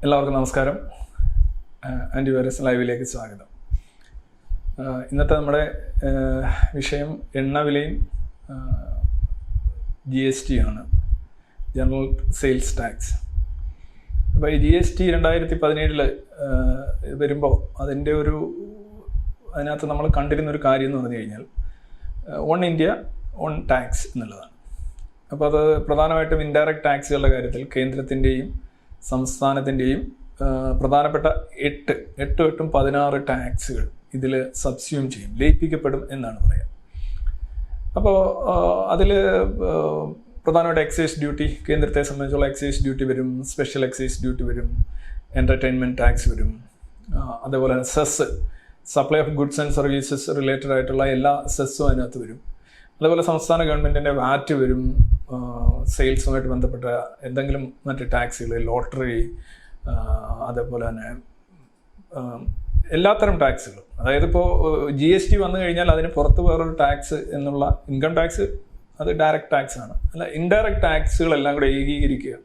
എല്ലാവർക്കും നമസ്കാരം. ആൻറ്റിവൈറസ് ലൈവിലേക്ക് സ്വാഗതം. ഇന്നത്തെ നമ്മുടെ വിഷയം എണ്ണവിലയും GST ആണ്, ജനറൽ സെയിൽസ് ടാക്സ്. അപ്പോൾ ഈ GST 2017 വരുമ്പോൾ അതിനകത്ത് നമ്മൾ കണ്ടിരുന്നൊരു കാര്യം എന്ന് പറഞ്ഞു കഴിഞ്ഞാൽ വൺ ഇന്ത്യ വൺ ടാക്സ് എന്നുള്ളതാണ്. അപ്പോൾ അത് പ്രധാനമായിട്ടും ഇൻഡയറക്റ്റ് ടാക്സുകളുടെ കാര്യത്തിൽ കേന്ദ്രത്തിൻ്റെയും സംസ്ഥാനത്തിൻ്റെയും പ്രധാനപ്പെട്ട 16 ടാക്സുകൾ ഇതിൽ സബ്സ്യൂം ചെയ്യും, ലയിപ്പിക്കപ്പെടും എന്നാണ് പറയുക. അപ്പോൾ അതിൽ പ്രധാനമായിട്ട് എക്സൈസ് ഡ്യൂട്ടി, കേന്ദ്രത്തെ സംബന്ധിച്ചുള്ള എക്സൈസ് ഡ്യൂട്ടി വരും, സ്പെഷ്യൽ എക്സൈസ് ഡ്യൂട്ടി വരും, എൻ്റർടൈൻമെൻറ്റ് ടാക്സ് വരും, അതേപോലെ cess, supply of goods and services related ആയിട്ടുള്ള എല്ലാ സെസ്സും അതിനകത്ത് വരും. അതേപോലെ സംസ്ഥാന ഗവൺമെൻറ്റിൻ്റെ വാറ്റ് വരും, സെയിൽസുമായിട്ട് ബന്ധപ്പെട്ട എന്തെങ്കിലും മറ്റ് ടാക്സുകൾ, ലോട്ടറി, അതേപോലെ തന്നെ എല്ലാത്തരം ടാക്സുകളും. അതായത് ഇപ്പോൾ GST വന്നു കഴിഞ്ഞാൽ അതിന് പുറത്ത് വേറൊരു ടാക്സ് എന്നുള്ള ഇൻകം ടാക്സ്, അത് ഡയറക്റ്റ് ടാക്സ് ആണ്. അല്ല, ഇൻഡയറക്റ്റ് ടാക്സുകളെല്ലാം കൂടെ ഏകീകരിക്കുക,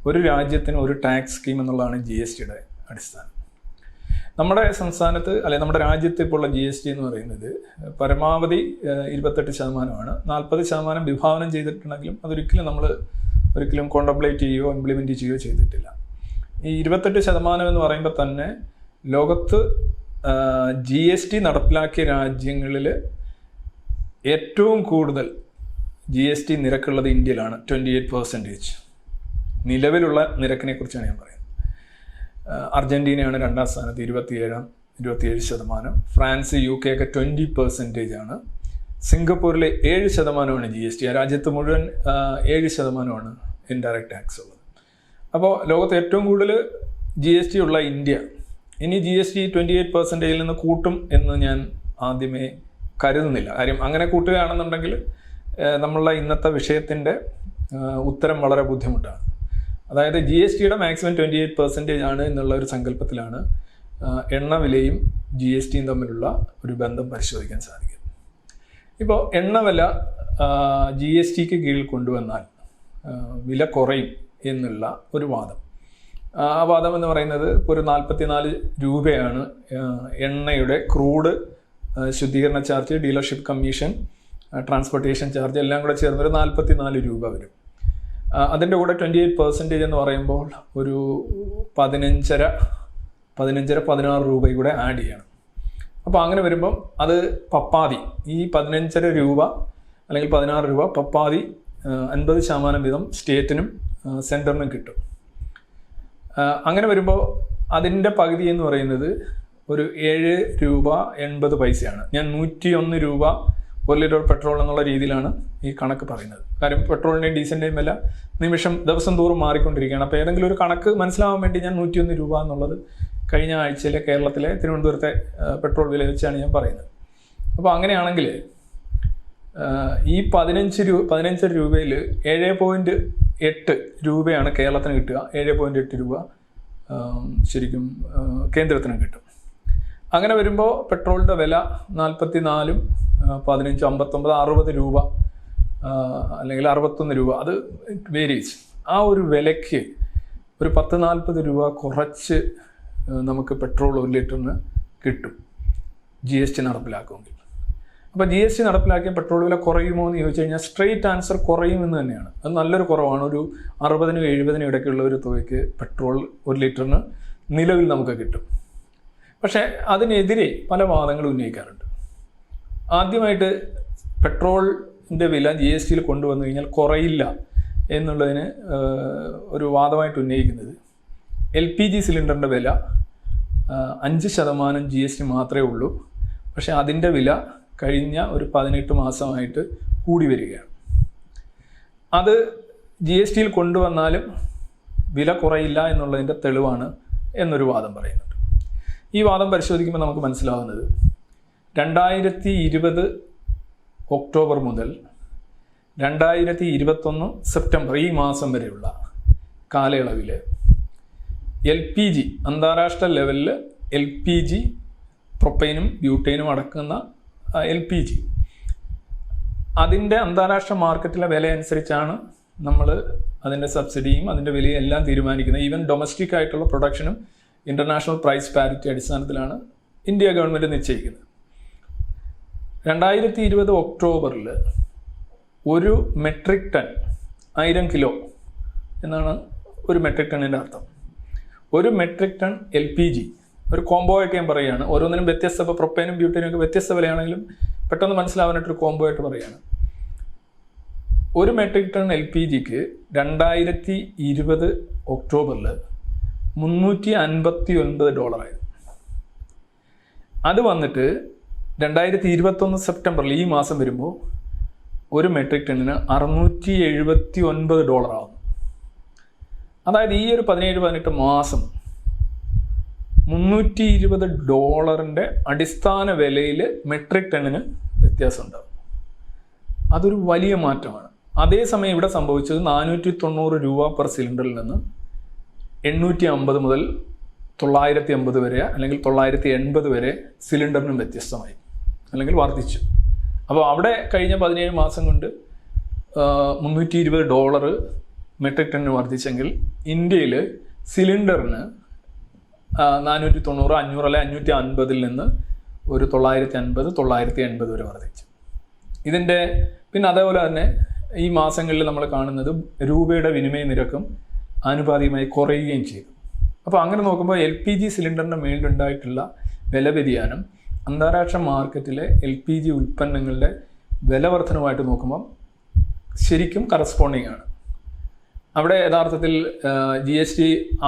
ഒരു രാജ്യത്തിന് ഒരു ടാക്സ് സ്കീം എന്നുള്ളതാണ് GSTയുടെ അടിസ്ഥാനം. നമ്മുടെ സംസ്ഥാനത്ത് അല്ലെങ്കിൽ നമ്മുടെ രാജ്യത്ത് ഇപ്പോൾ ഉള്ള GST എന്ന് പറയുന്നത് പരമാവധി 28%. 40% വിഭാവനം ചെയ്തിട്ടുണ്ടെങ്കിലും അതൊരിക്കലും നമ്മൾ കോണ്ടംപ്ലേറ്റ് ചെയ്യുകയോ ഇംപ്ലിമെൻറ്റ് ചെയ്യുകയോ ചെയ്തിട്ടില്ല. ഈ 28% എന്ന് പറയുമ്പോൾ തന്നെ ലോകത്ത് GST നടപ്പിലാക്കിയ രാജ്യങ്ങളിൽ ഏറ്റവും കൂടുതൽ GST നിരക്കുള്ളത് ഇന്ത്യയിലാണ്, 28%. നിലവിലുള്ള നിരക്കിനെ കുറിച്ചാണ് ഞാൻ പറയുന്നത്. അർജൻറ്റീനയാണ് 2ാം സ്ഥാനത്ത്, 27%. ഫ്രാൻസ്, UK ഒക്കെ 20% ആണ്. സിംഗപ്പൂരിൽ 7% GST. ആ രാജ്യത്ത് മുഴുവൻ 7% ഇൻഡയറക്റ്റ് ടാക്സ് ഉള്ളത്. അപ്പോൾ ലോകത്ത് ഏറ്റവും കൂടുതൽ GST ഉള്ള ഇന്ത്യ ഇനി GST 28% നിന്ന് കൂട്ടും എന്ന് ഞാൻ ആദ്യമേ കരുതുന്നില്ല. കാര്യം അങ്ങനെ കൂട്ടുകയാണെന്നുണ്ടെങ്കിൽ നമ്മളുടെ ഇന്നത്തെ വിഷയത്തിൻ്റെ ഉത്തരം വളരെ ബുദ്ധിമുട്ടാണ്. അതായത് GSTയുടെ മാക്സിമം 28% ആണ് എന്നുള്ള ഒരു സങ്കല്പത്തിലാണ് എണ്ണവിലയും GSTയും തമ്മിലുള്ള ഒരു ബന്ധം പരിശോധിക്കാൻ സാധിക്കും. ഇപ്പോൾ എണ്ണവില GSTക്ക് കീഴിൽ കൊണ്ടുവന്നാൽ വില കുറയും എന്നുള്ള ഒരു വാദം. ആ വാദം എന്ന് പറയുന്നത് ഇപ്പോൾ ഒരു 44 രൂപയാണ് എണ്ണയുടെ ക്രൂഡ് ശുദ്ധീകരണ charge, dealership commission, transportation charge എല്ലാം കൂടെ ചേർന്നൊരു 44 രൂപ വരും. അതിൻ്റെ കൂടെ 28% എന്ന് പറയുമ്പോൾ ഒരു 16 രൂപയും കൂടെ ആഡ് ചെയ്യണം. അപ്പോൾ അങ്ങനെ വരുമ്പം അത് പപ്പാതി, ഈ 15 രൂപ അല്ലെങ്കിൽ 16 രൂപ പപ്പാതി 50% വീതം സ്റ്റേറ്റിനും സെൻറ്ററിനും കിട്ടും. അങ്ങനെ വരുമ്പോൾ അതിൻ്റെ പകുതി എന്ന് പറയുന്നത് ഒരു 7 രൂപ 80 പൈസയാണ്. ഞാൻ 101 രൂപ 1 ലിറ്റർ പെട്രോൾ എന്നുള്ള രീതിയിലാണ് ഈ കണക്ക് പറയുന്നത്. കാര്യം പെട്രോളിൻ്റെയും ഡീസലിൻ്റെയും വില ദിവസം തോറും മാറിക്കൊണ്ടിരിക്കുകയാണ്. അപ്പോൾ ഏതെങ്കിലും ഒരു കണക്ക് മനസ്സിലാവാൻ വേണ്ടി ഞാൻ 101 രൂപ എന്നുള്ളത് കഴിഞ്ഞ ആഴ്ചയിലെ കേരളത്തിലെ തിരുവനന്തപുരത്തെ പെട്രോൾ വില വെച്ചാണ് ഞാൻ പറയുന്നത്. അപ്പോൾ അങ്ങനെയാണെങ്കിൽ ഈ 15 രൂപയിൽ 7.8 രൂപയാണ് കേരളത്തിന് കിട്ടുക, 7.8 രൂപ ശരിക്കും കേന്ദ്രത്തിനും കിട്ടും. അങ്ങനെ വരുമ്പോൾ പെട്രോളിൻ്റെ വില 44, 15, 59, 60 രൂപ അല്ലെങ്കിൽ 61 രൂപ, അത് വേരീസ്. ആ ഒരു വിലയ്ക്ക് ഒരു 10-40 രൂപ കുറച്ച് നമുക്ക് പെട്രോൾ 1 ലിറ്ററിന് കിട്ടും GST നടപ്പിലാക്കുമെങ്കിൽ. അപ്പോൾ GST നടപ്പിലാക്കിയ പെട്രോൾ വില കുറയുമോ എന്ന് ചോദിച്ചു കഴിഞ്ഞാൽ സ്ട്രെയിറ്റ് ആൻസർ കുറയുമെന്ന് തന്നെയാണ്. അത് നല്ലൊരു കുറവാണ്. ഒരു 60-70 ഇടയ്ക്കുള്ള ഒരു തുകയ്ക്ക് പെട്രോൾ 1 ലിറ്ററിന് നിലവിൽ നമുക്ക് കിട്ടും. പക്ഷേ അതിനെതിരെ പല വാദങ്ങളും ഉന്നയിക്കാറുണ്ട്. ആദ്യമായിട്ട് പെട്രോളിൻ്റെ വില GSTയിൽ കൊണ്ടുവന്നു കഴിഞ്ഞാൽ കുറയില്ല എന്നുള്ളതിന് ഒരു വാദമായിട്ട് ഉന്നയിക്കുന്നത് LPG സിലിണ്ടറിൻ്റെ വില 5% GST മാത്രമേ ഉള്ളൂ. പക്ഷേ അതിൻ്റെ വില കഴിഞ്ഞ ഒരു 18 മാസമായിട്ട് കൂടി വരികയാണ്. അത് GSTയിൽ കൊണ്ടുവന്നാലും വില കുറയില്ല എന്നുള്ളതിൻ്റെ തെളിവാണ് എന്നൊരു വാദം പറയുന്നുണ്ട്. ഈ വാദം പരിശോധിക്കുമ്പോൾ നമുക്ക് മനസ്സിലാവുന്നത് 2020 ഒക്ടോബർ മുതൽ 2021 സെപ്റ്റംബർ ഈ മാസം വരെയുള്ള കാലയളവിൽ LPG അന്താരാഷ്ട്ര ലെവലിൽ LPG, പ്രൊപ്പൈനും ബ്യൂട്ടൈനും അടക്കുന്ന LPG അതിൻ്റെ അന്താരാഷ്ട്ര മാർക്കറ്റിലെ വില അനുസരിച്ചാണ് നമ്മൾ അതിൻ്റെ സബ്സിഡിയും അതിൻ്റെ വിലയും എല്ലാം തീരുമാനിക്കുന്നത്. ഈവൻ ഡൊമസ്റ്റിക് ആയിട്ടുള്ള പ്രൊഡക്ഷനും ഇൻ്റർനാഷണൽ പ്രൈസ് പാരിറ്റി അടിസ്ഥാനത്തിലാണ് ഇന്ത്യ ഗവൺമെൻറ് നിശ്ചയിക്കുന്നത്. 2020 ഒക്ടോബറിൽ ഒരു മെട്രിക് ടൺ 1000 കിലോ എന്നാണ് ഒരു മെട്രിക് ടണ്ണിൻ്റെ അർത്ഥം. ഒരു മെട്രിക് ടൺ LPG, ഒരു കോംബോ ഒക്കെ ഞാൻ പറയുകയാണ്, ഓരോന്നിനും വ്യത്യസ്ത, ഇപ്പോൾ പ്രൊപ്പൈനും ബ്യൂട്ടനും ഒക്കെ വ്യത്യസ്ത വിലയാണെങ്കിലും പെട്ടെന്ന് മനസ്സിലാവാനായിട്ടൊരു കോംബോ ആയിട്ട് പറയുകയാണ്. ഒരു മെട്രിക് ടൺ LPGക്ക് 2020 ഒക്ടോബറിൽ $359. അത് വന്നിട്ട് 2021 സെപ്റ്റംബറിൽ ഈ മാസം വരുമ്പോൾ ഒരു മെട്രിക് ടണ്ണിന് $679 ആവുന്നു. അതായത് ഈ ഒരു 17-18 മാസം $320 അടിസ്ഥാന വിലയിൽ മെട്രിക് ടണ്ണിന് വ്യത്യാസം ഉണ്ടാകും. അതൊരു വലിയ മാറ്റമാണ്. അതേസമയം ഇവിടെ സംഭവിച്ചത് $490 പെർ സിലിണ്ടറിൽ നിന്ന് 850 മുതൽ 950 വരെ അല്ലെങ്കിൽ 980 വരെ സിലിണ്ടറിനും വ്യത്യസ്തമായി അല്ലെങ്കിൽ വർദ്ധിച്ചു. അപ്പോൾ അവിടെ കഴിഞ്ഞ 17 മാസം കൊണ്ട് $320 മെട്രിക് ടണ്ണിന് വർദ്ധിച്ചെങ്കിൽ ഇന്ത്യയിൽ സിലിണ്ടറിന് 490, 500 അല്ലെങ്കിൽ 550 നിന്ന് ഒരു 950, 980 വരെ വർദ്ധിച്ചു. ഇതിൻ്റെ പിന്നെ അതേപോലെ തന്നെ ഈ മാസങ്ങളിൽ നമ്മൾ കാണുന്നത് രൂപയുടെ വിനിമയ നിരക്കും ആനുപാതികമായി കുറയുകയും ചെയ്തു. അപ്പോൾ അങ്ങനെ നോക്കുമ്പോൾ LPG സിലിണ്ടറിൻ്റെ മേലുണ്ടായിട്ടുള്ള വില വ്യതിയാനം അന്താരാഷ്ട്ര മാർക്കറ്റിലെ LPG ഉൽപ്പന്നങ്ങളുടെ വില വർധനവുമായിട്ട് നോക്കുമ്പോൾ ശരിക്കും കറസ്പോണ്ടിങ് ആണ്. അവിടെ യഥാർത്ഥത്തിൽ GST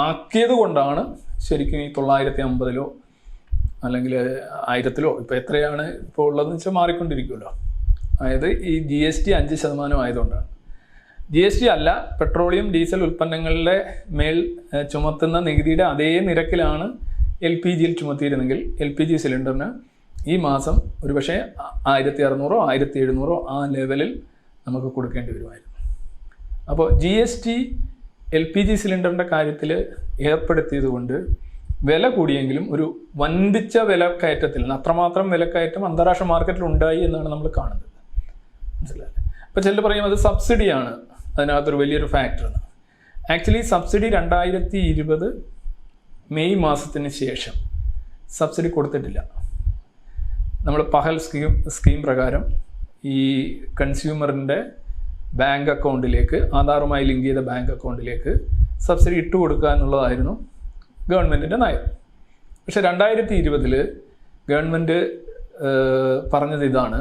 ആക്കിയത് കൊണ്ടാണ് ശരിക്കും ഈ 950 അല്ലെങ്കിൽ 1000 ഇപ്പോൾ എത്രയാണ് ഇപ്പോൾ ഉള്ളതെന്ന് വെച്ചാൽ മാറിക്കൊണ്ടിരിക്കുമല്ലോ. അതായത് ഈ GST 5% ആയതുകൊണ്ടാണ്. GST അല്ല, പെട്രോളിയം ഡീസൽ ഉൽപ്പന്നങ്ങളുടെ മേൽ ചുമത്തുന്ന നികുതിയുടെ അതേ നിരക്കിലാണ് LPGയിൽ ചുമത്തിയിരുന്നെങ്കിൽ LPG സിലിണ്ടറിന് ഈ മാസം ഒരുപക്ഷെ 1600, 1700 ആ ലെവലിൽ നമുക്ക് കൊടുക്കേണ്ടി വരുമായിരുന്നു. അപ്പോൾ GST LPG സിലിണ്ടറിൻ്റെ കാര്യത്തിൽ ഏർപ്പെടുത്തിയത് കൊണ്ട് വില കൂടിയെങ്കിലും ഒരു വൻപിച്ച വിലക്കയറ്റത്തിൽ നിന്ന് അത്രമാത്രം വിലക്കയറ്റം അന്താരാഷ്ട്ര മാർക്കറ്റിൽ ഉണ്ടായി എന്നാണ് നമ്മൾ കാണുന്നത്. മനസ്സിലായില്ലേ? അപ്പോൾ ചിലർ പറയും അത് സബ്സിഡിയാണ് അതിനകത്തൊരു വലിയൊരു ഫാക്ടറാണ്. ആക്ച്വലി സബ്സിഡി 2020 മെയ് മാസത്തിന് ശേഷം സബ്സിഡി കൊടുത്തിട്ടില്ല. നമ്മൾ പഹൽ സ്കീം പ്രകാരം ഈ കൺസ്യൂമറിൻ്റെ ബാങ്ക് അക്കൗണ്ടിലേക്ക്, ആധാറുമായി ലിങ്ക് ചെയ്ത ബാങ്ക് അക്കൗണ്ടിലേക്ക് സബ്സിഡി ഇട്ട് കൊടുക്കുക എന്നുള്ളതായിരുന്നു ഗവൺമെൻറ്റിൻ്റെ നയം. പക്ഷേ 2020 ഗവൺമെൻറ് പറഞ്ഞത് ഇതാണ്: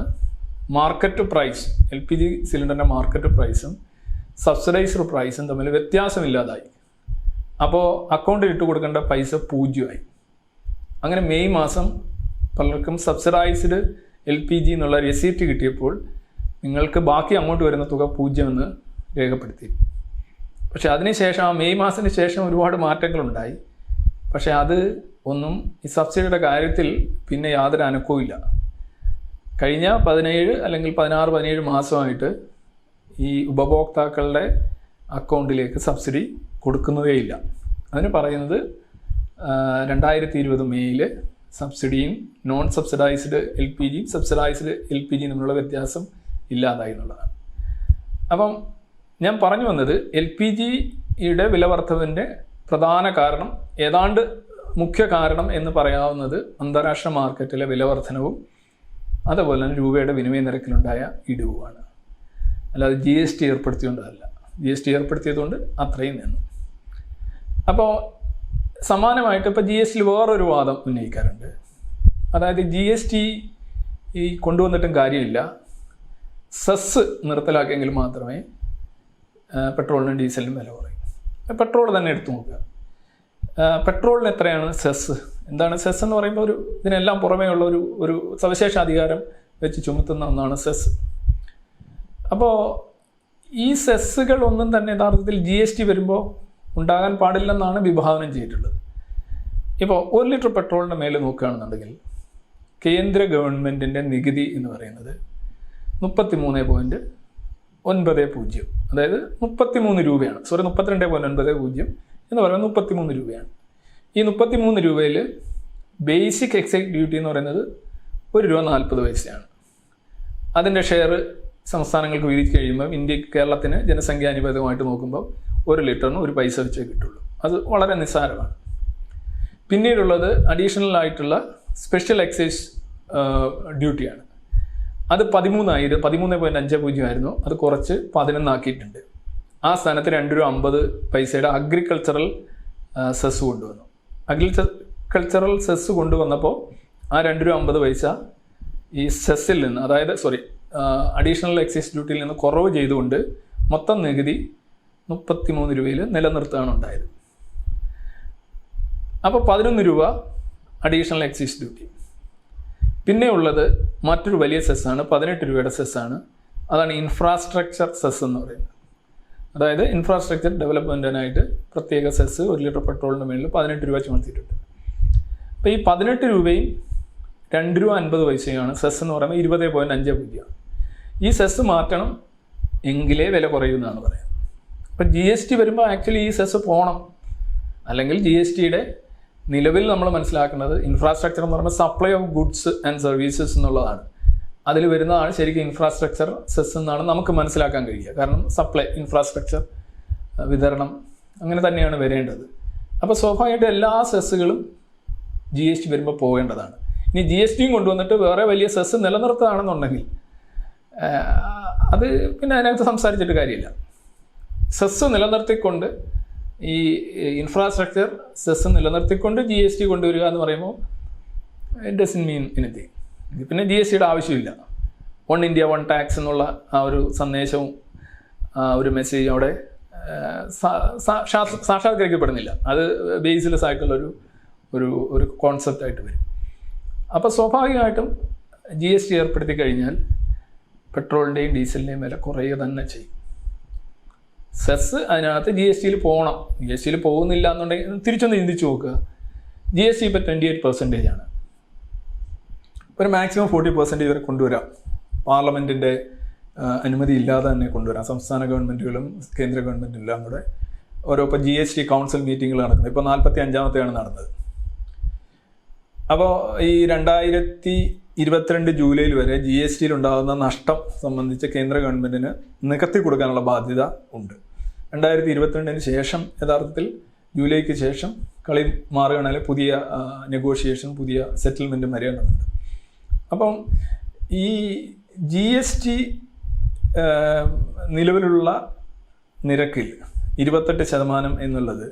മാർക്കറ്റ് പ്രൈസ്, LPG സിലിണ്ടറിൻ്റെ മാർക്കറ്റ് പ്രൈസും സബ്സിഡൈസ്ഡ് പ്രൈസും തമ്മിൽ വ്യത്യാസമില്ലാതായി. അപ്പോൾ അക്കൗണ്ടിൽ ഇട്ട് കൊടുക്കേണ്ട പൈസ 0 അങ്ങനെ മെയ് മാസം പലർക്കും സബ്സിഡൈസ്ഡ് LPG എന്നുള്ള റെസീപ്റ്റ് കിട്ടിയപ്പോൾ നിങ്ങൾക്ക് ബാക്കി അങ്ങോട്ട് വരുന്ന തുക 0 എന്ന് രേഖപ്പെടുത്തി. പക്ഷേ അതിനുശേഷം ആ മെയ് മാസത്തിന് ശേഷം ഒരുപാട് മാറ്റങ്ങളുണ്ടായി. പക്ഷേ അത് ഒന്നും ഈ സബ്സിഡിയുടെ കാര്യത്തിൽ പിന്നെ യാതൊരു അനക്കവും ഇല്ല. കഴിഞ്ഞ 17 അല്ലെങ്കിൽ 16, 17 മാസമായിട്ട് ഈ ഉപഭോക്താക്കളുടെ അക്കൗണ്ടിലേക്ക് സബ്സിഡി കൊടുക്കുന്നതേയില്ല. അതിന് പറയുന്നത് 2020 മെയ്യിൽ സബ്സിഡിയും നോൺ സബ്സിഡൈസ്ഡ് LPGയും സബ്സിഡൈസ്ഡ് LPGയും തമ്മിലുള്ള വ്യത്യാസം ഇല്ലാതായി എന്നുള്ളതാണ്. അപ്പം ഞാൻ പറഞ്ഞു വന്നത് LPGയുടെ വിലവർദ്ധവിൻ്റെ പ്രധാന കാരണം, ഏതാണ്ട് മുഖ്യ കാരണം എന്ന് പറയാവുന്നത് അന്താരാഷ്ട്ര മാർക്കറ്റിലെ വിലവർദ്ധനവും അതുപോലെ തന്നെ രൂപയുടെ വിനിമയ നിരക്കിലുണ്ടായ ഇടിവുമാണ്. അല്ലാതെ GST ഏർപ്പെടുത്തിയതുകൊണ്ടല്ല. GST ഏർപ്പെടുത്തിയതുകൊണ്ട് അത്രയും നിന്നു. അപ്പോൾ സമാനമായിട്ട് ഇപ്പോൾ GSTയിൽ വേറൊരു വാദം ഉന്നയിക്കാറുണ്ട്. അതായത് GST ഈ കൊണ്ടുവന്നിട്ടും കാര്യമില്ല, സെസ് നിർത്തലാക്കിയെങ്കിൽ മാത്രമേ പെട്രോളിനും ഡീസലിനും വില കുറയും. പെട്രോൾ തന്നെ എടുത്തു നോക്കുക. പെട്രോളിന് എത്രയാണ് സെസ്? എന്താണ് സെസ് എന്ന് പറയുമ്പോൾ? ഇതിനെല്ലാം പുറമേ ഉള്ള ഒരു സവിശേഷ അധികാരം വെച്ച് ചുമത്തുന്ന ഒന്നാണ് സെസ്. അപ്പോൾ ഈ സെസ്സുകളൊന്നും തന്നെ യഥാർത്ഥത്തിൽ GST വരുമ്പോൾ ഉണ്ടാകാൻ പാടില്ലെന്നാണ് വിഭാവനം ചെയ്തിട്ടുള്ളത്. ഇപ്പോൾ 1 ലിറ്റർ പെട്രോളിൻ്റെ മേലെ നോക്കുകയാണെന്നുണ്ടെങ്കിൽ കേന്ദ്ര ഗവൺമെൻറ്റിൻ്റെ നികുതി എന്ന് പറയുന്നത് 33.90, അതായത് 33 രൂപയാണ്. 32.90 എന്ന് പറയുന്നത് 33 രൂപയാണ്. ഈ 33 രൂപയിൽ ബേസിക് എക്സൈസ് ഡ്യൂട്ടി എന്ന് പറയുന്നത് 1 രൂപ 40 പൈസയാണ്. അതിൻ്റെ ഷെയർ സംസ്ഥാനങ്ങൾക്ക് വീതിച്ച് കഴിയുമ്പോൾ കേരളത്തിന് ജനസംഖ്യാനുപാതമായിട്ട് നോക്കുമ്പോൾ 1 ലിറ്ററിന് 1 പൈസ വെച്ചേ കിട്ടുള്ളൂ. അത് വളരെ നിസ്സാരമാണ്. പിന്നീടുള്ളത് അഡീഷണൽ ആയിട്ടുള്ള സ്പെഷ്യൽ എക്സൈസ് ഡ്യൂട്ടിയാണ്. അത് 13.50 ആയിരുന്നു. അത് കുറച്ച് 11 ആക്കിയിട്ടുണ്ട്. ആ സ്ഥാനത്ത് ₹2.50 അഗ്രികൾച്ചറൽ സെസ് കൊണ്ടുവന്നു. അഗ്രികൾച്ചറൽ സെസ് കൊണ്ടുവന്നപ്പോൾ ആ ₹2.50 ഈ സെസ്സിൽ നിന്ന്, അതായത് അഡീഷണൽ എക്സൈസ് ഡ്യൂട്ടിയിൽ നിന്ന് കുറവ് ചെയ്തുകൊണ്ട് മൊത്തം നികുതി 33 രൂപയിൽ നിലനിർത്തുകയാണ് ഉണ്ടായത്. അപ്പോൾ 11 രൂപ അഡീഷണൽ എക്സൈസ് ഡ്യൂട്ടി. പിന്നെ ഉള്ളത് മറ്റൊരു വലിയ സെസ്സാണ്, 18 രൂപയുടെ സെസ്സാണ്. അതാണ് ഇൻഫ്രാസ്ട്രക്ചർ സെസ് എന്ന് പറയുന്നത്. അതായത് ഇൻഫ്രാസ്ട്രക്ചർ ഡെവലപ്മെൻറ്റിനായിട്ട് പ്രത്യേക സെസ് 1 ലിറ്റർ പെട്രോളിന് മേളിൽ 18 രൂപ ചുമത്തിയിട്ടുണ്ട്. അപ്പോൾ ഈ 18 രൂപയും ₹2.50 സെസ് എന്ന് പറയുമ്പോൾ 20.50. ഈ സെസ് മാറ്റണം എങ്കിലേ വില കുറയുമെന്നാണ് പറയുന്നത്. അപ്പോൾ GST വരുമ്പോൾ ആക്ച്വലി ഈ സെസ് പോകണം. അല്ലെങ്കിൽ GSTയുടെ നിലവിൽ നമ്മൾ മനസ്സിലാക്കുന്നത് ഇൻഫ്രാസ്ട്രക്ചർ എന്ന് പറയുമ്പോൾ supply of goods and services എന്നുള്ളതാണ്. അതിൽ വരുന്നതാണ് ശരിക്കും ഇൻഫ്രാസ്ട്രക്ചർ സെസ് എന്നാണ് നമുക്ക് മനസ്സിലാക്കാൻ കഴിയുക. കാരണം സപ്ലൈ, ഇൻഫ്രാസ്ട്രക്ചർ, വിതരണം, അങ്ങനെ തന്നെയാണ് വരേണ്ടത്. അപ്പോൾ സ്വാഭാവികമായിട്ട് എല്ലാ സെസ്സുകളും GST വരുമ്പോൾ പോകേണ്ടതാണ്. ഇനി GSTയും കൊണ്ടുവന്നിട്ട് വേറെ വലിയ സെസ് നിലനിർത്തുകയാണെന്നുണ്ടെങ്കിൽ അത് പിന്നെ അതിനകത്ത് സംസാരിച്ചിട്ട് കാര്യമില്ല. സെസ് നിലനിർത്തിക്കൊണ്ട് ഈ ഇൻഫ്രാസ്ട്രക്ചർ സെസ് നിലനിർത്തിക്കൊണ്ട് GST കൊണ്ടുവരിക എന്ന് പറയുമ്പോൾ ഇറ്റ് ഡസൻറ്റ് മീൻ എനിത്തിങ്. പിന്നെ GSTയുടെ ആവശ്യമില്ല. 1 India 1 ടാക്സ് എന്നുള്ള ആ ഒരു സന്ദേശവും ഒരു മെസ്സേജ് അവിടെ സാക്ഷാത്കരിക്കപ്പെടുന്നില്ല. അത് ബേസ്ലെസ് ആയിട്ടുള്ളൊരു ഒരു കോൺസെപ്റ്റായിട്ട് വരും. അപ്പോൾ സ്വാഭാവികമായിട്ടും GST ഏർപ്പെടുത്തി കഴിഞ്ഞാൽ പെട്രോളിൻ്റെയും ഡീസലിൻ്റെയും വില കുറയുക തന്നെ ചെയ്യും. സെസ് അതിനകത്ത് GSTയിൽ പോകണം. GSTയിൽ പോകുന്നില്ല എന്നുണ്ടെങ്കിൽ തിരിച്ചൊന്ന് ചിന്തിച്ച് നോക്കുക. GST ഇപ്പോൾ 28% ആണ്. ഒരു മാക്സിമം 40% വരെ കൊണ്ടുവരാം. പാർലമെൻറ്റിൻ്റെ അനുമതി ഇല്ലാതെ തന്നെ കൊണ്ടുവരാം. സംസ്ഥാന ഗവൺമെൻറ്റുകളും കേന്ദ്ര ഗവൺമെൻറ്റും എല്ലാം കൂടെ ഇപ്പോൾ GST കൗൺസിൽ മീറ്റിങ്ങുകൾ നടക്കുന്നത്. ഇപ്പോൾ 45ാമത്തെയാണ് നടന്നത്. അപ്പോൾ ഈ 2022 ജൂലൈയിൽ വരെ GSTയിൽ ഉണ്ടാകുന്ന നഷ്ടം സംബന്ധിച്ച് കേന്ദ്ര ഗവൺമെൻറ്റിന് നികത്തി കൊടുക്കാനുള്ള ബാധ്യത ഉണ്ട്. 2022 ശേഷം യഥാർത്ഥത്തിൽ ജൂലൈക്ക് ശേഷം കളി മാറുകയാണെങ്കിൽ പുതിയ നെഗോഷിയേഷൻ, പുതിയ സെറ്റിൽമെൻറ്റും വരേണ്ടതുണ്ട്. അപ്പം ഈ GST നിലവിലുള്ള നിരക്കിൽ 28% എന്നുള്ളത്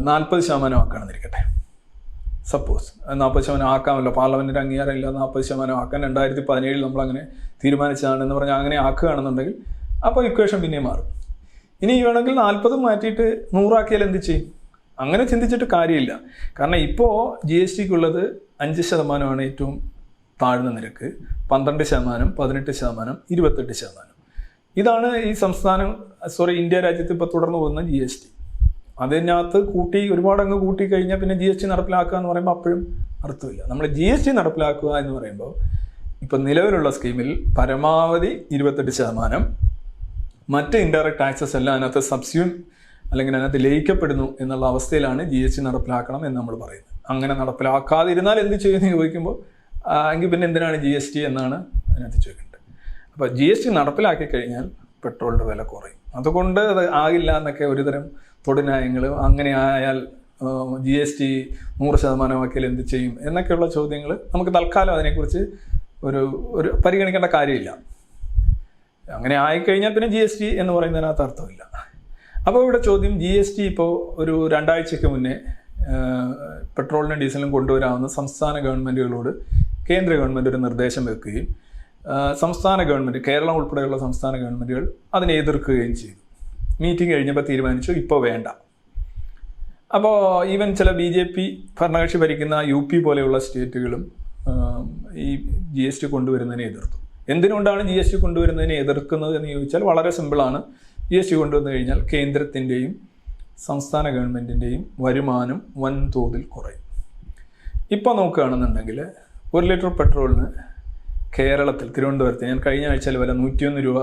40% ആക്കുകയാണെന്നിരിക്കട്ടെ. സപ്പോസ് 40% ആക്കാമല്ലോ, പാർലമെൻറ്റിൻ്റെ അംഗീകാരമില്ല, 40% ആക്കാൻ 2017 നമ്മളങ്ങനെ തീരുമാനിച്ചതാണെന്ന് പറഞ്ഞാൽ അങ്ങനെ ആക്കുകയാണെന്നുണ്ടെങ്കിൽ അപ്പോൾ ഇക്വേഷൻ പിന്നെ മാറും. ഇനി വേണമെങ്കിൽ 40 മാറ്റിയിട്ട് 100 ആക്കിയാൽ എന്ത് ചെയ്യും? അങ്ങനെ ചിന്തിച്ചിട്ട് കാര്യമില്ല. കാരണം ഇപ്പോൾ GSTക്കുള്ളത് 5% ഏറ്റവും താഴ്ന്ന നിരക്ക്, 12%, 18%, 28%. ഇതാണ് ഈ ഇന്ത്യ രാജ്യത്ത് ഇപ്പോൾ തുടർന്ന് പോകുന്ന GST. അതിനകത്ത് ഒരുപാട് അങ്ങ് കൂട്ടി കഴിഞ്ഞാൽ പിന്നെ GST നടപ്പിലാക്കുക എന്ന് പറയുമ്പോൾ അപ്പോഴും അർത്ഥമില്ല. നമ്മൾ GST നടപ്പിലാക്കുക എന്ന് പറയുമ്പോൾ ഇപ്പം നിലവിലുള്ള സ്കീമിൽ പരമാവധി 28%, മറ്റ് ഇൻഡയറക്റ്റ് ടാക്സസ് എല്ലാം അതിനകത്ത് സബ്സ്യൂം അല്ലെങ്കിൽ അതിനകത്ത് ലയിക്കപ്പെടുന്നു എന്നുള്ള അവസ്ഥയിലാണ് GST നടപ്പിലാക്കണം എന്ന് നമ്മൾ പറയുന്നത്. അങ്ങനെ നടപ്പിലാക്കാതിരുന്നാൽ എന്ത് ചെയ്യുമെന്ന് ചോദിക്കുമ്പോൾ എങ്കിൽ പിന്നെ എന്തിനാണ് GST എന്നാണ് അതിനകത്ത് ചോദിക്കേണ്ടത്. അപ്പോൾ GST നടപ്പിലാക്കി കഴിഞ്ഞാൽ പെട്രോളിൻ്റെ വില കുറയും. അതുകൊണ്ട് അത് ആകില്ല എന്നൊക്കെ ഒരുതരം തൊടുന്യായങ്ങൾ, അങ്ങനെ ആയാൽ GST 100% ആക്കിയാൽ എന്ത് ചെയ്യും എന്നൊക്കെയുള്ള ചോദ്യങ്ങൾ നമുക്ക് തൽക്കാലം അതിനെക്കുറിച്ച് ഒരു പരിഗണിക്കേണ്ട കാര്യമില്ല. അങ്ങനെ ആയിക്കഴിഞ്ഞാൽ പിന്നെ GST എന്ന് പറയുന്നതിനകത്ത് അർത്ഥമില്ല. അപ്പോൾ ഇവിടെ ചോദ്യം, GST ഇപ്പോൾ ഒരു 2 ആഴ്ചയ്ക്ക് മുന്നേ പെട്രോളിനും ഡീസലും കൊണ്ടുവരാമെന്ന് സംസ്ഥാന ഗവൺമെൻറ്റുകളോട് കേന്ദ്ര ഗവൺമെൻറ് ഒരു നിർദ്ദേശം വെക്കുകയും സംസ്ഥാന ഗവൺമെൻറ്, കേരളം ഉൾപ്പെടെയുള്ള സംസ്ഥാന ഗവൺമെൻറ്റുകൾ അതിനെ എതിർക്കുകയും ചെയ്തു. മീറ്റിംഗ് കഴിഞ്ഞപ്പോൾ തീരുമാനിച്ചു ഇപ്പോൾ വേണ്ട. അപ്പോൾ ഈവൻ ചില BJP ഭരണകക്ഷി ഭരിക്കുന്ന UP പോലെയുള്ള സ്റ്റേറ്റുകളും ഈ GST കൊണ്ടുവരുന്നതിനെ എതിർത്തു. എന്തിനുകൊണ്ടാണ് GST കൊണ്ടുവരുന്നതിനെ എതിർക്കുന്നത് എന്ന് ചോദിച്ചാൽ വളരെ സിമ്പിളാണ്. GST കൊണ്ടുവന്നു കഴിഞ്ഞാൽ കേന്ദ്രത്തിൻ്റെയും സംസ്ഥാന ഗവൺമെൻറ്റിൻ്റെയും വരുമാനം വൻതോതിൽ കുറയും. ഇപ്പോൾ നോക്കുകയാണെന്നുണ്ടെങ്കിൽ 1 ലിറ്റർ പെട്രോളിന് കേരളത്തിൽ, തിരുവനന്തപുരത്ത് ഞാൻ കഴിഞ്ഞ ആഴ്ചയിൽ വില 101 രൂപ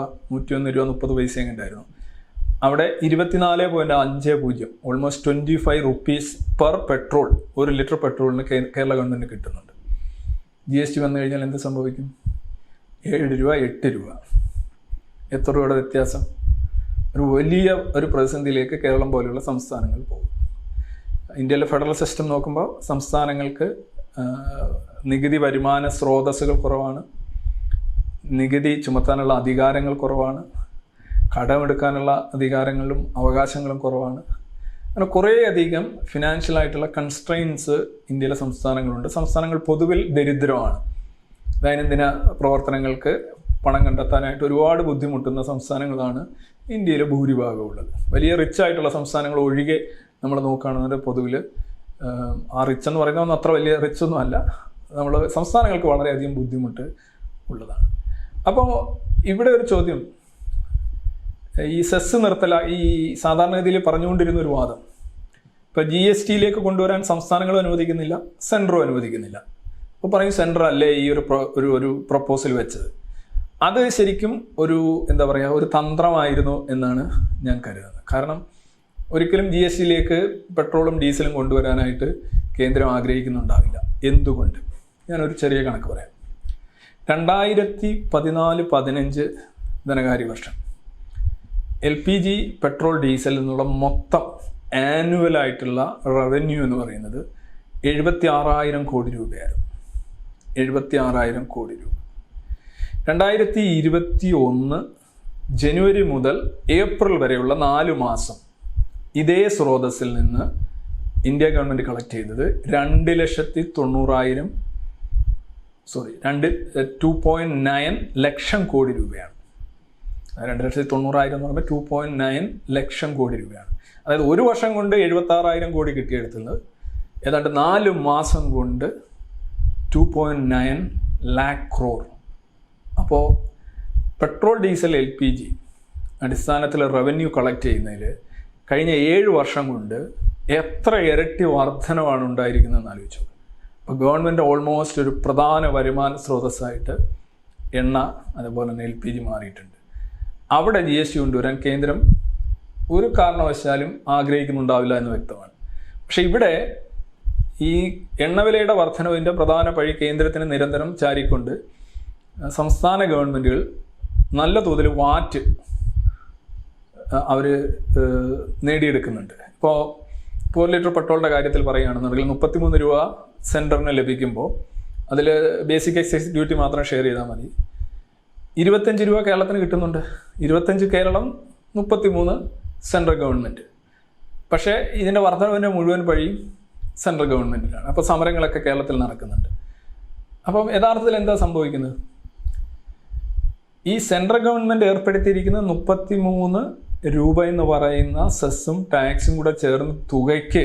30 പൈസ ഉണ്ടായിരുന്നു. അവിടെ 24.50, almost 25 rupees per petrol 1 litre പെട്രോളിന് കേരള ഗവൺമെൻറ് കിട്ടുന്നുണ്ട്. GST വന്നു കഴിഞ്ഞാൽ എന്ത് സംഭവിക്കും? 7 രൂപ 8 രൂപ. എത്ര രൂപയുടെ വ്യത്യാസം? ഒരു വലിയ ഒരു പ്രതിസന്ധിയിലേക്ക് കേരളം പോലെയുള്ള സംസ്ഥാനങ്ങൾ പോകും. ഇന്ത്യയിലെ ഫെഡറൽ സിസ്റ്റം നോക്കുമ്പോൾ സംസ്ഥാനങ്ങൾക്ക് നികുതി വരുമാന സ്രോതസ്സുകൾ കുറവാണ്, നികുതി ചുമത്താനുള്ള അധികാരങ്ങൾ കുറവാണ്, കടമെടുക്കാനുള്ള അധികാരങ്ങളും അവകാശങ്ങളും കുറവാണ്. അങ്ങനെ കുറേയധികം ഫിനാൻഷ്യലായിട്ടുള്ള കൺസ്ട്രെയിൻസ് ഇന്ത്യയിലെ സംസ്ഥാനങ്ങളുണ്ട്. സംസ്ഥാനങ്ങൾ പൊതുവിൽ ദരിദ്രമാണ്. ദൈനംദിന പ്രവർത്തനങ്ങൾക്ക് പണം കണ്ടെത്താനായിട്ട് ഒരുപാട് ബുദ്ധിമുട്ടുന്ന സംസ്ഥാനങ്ങളാണ് ഇന്ത്യയിൽ ഭൂരിഭാഗമുള്ളത്. വലിയ റിച്ച് ആയിട്ടുള്ള സംസ്ഥാനങ്ങൾ ഒഴികെ നമ്മൾ നോക്കുകയാണെന്നുണ്ടെങ്കിൽ പൊതുവിൽ ആ റിച്ച് എന്ന് പറയുന്നതൊന്നും അത്ര വലിയ റിച്ച് ഒന്നും അല്ല. നമ്മൾ സംസ്ഥാനങ്ങൾക്ക് വളരെയധികം ബുദ്ധിമുട്ട് ഉള്ളതാണ്. അപ്പോൾ ഇവിടെ ഒരു ചോദ്യം, ഈ സെസ് ഈ സാധാരണഗതിയിൽ പറഞ്ഞുകൊണ്ടിരുന്ന ഒരു വാദം, ഇപ്പോൾ GSTയിലേക്ക് കൊണ്ടുവരാൻ സംസ്ഥാനങ്ങളും അനുവദിക്കുന്നില്ല, സെൻട്രലും അനുവദിക്കുന്നില്ല. അപ്പോൾ പറയും സെൻട്രൽ അല്ലേ ഈ ഒരു പ്രപ്പോസൽ വെച്ചത്. അത് ശരിക്കും ഒരു എന്താ പറയുക, ഒരു തന്ത്രമായിരുന്നു എന്നാണ് ഞാൻ കരുതുന്നത്. കാരണം ഒരിക്കലും GSTയിലേക്ക് പെട്രോളും ഡീസലും കൊണ്ടുവരാനായിട്ട് കേന്ദ്രം ആഗ്രഹിക്കുന്നുണ്ടാവില്ല. എന്തുകൊണ്ട്? ഞാനൊരു ചെറിയ കണക്ക് പറയാം. 2014-15 ധനകാര്യ വർഷം LPG പെട്രോൾ ഡീസൽ എന്നുള്ള മൊത്തം ആനുവലായിട്ടുള്ള റവന്യൂ എന്ന് പറയുന്നത് 76,000 കോടി രൂപയായിരുന്നു. 76,000 കോടി രൂപ. 2021 ജനുവരി മുതൽ ഏപ്രിൽ വരെയുള്ള 4 മാസം ഇതേ സ്രോതസ്സിൽ നിന്ന് ഇന്ത്യ ഗവൺമെൻറ് കളക്ട് ചെയ്തത് 2.9 ലക്ഷം കോടി രൂപയാണ്. 2,90,000 എന്ന് പറയുമ്പോൾ 2.9 ലക്ഷം കോടി രൂപയാണ്. അതായത് ഒരു വർഷം കൊണ്ട് 76,000 കോടി കിട്ടിയെടുത്തുന്നത് ഏതാണ്ട് 4 മാസം കൊണ്ട് 2.9 lakh crore. അപ്പോൾ പെട്രോൾ ഡീസൽ LPG അടിസ്ഥാനത്തിൽ റവന്യൂ കളക്ട് ചെയ്യുന്നതിൽ കഴിഞ്ഞ 7 വർഷം കൊണ്ട് എത്ര ഇരട്ടി വർധനമാണ് ഉണ്ടായിരിക്കുന്നതെന്ന് ആലോചിച്ചു. അപ്പോൾ ഗവൺമെൻറ് ഓൾമോസ്റ്റ് ഒരു പ്രധാന വരുമാന സ്രോതസ്സായിട്ട് എണ്ണ അതുപോലെ തന്നെ LPG മാറിയിട്ടുണ്ട്. അവിടെ GST കൊണ്ടുവരാൻ കേന്ദ്രം ഒരു കാരണവശാലും ആഗ്രഹിക്കുന്നുണ്ടാവില്ല എന്ന് വ്യക്തമാണ്. പക്ഷെ ഇവിടെ ഈ എണ്ണവിലയുടെ വർധനവിൻ്റെ പ്രധാന പഴി കേന്ദ്രത്തിന് നിരന്തരം ചാരിക്കൊണ്ട് സംസ്ഥാന ഗവൺമെൻറ്റുകൾ നല്ല തോതിൽ വാറ്റ് അവർ നേടിയെടുക്കുന്നുണ്ട്. ഇപ്പോൾ 1 ലിറ്റർ പെട്രോളിൻ്റെ കാര്യത്തിൽ പറയുകയാണെന്നുണ്ടെങ്കിൽ 33 രൂപ സെൻറ്ററിന് ലഭിക്കുമ്പോൾ അതിൽ ബേസിക് എക്സൈസ് ഡ്യൂട്ടി മാത്രം ഷെയർ ചെയ്താൽ മതി. 25 രൂപ കേരളത്തിന് കിട്ടുന്നുണ്ട്. 25 കേരളം, 33 സെൻട്രൽ ഗവൺമെൻറ്. പക്ഷേ ഇതിൻ്റെ വർധനവിൻ്റെ മുഴുവൻ പഴിയും സെൻട്രൽ ഗവൺമെൻറ്റിലാണ്. അപ്പോൾ സമരങ്ങളൊക്കെ കേരളത്തിൽ നടക്കുന്നുണ്ട്. അപ്പം യഥാർത്ഥത്തിൽ എന്താ സംഭവിക്കുന്നത്? ഈ സെൻട്രൽ ഗവൺമെൻറ് ഏർപ്പെടുത്തിയിരിക്കുന്ന 33 രൂപ എന്ന് പറയുന്ന സെസ്സും ടാക്സും കൂടെ ചേർന്ന് തുകയ്ക്ക്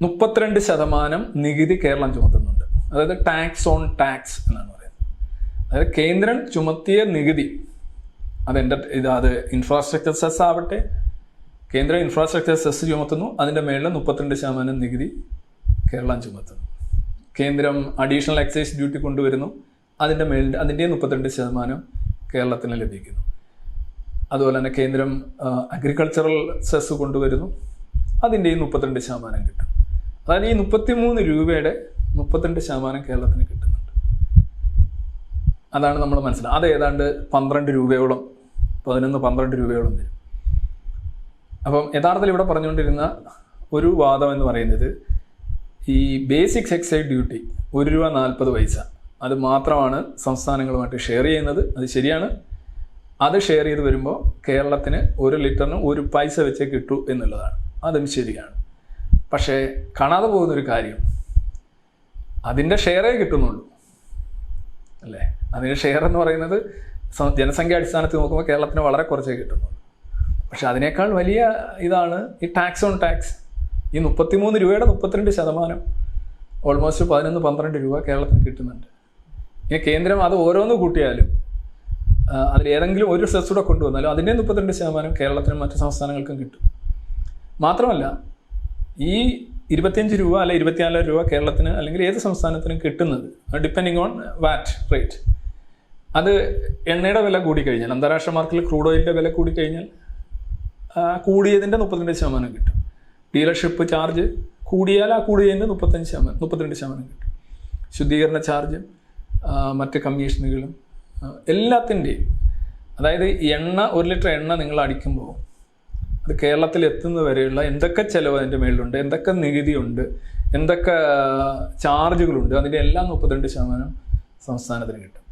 32% നികുതി കേരളം ചുമത്തുന്നുണ്ട്. അതായത് ടാക്സ് ഓൺ ടാക്സ് എന്നാണ് പറയുന്നത്. അതായത് കേന്ദ്രം ചുമത്തിയ നികുതി, അത് ഇൻഫ്രാസ്ട്രക്ചർ സെസ് ആവട്ടെ, കേന്ദ്ര ഇൻഫ്രാസ്ട്രക്ചർ സെസ് ചുമത്തുന്നു, അതിൻ്റെ മേളിൽ 32% നികുതി കേരളം ചുമത്തുന്നു. കേന്ദ്രം അഡീഷണൽ എക്സൈസ് ഡ്യൂട്ടി കൊണ്ടുവരുന്നു, അതിൻ്റെ 32% കേരളത്തിന് ലഭിക്കുന്നു. അതുപോലെ തന്നെ കേന്ദ്രം അഗ്രികൾച്ചറൽ സെസ് കൊണ്ടുവരുന്നു, അതിൻ്റെയും 32% കിട്ടും. അതായത് ഈ 33 രൂപയുടെ 32% കേരളത്തിന് കിട്ടുന്നുണ്ട്. അതാണ് നമ്മൾ മനസ്സിലാക്കുക. അത് ഏതാണ്ട് 12 രൂപയോളം, 11-12 രൂപയോളം വരും. അപ്പം യഥാർത്ഥത്തിൽ ഇവിടെ പറഞ്ഞുകൊണ്ടിരുന്ന ഒരു വാദം എന്ന് പറയുന്നത്, ഈ ബേസിക് എക്സൈസ് ഡ്യൂട്ടി 1.40 രൂപ അത് മാത്രമാണ് സംസ്ഥാനങ്ങളുമായിട്ട് ഷെയർ ചെയ്യുന്നത്. അത് ശരിയാണ്. അത് ഷെയർ ചെയ്ത് വരുമ്പോൾ കേരളത്തിന് 1 ലിറ്ററിന് 1 പൈസ വെച്ചേ കിട്ടൂ എന്നുള്ളതാണ്. അതും ശരിയാണ്. പക്ഷേ കാണാതെ പോകുന്നൊരു കാര്യം, അതിൻ്റെ ഷെയറേ കിട്ടുന്നുള്ളൂ അല്ലേ? അതിൻ്റെ ഷെയർ എന്ന് പറയുന്നത് ജനസംഖ്യ അടിസ്ഥാനത്തിൽ നോക്കുമ്പോൾ കേരളത്തിന് വളരെ കുറച്ചേ കിട്ടുന്നുള്ളൂ. പക്ഷെ അതിനേക്കാൾ വലിയ ഇതാണ് ഈ ടാക്സ് ഓൺ ടാക്സ്. ഈ 33 രൂപയുടെ 32% ഓൾമോസ്റ്റ് 11-12 രൂപ കേരളത്തിന് കിട്ടുന്നുണ്ട്. ഇനി കേന്ദ്രം അത് ഓരോന്ന് കൂട്ടിയാലും അതിൽ ഏതെങ്കിലും ഒരു സെസ് കൂടെ കൊണ്ടുവന്നാലും അതിൻ്റെ 32% കേരളത്തിനും മറ്റു സംസ്ഥാനങ്ങൾക്കും കിട്ടും. മാത്രമല്ല ഈ 25 രൂപ അല്ലെ 24 രൂപ കേരളത്തിന് അല്ലെങ്കിൽ ഏത് സംസ്ഥാനത്തിനും കിട്ടുന്നത് ഡിപ്പെൻഡിങ് ഓൺ വാറ്റ് റേറ്റ്. അത് എണ്ണയുടെ വില കൂടിക്കഴിഞ്ഞാൽ, അന്താരാഷ്ട്ര മാർക്കറ്റിൽ ക്രൂഡ് ഓയിലിൻ്റെ വില കൂടിക്കഴിഞ്ഞാൽ കൂടിയതിൻ്റെ 32% കിട്ടും. ഡീലർഷിപ്പ് ചാർജ് കൂടിയാൽ ആ കൂടിയതിൻ്റെ 32% കിട്ടും. ശുദ്ധീകരണ ചാർജ്, മറ്റ് കമ്മീഷനുകളും എല്ലാത്തിൻ്റെയും അതായത് എണ്ണ 1 ലിറ്റർ എണ്ണ നിങ്ങൾ അടിക്കുമ്പോൾ അത് കേരളത്തിൽ എത്തുന്നത് വരെയുള്ള എന്തൊക്കെ ചിലവ് അതിൻ്റെ മേളിലുണ്ട്, എന്തൊക്കെ നികുതിയുണ്ട്, എന്തൊക്കെ ചാർജുകളുണ്ട്, അതിൻ്റെ എല്ലാം 32% സംസ്ഥാനത്തിന് കിട്ടും.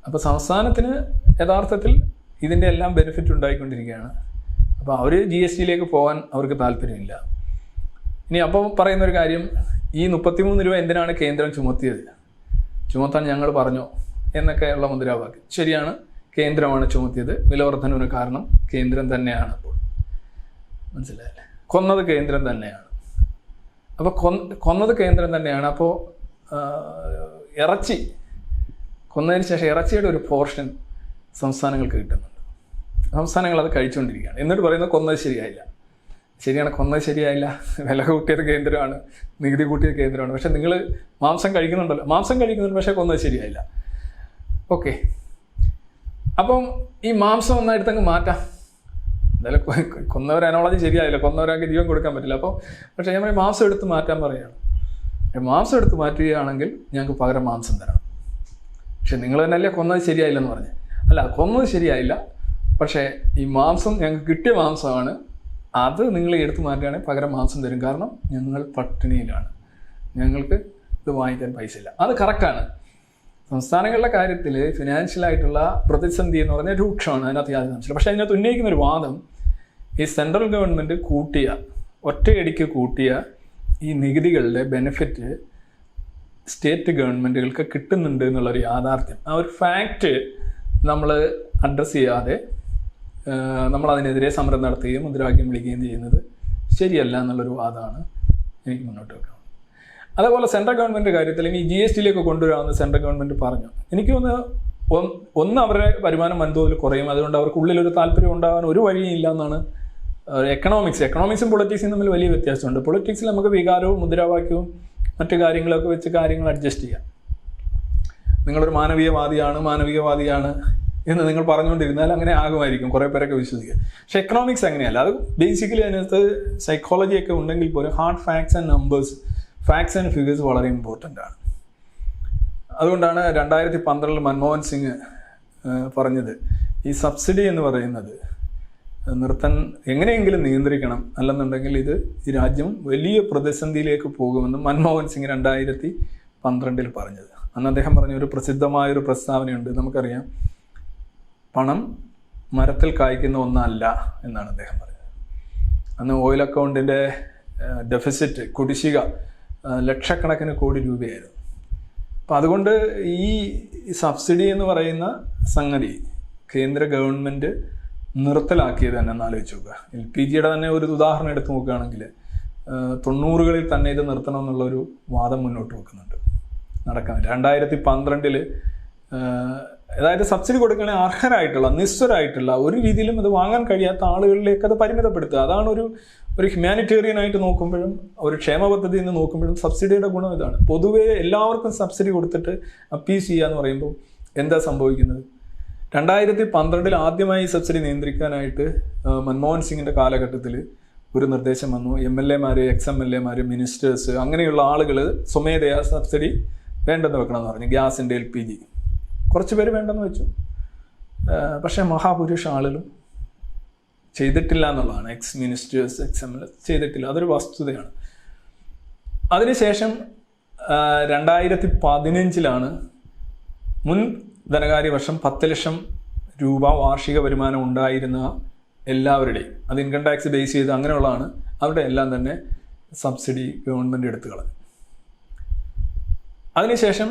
അപ്പോൾ സംസ്ഥാനത്തിന് യഥാർത്ഥത്തിൽ ഇതിൻ്റെ എല്ലാം ബെനിഫിറ്റ് ഉണ്ടായിക്കൊണ്ടിരിക്കുകയാണ്. അപ്പോൾ അവർ GSTയിലേക്ക് പോകാൻ അവർക്ക് താല്പര്യമില്ല. ഇനി അപ്പോൾ പറയുന്നൊരു കാര്യം, ഈ 33 രൂപ എന്തിനാണ് കേന്ദ്രം ചുമത്താൻ ഞങ്ങൾ പറഞ്ഞോ എന്നൊക്കെയുള്ള മുദ്രാവാക്യം. ശരിയാണ്, കേന്ദ്രമാണ് ചുമത്തിയത്. വിലവർദ്ധനവിന് കാരണം കേന്ദ്രം തന്നെയാണ്. അപ്പോൾ മനസ്സിലായല്ലേ, കൊന്നത് കേന്ദ്രം തന്നെയാണ്. അപ്പോൾ കൊന്നത് കേന്ദ്രം തന്നെയാണ്. അപ്പോൾ ഇറച്ചി കൊന്നതിന് ശേഷം ഇറച്ചിയുടെ ഒരു പോർഷൻ സംസ്ഥാനങ്ങൾക്ക് കിട്ടുന്നുണ്ട്. സംസ്ഥാനങ്ങൾ അത് കഴിച്ചുകൊണ്ടിരിക്കുകയാണ്. എന്നിട്ട് പറയുന്നത് കൊന്നത് ശരിയായില്ല. ശരിയാണ്, കൊന്നത് ശരിയായില്ല, വില കൂട്ടിയത് കേന്ദ്രമാണ്, നികുതി കൂട്ടിയത് കേന്ദ്രമാണ്. പക്ഷെ നിങ്ങൾ മാംസം കഴിക്കുന്നുണ്ടല്ലോ, മാംസം കഴിക്കുന്നുണ്ട്, പക്ഷേ കൊന്നത് ശരിയായില്ല. ഓക്കെ, അപ്പം ഈ മാംസം ഒന്നെടുത്തങ്ങ് മാറ്റാം. എന്തായാലും കൊന്നവർ അനോളജി ശരിയായില്ല, കൊന്നവരാൾക്ക് ജീവൻ കൊടുക്കാൻ പറ്റില്ല. അപ്പോൾ പക്ഷേ ഞാൻ പറയും മാംസം എടുത്ത് മാറ്റാൻ പറയുകയാണ്. മാംസം എടുത്ത് മാറ്റുകയാണെങ്കിൽ ഞങ്ങൾക്ക് പകരം മാംസം തരണം. പക്ഷെ നിങ്ങൾ തന്നെയല്ലേ കൊന്നത് ശരിയായില്ലെന്ന് പറഞ്ഞ്. അല്ല, കൊന്നത് ശരിയായില്ല, പക്ഷേ ഈ മാംസം ഞങ്ങൾക്ക് കിട്ടിയ മാംസമാണ്, അത് നിങ്ങൾ എടുത്തു മാറ്റുകയാണെങ്കിൽ പകരം മാംസം തരും. കാരണം ഞങ്ങൾ പട്ടിണിയിലാണ്, ഞങ്ങൾക്ക് ഇത് വാങ്ങിക്കാൻ പൈസ ഇല്ല. അത് കറക്റ്റാണ്. സംസ്ഥാനങ്ങളുടെ കാര്യത്തിൽ ഫിനാൻഷ്യലായിട്ടുള്ള പ്രതിസന്ധി എന്ന് പറഞ്ഞാൽ രൂക്ഷമാണ്, അതിനകത്ത് യാതൊരു സംശയമില്ല. പക്ഷേ അതിനകത്ത് ഉന്നയിക്കുന്നൊരു വാദം, ഈ സെൻട്രൽ ഗവൺമെൻറ് ഒറ്റയടിക്ക് കൂട്ടിയ ഈ നികുതികളുടെ ബെനിഫിറ്റ് സ്റ്റേറ്റ് ഗവൺമെൻറ്റുകൾക്ക് കിട്ടുന്നുണ്ട് എന്നുള്ളൊരു യാഥാർത്ഥ്യം, ആ ഒരു ഫാക്റ്റ് നമ്മൾ അഡ്രസ്സ് ചെയ്യാതെ നമ്മളതിനെതിരെ സമരം നടത്തുകയും മുദ്രാവാക്യം വിളിക്കുകയും ചെയ്യുന്നത് ശരിയല്ല എന്നുള്ളൊരു വാദമാണ് എനിക്ക് മുന്നോട്ട് വെക്കുന്നത്. അതേപോലെ സെൻട്രൽ ഗവൺമെൻറ് കാര്യത്തിൽ ഈ GSTയിലേക്ക് കൊണ്ടുവരാമെന്ന് സെൻട്രൽ ഗവൺമെൻറ് പറഞ്ഞു. എനിക്ക് ഒന്ന് അവരുടെ വരുമാനം വൻതോതിൽ കുറയും, അതുകൊണ്ട് അവർക്ക് ഉള്ളിലൊരു താല്പര്യം ഉണ്ടാകാൻ ഒരു വഴിയും ഇല്ല എന്നാണ്. എക്കണോമിക്സും പൊളിറ്റിക്സും തമ്മിൽ വലിയ വ്യത്യാസമുണ്ട്. പൊളിറ്റിക്സിൽ നമുക്ക് വികാരവും മുദ്രാവാക്യവും മറ്റു കാര്യങ്ങളൊക്കെ വെച്ച് കാര്യങ്ങൾ അഡ്ജസ്റ്റ് ചെയ്യാം. നിങ്ങളൊരു മാനവികവാദിയാണ് എന്ന് നിങ്ങൾ പറഞ്ഞുകൊണ്ടിരുന്നാൽ അങ്ങനെ ആകുമായിരിക്കും, കുറേ പേരൊക്കെ വിശ്വസിക്കുക. പക്ഷേ എക്കണോമിക്സ് അങ്ങനെയല്ല. അത് ബേസിക്കലി അതിനകത്ത് സൈക്കോളജിയൊക്കെ ഉണ്ടെങ്കിൽ പോലും ഹാർഡ് ഫാക്ട്സ് ആൻഡ് ഫിഗേഴ്സ് വളരെ ഇമ്പോർട്ടൻ്റ് ആണ്. അതുകൊണ്ടാണ് 2012 മൻമോഹൻ സിംഗ് പറഞ്ഞത്, ഈ സബ്സിഡി എന്ന് പറയുന്നത് എങ്ങനെയെങ്കിലും നിയന്ത്രിക്കണം, അല്ലെന്നുണ്ടെങ്കിൽ ഈ രാജ്യം വലിയ പ്രതിസന്ധിയിലേക്ക് പോകുമെന്ന് മൻമോഹൻ സിംഗ് 2012 പറഞ്ഞത്. അന്ന് അദ്ദേഹം പറഞ്ഞ ഒരു പ്രസിദ്ധമായൊരു പ്രസ്താവനയുണ്ട്, നമുക്കറിയാം, പണം മരത്തിൽ കായ്ക്കുന്ന ഒന്നല്ല എന്നാണ് അദ്ദേഹം പറഞ്ഞത്. അന്ന് ഓയിൽ അക്കൗണ്ടിൻ്റെ ഡെഫിസിറ്റ്, കുടിശ്ശിക ലക്ഷക്കണക്കിന് കോടി രൂപയായിരുന്നു. അപ്പം അതുകൊണ്ട് ഈ സബ്സിഡി എന്ന് പറയുന്ന സംഗതി കേന്ദ്ര ഗവൺമെൻറ് നിർത്തലാക്കിയത് തന്നെ ഒന്ന് ആലോചിച്ച് നോക്കുക. LPGയുടെ തന്നെ ഒരു ഉദാഹരണം എടുത്ത് നോക്കുകയാണെങ്കിൽ 90കളിൽ തന്നെ ഇത് നിർത്തണം എന്നുള്ളൊരു വാദം മുന്നോട്ട് വെക്കുന്നുണ്ട്, നടക്കുന്നില്ല. 2012 അതായത് സബ്സിഡി കൊടുക്കുകയാണെങ്കിൽ അർഹരായിട്ടുള്ള, നിസ്വരായിട്ടുള്ള, ഒരു രീതിയിലും അത് വാങ്ങാൻ കഴിയാത്ത ആളുകളിലേക്ക് അത് പരിമിതപ്പെടുത്തുക. അതാണ് ഒരു ഹ്യൂമാനിറ്റേറിയൻ ആയിട്ട് നോക്കുമ്പോഴും ഒരു ക്ഷേമ പദ്ധതി എന്ന് നോക്കുമ്പോഴും സബ്സിഡിയുടെ ഗുണം ഇതാണ്. പൊതുവേ എല്ലാവർക്കും സബ്സിഡി കൊടുത്തിട്ട് അപ്പീസ് ചെയ്യുക എന്ന് പറയുമ്പോൾ എന്താ സംഭവിക്കുന്നത്? 2012 ആദ്യമായി സബ്സിഡി നിയന്ത്രിക്കാനായിട്ട് മൻമോഹൻ സിംഗിൻ്റെ കാലഘട്ടത്തിൽ ഒരു നിർദ്ദേശം വന്നു. MLA-മാർ, ex-MLA-മാർ, മിനിസ്റ്റേഴ്സ്, അങ്ങനെയുള്ള ആളുകൾ സ്വമേധയാ സബ്സിഡി വേണ്ടെന്ന് വെക്കണമെന്ന് പറഞ്ഞു. ഗ്യാസിൻ്റെ, LPG കുറച്ച് പേര് വേണ്ടെന്ന് വെച്ചു. പക്ഷേ മഹാഭൂരിപക്ഷ ആളുകളും ചെയ്തിട്ടില്ല എന്നുള്ളതാണ്. ex-ministers, ex-MLA ചെയ്തിട്ടില്ല, അതൊരു വസ്തുതയാണ്. അതിനുശേഷം 2015 മുൻ ധനകാര്യ വർഷം 10 ലക്ഷം രൂപ വാർഷിക വരുമാനം ഉണ്ടായിരുന്ന എല്ലാവരുടെയും, അത് ഇൻകം ടാക്സ് ബേസ് ചെയ്ത് അങ്ങനെയുള്ളതാണ്, അവരുടെ എല്ലാം തന്നെ സബ്സിഡി ഗവൺമെൻറ് എടുത്തു കളഞ്ഞു. അതിനുശേഷം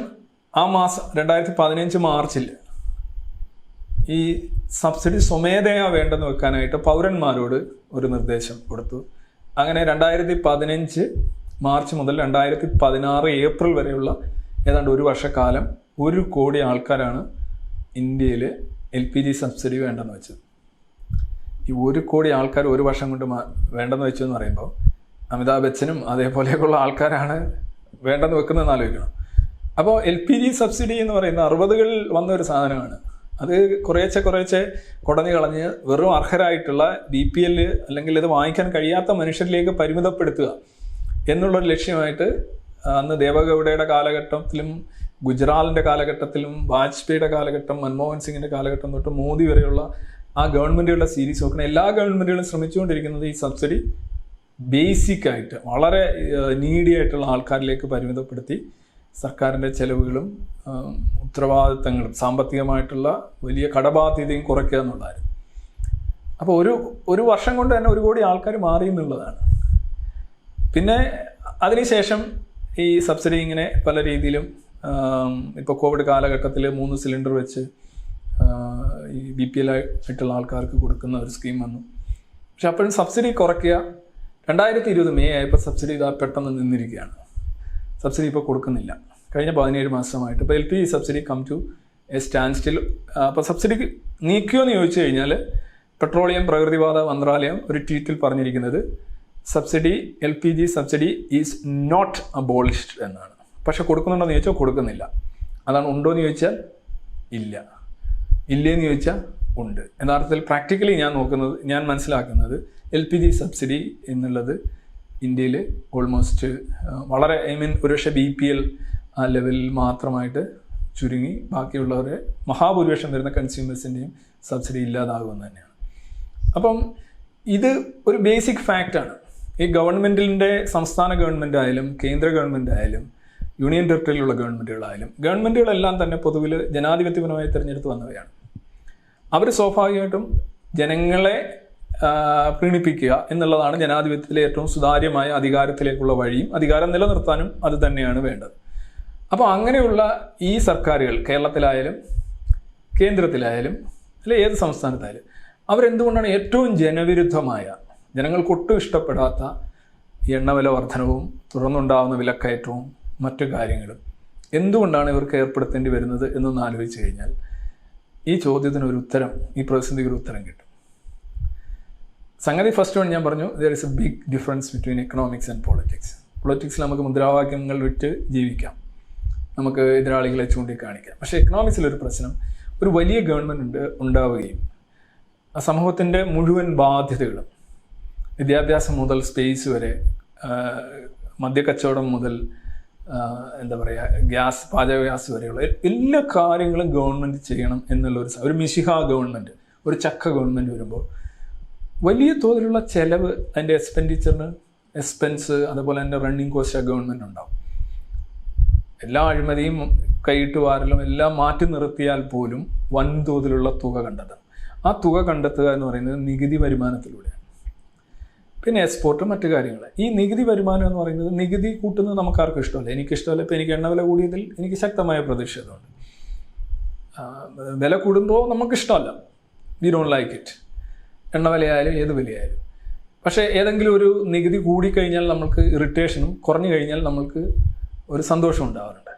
ആ മാസം 2015 മാർച്ചിൽ ഈ സബ്സിഡി സ്വമേധയാ വേണ്ടെന്ന് വെക്കാനായിട്ട് പൗരന്മാരോട് ഒരു നിർദ്ദേശം കൊടുത്തു. അങ്ങനെ 2015 മാർച്ച് മുതൽ 2016 ഏപ്രിൽ വരെയുള്ള ഏതാണ്ട് ഒരു വർഷക്കാലം 1 കോടി ആൾക്കാരാണ് ഇന്ത്യയിൽ LPG സബ്സിഡി വേണ്ടെന്ന് വെച്ചത്. ഈ 1 കോടി ആൾക്കാർ ഒരു വർഷം കൊണ്ട് വേണ്ടെന്ന് വെച്ചു എന്ന് പറയുമ്പോൾ അമിതാഭ് ബച്ചനും അതേപോലെയൊക്കെയുള്ള ആൾക്കാരാണ് വേണ്ടെന്ന് വെക്കുന്നതെന്ന് ആലോചിക്കണം. അപ്പോൾ LPG സബ്സിഡി എന്ന് പറയുന്ന 60കളിൽ വന്ന ഒരു സാധനമാണ്. അത് കുറേശ്ശെ കുടഞ്ഞു കളഞ്ഞ് വെറും അർഹരായിട്ടുള്ള BPL അല്ലെങ്കിൽ ഇത് വാങ്ങിക്കാൻ കഴിയാത്ത മനുഷ്യരിലേക്ക് പരിമിതപ്പെടുത്തുക എന്നുള്ളൊരു ലക്ഷ്യമായിട്ട് അന്ന് ദേവഗൗഡയുടെ കാലഘട്ടത്തിലും ഗുജറാളിൻ്റെ കാലഘട്ടത്തിലും വാജ്പേയിയുടെ കാലഘട്ടം, മൻമോഹൻ സിംഗിൻ്റെ കാലഘട്ടം തൊട്ട് മോദി വരെയുള്ള ആ ഗവൺമെൻറ്റുകളുടെ സീരീസ് നോക്കണം. എല്ലാ ഗവൺമെൻറ്റുകളും ശ്രമിച്ചുകൊണ്ടിരിക്കുന്നത് ഈ സബ്സിഡി ബേസിക്കായിട്ട് വളരെ നീഡിയായിട്ടുള്ള ആൾക്കാരിലേക്ക് പരിമിതപ്പെടുത്തി സർക്കാരിൻ്റെ ചെലവുകളും ഉത്തരവാദിത്തങ്ങളും സാമ്പത്തികമായിട്ടുള്ള വലിയ കടബാധ്യതയും കുറയ്ക്കുക എന്നുള്ളതായിരുന്നു. അപ്പോൾ ഒരു വർഷം കൊണ്ട് തന്നെ 1 കോടി ആൾക്കാർ മാറി എന്നുള്ളതാണ്. പിന്നെ അതിനുശേഷം ഈ സബ്സിഡി ഇങ്ങനെ പല രീതിയിലും ഇപ്പോൾ കോവിഡ് കാലഘട്ടത്തിൽ 3 സിലിണ്ടർ വെച്ച് ഈ BPL ആയിട്ടുള്ള ആൾക്കാർക്ക് കൊടുക്കുന്ന ഒരു സ്കീം വന്നു. പക്ഷെ അപ്പോഴും സബ്സിഡി കുറയ്ക്കുക. 2020 മെയ് ആയപ്പോൾ സബ്സിഡി ഇതാ പെട്ടെന്ന് നിന്നിരിക്കുകയാണ്. സബ്സിഡി ഇപ്പോൾ കൊടുക്കുന്നില്ല കഴിഞ്ഞ 17 മാസമായിട്ട്. ഇപ്പോൾ LPG subsidy come to a standstill. അപ്പോൾ സബ്സിഡി നീക്കിയോ എന്ന് ചോദിച്ചു കഴിഞ്ഞാൽ പെട്രോളിയം പ്രകൃതിവാത മന്ത്രാലയം ഒരു ട്വീറ്റിൽ പറഞ്ഞിരിക്കുന്നത് subsidy LPG subsidy is not abolished എന്നാണ്. പക്ഷെ കൊടുക്കുന്നുണ്ടോയെന്ന് ചോദിച്ചാൽ കൊടുക്കുന്നില്ല. അതാണ്. ഉണ്ടോ എന്ന് ചോദിച്ചാൽ ഇല്ല. ഇല്ലേന്ന് ചോദിച്ചാൽ ഉണ്ട്. യഥാർത്ഥത്തിൽ പ്രാക്ടിക്കലി ഞാൻ മനസ്സിലാക്കുന്നത് LPG സബ്സിഡി എന്നുള്ളത് ഇന്ത്യയിൽ ഓൾമോസ്റ്റ് വളരെ ഒരുപക്ഷെ BPL ആ ലെവലിൽ മാത്രമായിട്ട് ചുരുങ്ങി ബാക്കിയുള്ളവരെ മഹാഭൂരിപക്ഷം വരുന്ന കൺസ്യൂമേഴ്സിൻ്റെയും സബ്സിഡി ഇല്ലാതാകുമെന്ന് തന്നെയാണ്. അപ്പം ഇത് ഒരു ബേസിക് ഫാക്റ്റാണ്. ഈ ഗവൺമെൻറ്റിൻ്റെ സംസ്ഥാന ഗവൺമെൻറ് ആയാലും കേന്ദ്ര ഗവൺമെൻറ് ആയാലും യൂണിയൻ ടെറിട്ടറിയിലുള്ള ഗവൺമെൻറ്റുകളായാലും ഗവൺമെൻറ്റുകളെല്ലാം തന്നെ പൊതുവിൽ ജനാധിപത്യപരമായി തിരഞ്ഞെടുത്ത് വന്നവയാണ്. അവർ സ്വാഭാവികമായിട്ടും ജനങ്ങളെ പ്രീണിപ്പിക്കുക എന്നുള്ളതാണ് ജനാധിപത്യത്തിലെ ഏറ്റവും സുതാര്യമായ അധികാരത്തിലേക്കുള്ള വഴിയും. അധികാരം നിലനിർത്താനും അത് തന്നെയാണ് വേണ്ടത്. അപ്പോൾ അങ്ങനെയുള്ള ഈ സർക്കാരുകൾ കേരളത്തിലായാലും കേന്ദ്രത്തിലായാലും അല്ലെ ഏത് സംസ്ഥാനത്തായാലും അവരെന്തുകൊണ്ടാണ് ഏറ്റവും ജനവിരുദ്ധമായ, ജനങ്ങൾക്കൊട്ടും ഇഷ്ടപ്പെടാത്ത എണ്ണവില വർധനവും തുടർന്നുണ്ടാകുന്ന വിലക്കയറ്റവും മറ്റു കാര്യങ്ങളും എന്തുകൊണ്ടാണ് ഇവർക്ക് ഏർപ്പെടുത്തേണ്ടി വരുന്നത് എന്നൊന്ന് ആലോചിച്ച് കഴിഞ്ഞാൽ ഈ ചോദ്യത്തിനൊരു ഉത്തരം, ഈ പ്രതിസന്ധിക്ക് ഒരു ഉത്തരം കിട്ടും. സംഗതി ഫസ്റ്റ് വൺ ഞാൻ പറഞ്ഞു, there is a big difference between economics and politics. പൊളിറ്റിക്സിൽ നമുക്ക് മുദ്രാവാക്യങ്ങൾ വിറ്റ് ജീവിക്കാം, നമുക്ക് എതിരാളികളെ ചൂണ്ടിക്കാണിക്കാം. പക്ഷേ എക്കണോമിക്സിലൊരു പ്രശ്നം, ഒരു വലിയ ഗവൺമെൻറ് ഉണ്ടാവുകയും ആ സമൂഹത്തിൻ്റെ മുഴുവൻ ബാധ്യതകളും വിദ്യാഭ്യാസം മുതൽ സ്പേസ് വരെ, മദ്യക്കച്ചവടം മുതൽ എന്താ പറയുക പാചക ഗ്യാസ് വരെയുള്ള എല്ലാ കാര്യങ്ങളും ഗവൺമെൻറ് ചെയ്യണം ഒരു മിശിഹ ഗവൺമെൻറ്, ഒരു ചക്ക ഗവൺമെൻറ് വരുമ്പോൾ വലിയ തോതിലുള്ള ചെലവ്, അതിൻ്റെ എക്സ്പെൻസ് അതുപോലെ തന്നെ റണ്ണിങ് കോസ്റ്റ് ഗവൺമെൻറ് ഉണ്ടാവും. എല്ലാ അഴിമതിയും കൈയിട്ട് വാരലും എല്ലാം മാറ്റി നിർത്തിയാൽ പോലും വൻതോതിലുള്ള തുക കണ്ടെത്തണം. ആ തുക കണ്ടെത്തുക എന്ന് പറയുന്നത് നികുതി വരുമാനത്തിലൂടെയാണ്. പിന്നെ എക്സ്പോർട്ട്, മറ്റു കാര്യങ്ങൾ. ഈ നികുതി വരുമാനം എന്ന് പറയുന്നത്, നികുതി കൂട്ടുന്നത് നമുക്കാർക്കും ഇഷ്ടമല്ല. എനിക്കിഷ്ടമല്ല. ഇപ്പോൾ എനിക്ക് എണ്ണ വില കൂടിയതിൽ എനിക്ക് ശക്തമായ പ്രതിഷേധമുണ്ട്. വില കൂടുമ്പോൾ നമുക്കിഷ്ടമല്ല, വി ഡോണ്ട് ലൈക്ക് ഇറ്റ്. എണ്ണ വിലയായാലും ഏത് വിലയായാലും. പക്ഷേ ഏതെങ്കിലും ഒരു നികുതി കൂടിക്കഴിഞ്ഞാൽ നമ്മൾക്ക് ഇറിറ്റേഷനും, കുറഞ്ഞു കഴിഞ്ഞാൽ നമ്മൾക്ക് ഒരു സന്തോഷം ഉണ്ടാവാറുണ്ട്.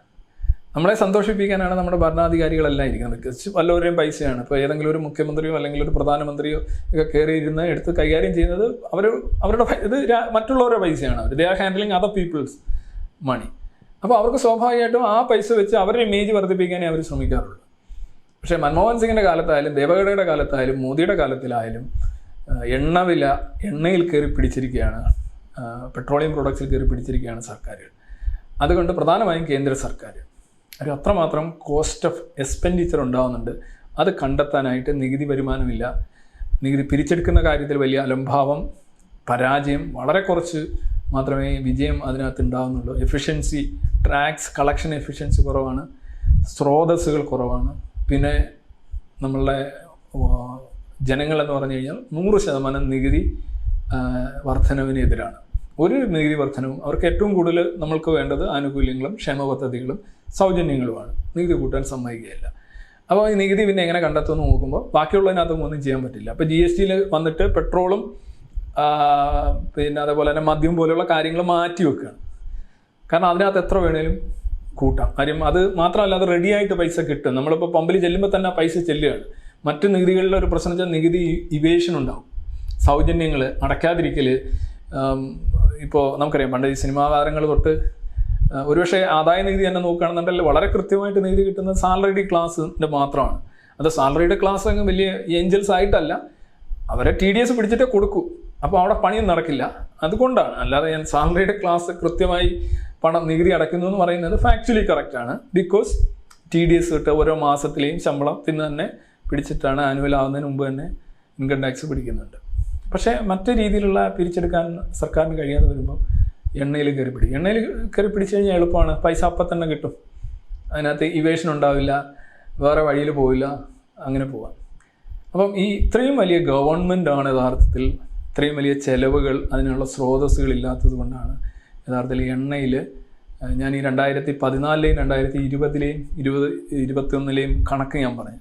നമ്മളെ സന്തോഷിപ്പിക്കാനാണ് നമ്മുടെ ഭരണാധികാരികളെല്ലാം ഇരിക്കുന്നത്. വല്ലവരുടെയും പൈസയാണ്. ഇപ്പോൾ ഏതെങ്കിലും ഒരു മുഖ്യമന്ത്രിയോ അല്ലെങ്കിൽ ഒരു പ്രധാനമന്ത്രിയോ ഒക്കെ കയറിയിരുന്ന് എടുത്ത് കൈകാര്യം ചെയ്യുന്നത് അവരുടെ ഇത് മറ്റുള്ളവരുടെ പൈസയാണ്. They are handling other people's money. അപ്പോൾ അവർക്ക് സ്വാഭാവികമായിട്ടും ആ പൈസ വെച്ച് അവരുടെ ഇമേജ് വർദ്ധിപ്പിക്കാനേ അവർ ശ്രമിക്കാറുള്ളൂ. പക്ഷേ മൻമോഹൻ സിംഗിൻ്റെ കാലത്തായാലും ദേവഗഡയുടെ കാലത്തായാലും മോദിയുടെ കാലത്തിലായാലും എണ്ണവില എണ്ണയിൽ കയറി പിടിച്ചിരിക്കുകയാണ്, പെട്രോളിയം പ്രോഡക്ട്സിൽ കയറി പിടിച്ചിരിക്കുകയാണ് സർക്കാരുകൾ. അതുകൊണ്ട് പ്രധാനമായും കേന്ദ്ര സർക്കാർ ഒരു അത്രമാത്രം കോസ്റ്റ് ഓഫ് എക്സ്പെൻഡിച്ചർ ഉണ്ടാകുന്നുണ്ട്. അത് കണ്ടെത്താനായിട്ട് നികുതി വരുമാനമില്ല. നികുതി പിരിച്ചെടുക്കുന്ന കാര്യത്തിൽ വലിയ അലംഭാവം, പരാജയം, വളരെ കുറച്ച് മാത്രമേ വിജയം അതിനകത്ത് ഉണ്ടാകുന്നുള്ളൂ. എഫിഷ്യൻസി, ടാക്സ് കളക്ഷൻ എഫിഷ്യൻസി കുറവാണ്, സ്രോതസ്സുകൾ കുറവാണ്. പിന്നെ നമ്മളുടെ ജനങ്ങളെന്ന് പറഞ്ഞു കഴിഞ്ഞാൽ 100% നികുതി വർധനവിനെതിരാണ്. ഒരു നികുതി വർധനവും അവർക്ക് ഏറ്റവും കൂടുതൽ നമ്മൾക്ക് വേണ്ടത് ആനുകൂല്യങ്ങളും ക്ഷേമ പദ്ധതികളും സൗജന്യങ്ങളുമാണ്. നികുതി കൂട്ടാൻ സമ്മതിക്കുകയില്ല. അപ്പോൾ ഈ നികുതി പിന്നെ എങ്ങനെ കണ്ടെത്തുമെന്ന് നോക്കുമ്പോൾ ബാക്കിയുള്ളതിനകത്തും ഒന്നും ചെയ്യാൻ പറ്റില്ല. അപ്പോൾ GSTയിൽ വന്നിട്ട് പെട്രോളും പിന്നെ അതേപോലെ തന്നെ മദ്യം പോലെയുള്ള കാര്യങ്ങൾ മാറ്റി വെക്കുകയാണ്. കാരണം അതിനകത്ത് എത്ര വേണേലും കൂട്ടാം. കാര്യം അത് മാത്രമല്ല, അത് റെഡിയായിട്ട് പൈസ കിട്ടും. നമ്മളിപ്പോൾ പമ്പിൽ ചെല്ലുമ്പോൾ തന്നെ പൈസ ചെല്ലുകയാണ്. മറ്റ് നികുതികളിലെ ഒരു പ്രശ്നം വെച്ചാൽ നികുതി ഇവേഷൻ ഉണ്ടാവും, സൗജന്യങ്ങൾ അടയ്ക്കാതിരിക്കൽ. ഇപ്പോൾ നമുക്കറിയാം, പണ്ട് ഈ സിനിമാ താരങ്ങൾ തൊട്ട് ഒരുപക്ഷെ ആദായ നികുതി തന്നെ നോക്കുകയാണെന്നുണ്ടെങ്കിൽ വളരെ കൃത്യമായിട്ട് നികുതി കിട്ടുന്നത് സാലറിഡ് ക്ലാസ്സിൻ്റെ മാത്രമാണ്. അത് സാലറിഡ് ക്ലാസ് അങ്ങ് വലിയ ഏഞ്ചൽസ് ആയിട്ടല്ല, അവരെ TDS പിടിച്ചിട്ടേ കൊടുക്കൂ. അപ്പോൾ അവിടെ പണിയും നടക്കില്ല. അതുകൊണ്ടാണ്. അല്ലാതെ ഞാൻ സാലറിഡ് ക്ലാസ് കൃത്യമായി നികുതി അടയ്ക്കുന്നു എന്ന് പറയുന്നത് ഫാക്ച്വലി കറക്റ്റാണ്. ബിക്കോസ് TDS ഇട്ട് ഓരോ മാസത്തിലെയും ശമ്പളത്തിന് തന്നെ പിടിച്ചിട്ടാണ് ആനുവൽ ആവുന്നതിന് മുമ്പ് തന്നെ ഇൻകം ടാക്സ് പിടിക്കുന്നുണ്ട്. പക്ഷേ മറ്റു രീതിയിലുള്ള പിരിച്ചെടുക്കാൻ സർക്കാരിന് കഴിയാതെ വരുമ്പോൾ എണ്ണയിൽ കയറി പിടിക്കും. എണ്ണയിൽ കയറി പിടിച്ചു കഴിഞ്ഞാൽ എളുപ്പമാണ്, പൈസ അപ്പം തന്നെ കിട്ടും, അതിനകത്ത് ഇവേഷൻ ഉണ്ടാവില്ല, വേറെ വഴിയിൽ പോവില്ല, അങ്ങനെ പോവാം. അപ്പം ഇത്രയും വലിയ ഗവൺമെൻറ്റാണ് യഥാർത്ഥത്തിൽ ഇത്രയും വലിയ ചെലവുകൾ അതിനുള്ള സ്രോതസ്സുകൾ ഇല്ലാത്തത് കൊണ്ടാണ് യഥാർത്ഥത്തിൽ എണ്ണയിൽ ഞാൻ ഈ 2014 2020 2021 കണക്ക് ഞാൻ പറഞ്ഞു,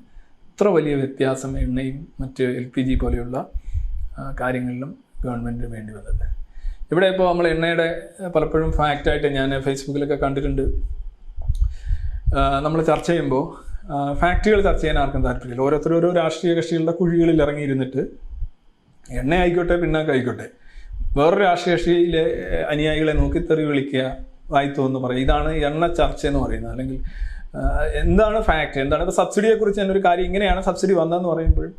ഇത്ര വലിയ വ്യത്യാസം എണ്ണയും മറ്റ് LPG പോലെയുള്ള കാര്യങ്ങളിലും ഗവൺമെൻറ്റിന് വേണ്ടി വന്നത്. ഇവിടെ ഇപ്പോൾ നമ്മൾ എണ്ണയുടെ പലപ്പോഴും ഫാക്റ്റായിട്ട് ഞാൻ ഫേസ്ബുക്കിലൊക്കെ കണ്ടിട്ടുണ്ട്, നമ്മൾ ചർച്ച ചെയ്യുമ്പോൾ ഫാക്റ്റുകൾ ചർച്ച ചെയ്യാൻ ആർക്കും താല്പര്യമില്ല. ഓരോരുത്തരും ഓരോ രാഷ്ട്രീയ കക്ഷികളുടെ കുഴികളിൽ ഇറങ്ങിയിരുന്നിട്ട് എണ്ണ ആയിക്കോട്ടെ പിണ്ണാക്ക് ആയിക്കോട്ടെ വേറൊരു രാഷ്ട്രീയ കക്ഷിയിലെ അനുയായികളെ നോക്കി തെറി വിളിക്കുക, വായിത്തോന്ന് പറയും. ഇതാണ് എണ്ണ ചർച്ച എന്ന് പറയുന്നത്. അല്ലെങ്കിൽ എന്താണ് ഫാക്റ്റ്, എന്താണ് ഇപ്പോൾ സബ്സിഡിയെക്കുറിച്ച് തന്നെ ഒരു കാര്യം, ഇങ്ങനെയാണ് സബ്സിഡി വന്നതെന്ന് പറയുമ്പോഴും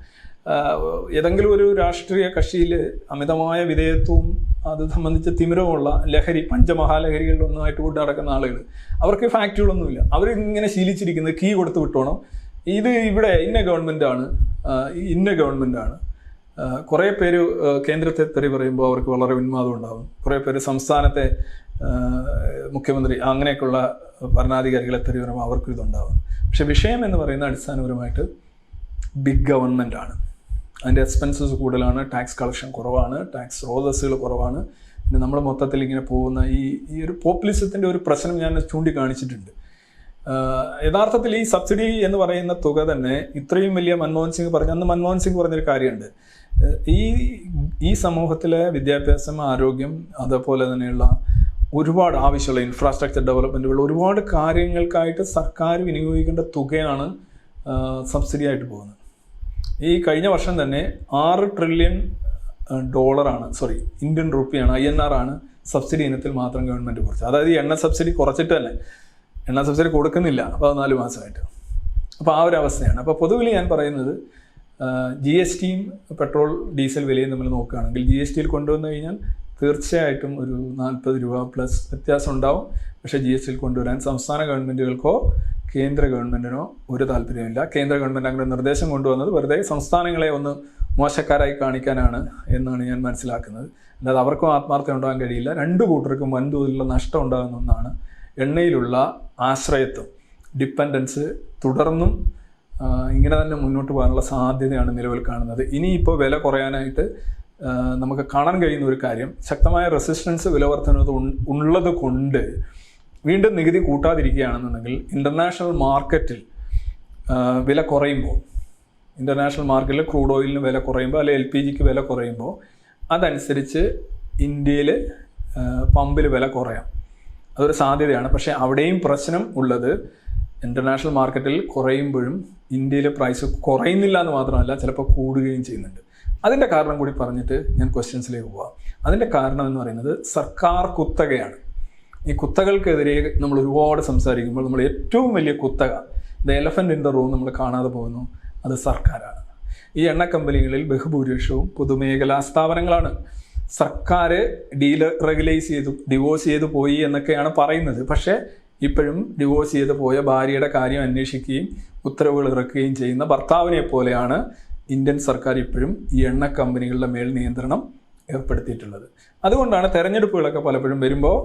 ഏതെങ്കിലും ഒരു രാഷ്ട്രീയ കക്ഷിയിൽ അമിതമായ വിധേയത്വവും അത് സംബന്ധിച്ച് തിമിരവുമുള്ള ലഹരി, പഞ്ചമഹാലഹരികളിലൊന്നുമായിട്ട് കൊണ്ട് നടക്കുന്ന ആളുകൾ, അവർക്ക് ഫാക്റ്റുകളൊന്നുമില്ല. അവരിങ്ങനെ ശീലിച്ചിരിക്കുന്നത് കീ കൊടുത്ത് വിട്ടോണം, ഇത് ഇവിടെ ഇന്ന ഗവൺമെൻറ്റാണ്. കുറേ പേര് കേന്ദ്രത്തെ തെറി പറയുമ്പോൾ അവർക്ക് വളരെ ഉന്മാദം ഉണ്ടാകും. കുറേ പേര് സംസ്ഥാനത്തെ മുഖ്യമന്ത്രി അങ്ങനെയൊക്കെയുള്ള ഭരണാധികാരികളെ തെറി പറയുമ്പോൾ അവർക്കും ഇതുണ്ടാകും. പക്ഷെ വിഷയം എന്ന് പറയുന്നത് അടിസ്ഥാനപരമായിട്ട് ബിഗ് ഗവൺമെൻറ്റാണ്. അതിൻ്റെ എക്സ്പെൻസസ് കൂടുതലാണ്, ടാക്സ് കളക്ഷൻ കുറവാണ്, ടാക്സ് സ്രോതസ്സുകൾ കുറവാണ്. പിന്നെ നമ്മൾ മൊത്തത്തിൽ ഇങ്ങനെ പോകുന്ന ഈ ഒരു പോപ്പുലിസത്തിൻ്റെ ഒരു പ്രശ്നം ഞാൻ ചൂണ്ടിക്കാണിച്ചിട്ടുണ്ട്. യഥാർത്ഥത്തിൽ ഈ സബ്സിഡി എന്ന് പറയുന്ന തുക തന്നെ ഇത്രയും വലിയ മൻമോഹൻ സിംഗ് പറഞ്ഞൊരു കാര്യമുണ്ട്. ഈ സമൂഹത്തിലെ വിദ്യാഭ്യാസം, ആരോഗ്യം, അതുപോലെ തന്നെയുള്ള ഒരുപാട് ആവശ്യമുള്ള ഇൻഫ്രാസ്ട്രക്ചർ ഡെവലപ്മെൻറ്റുകൾ, ഒരുപാട് കാര്യങ്ങൾക്കായിട്ട് സർക്കാർ വിനിയോഗിക്കേണ്ട തുകയാണ് സബ്സിഡി ആയിട്ട് പോകുന്നത്. ഈ കഴിഞ്ഞ വർഷം തന്നെ 6 ട്രില്യൺ ഇന്ത്യൻ റുപ്പിയാണ്, INR ആണ് സബ്സിഡി ഇനത്തിൽ മാത്രം ഗവൺമെൻറ് കുറച്ചത്. അതായത് ഈ എണ്ണ സബ്സിഡി കുറച്ചിട്ട് തന്നെ എണ്ണ സബ്സിഡി കൊടുക്കുന്നില്ല 14 മാസമായിട്ട്. അപ്പോൾ ആ ഒരു അവസ്ഥയാണ്. അപ്പോൾ പൊതുവിൽ ഞാൻ പറയുന്നത് GSTയും പെട്രോൾ ഡീസൽ വിലയും നമ്മൾ നോക്കുകയാണെങ്കിൽ GSTയിൽ കൊണ്ടുവന്നു കഴിഞ്ഞാൽ തീർച്ചയായിട്ടും ഒരു 40 രൂപ പ്ലസ് വ്യത്യാസം ഉണ്ടാവും. പക്ഷേ GSTയിൽ കൊണ്ടുവരാൻ സംസ്ഥാന ഗവൺമെൻറ്റുകൾക്കോ കേന്ദ്ര ഗവൺമെൻറ്റിനോ ഒരു താല്പര്യമില്ല. കേന്ദ്ര ഗവൺമെൻറ് അങ്ങനെ നിർദ്ദേശം കൊണ്ടുവന്നത് വെറുതെ സംസ്ഥാനങ്ങളെ ഒന്ന് മോശക്കാരായി കാണിക്കാനാണ് എന്നാണ് ഞാൻ മനസ്സിലാക്കുന്നത്. അല്ലാതെ അവർക്കും ആത്മാർത്ഥത ഉണ്ടാകാൻ കഴിയില്ല. രണ്ടു കൂട്ടർക്കും വൻതോതിലുള്ള നഷ്ടം ഉണ്ടാകുന്ന ഒന്നാണ് എണ്ണയിലുള്ള ആശ്രയത്വം, ഡിപ്പെൻഡൻസ് തുടർന്നും ഇങ്ങനെ തന്നെ മുന്നോട്ട് പോകാനുള്ള സാധ്യതയാണ് നിലവിൽ കാണുന്നത്. ഇനിയിപ്പോൾ വില കുറയാനായിട്ട് നമുക്ക് കാണാൻ കഴിയുന്ന ഒരു കാര്യം, ശക്തമായ റെസിസ്റ്റൻസ് വില വർധനവ് ഉള്ളത് കൊണ്ട് വീണ്ടും നികുതി കൂട്ടാതിരിക്കുകയാണെന്നുണ്ടെങ്കിൽ ഇൻ്റർനാഷണൽ മാർക്കറ്റിൽ വില കുറയുമ്പോൾ, ഇൻ്റർനാഷണൽ മാർക്കറ്റിൽ ക്രൂഡ് ഓയിലിന് വില കുറയുമ്പോൾ അല്ലെങ്കിൽ LPGക്ക് വില കുറയുമ്പോൾ അതനുസരിച്ച് ഇന്ത്യയിൽ പമ്പിൽ വില കുറയാം. അതൊരു സാധ്യതയാണ്. പക്ഷേ അവിടെയും പ്രശ്നം ഉള്ളത് ഇൻ്റർനാഷണൽ മാർക്കറ്റിൽ കുറയുമ്പോഴും ഇന്ത്യയിലെ പ്രൈസ് കുറയുന്നില്ല എന്ന് മാത്രമല്ല, ചിലപ്പോൾ കൂടുകയും ചെയ്യുന്നുണ്ട്. അതിൻ്റെ കാരണം കൂടി പറഞ്ഞിട്ട് ഞാൻ ക്വസ്റ്റ്യൻസിലേക്ക് പോവാം. അതിൻ്റെ കാരണം എന്ന് പറയുന്നത് സർക്കാർ കുത്തകയാണ്. ഈ കുത്തകൾക്കെതിരെ നമ്മൾ ഒരുപാട് സംസാരിക്കുമ്പോൾ നമ്മൾ ഏറ്റവും വലിയ കുത്തക, the elephant in the room നമ്മൾ കാണാതെ പോകുന്നു, അത് സർക്കാരാണ്. ഈ എണ്ണ കമ്പനികളിൽ ബഹുഭൂരിപക്ഷവും പൊതുമേഖലാ സ്ഥാപനങ്ങളാണ്. സർക്കാർ ഡിവോഴ്സ് ചെയ്തു പോയി എന്നൊക്കെയാണ് പറയുന്നത്. പക്ഷേ ഇപ്പോഴും ഡിവോഴ്സ് ചെയ്ത് പോയ ഭാര്യയുടെ കാര്യം അന്വേഷിക്കുകയും ഉത്തരവുകൾ ഇറക്കുകയും ചെയ്യുന്ന ഭർത്താവിനെ പോലെയാണ് ഇന്ത്യൻ സർക്കാർ ഇപ്പോഴും ഈ എണ്ണ കമ്പനികളുടെ മേൽ നിയന്ത്രണം ഏർപ്പെടുത്തിയിട്ടുള്ളത്. അതുകൊണ്ടാണ് തെരഞ്ഞെടുപ്പുകളൊക്കെ പലപ്പോഴും വരുമ്പോൾ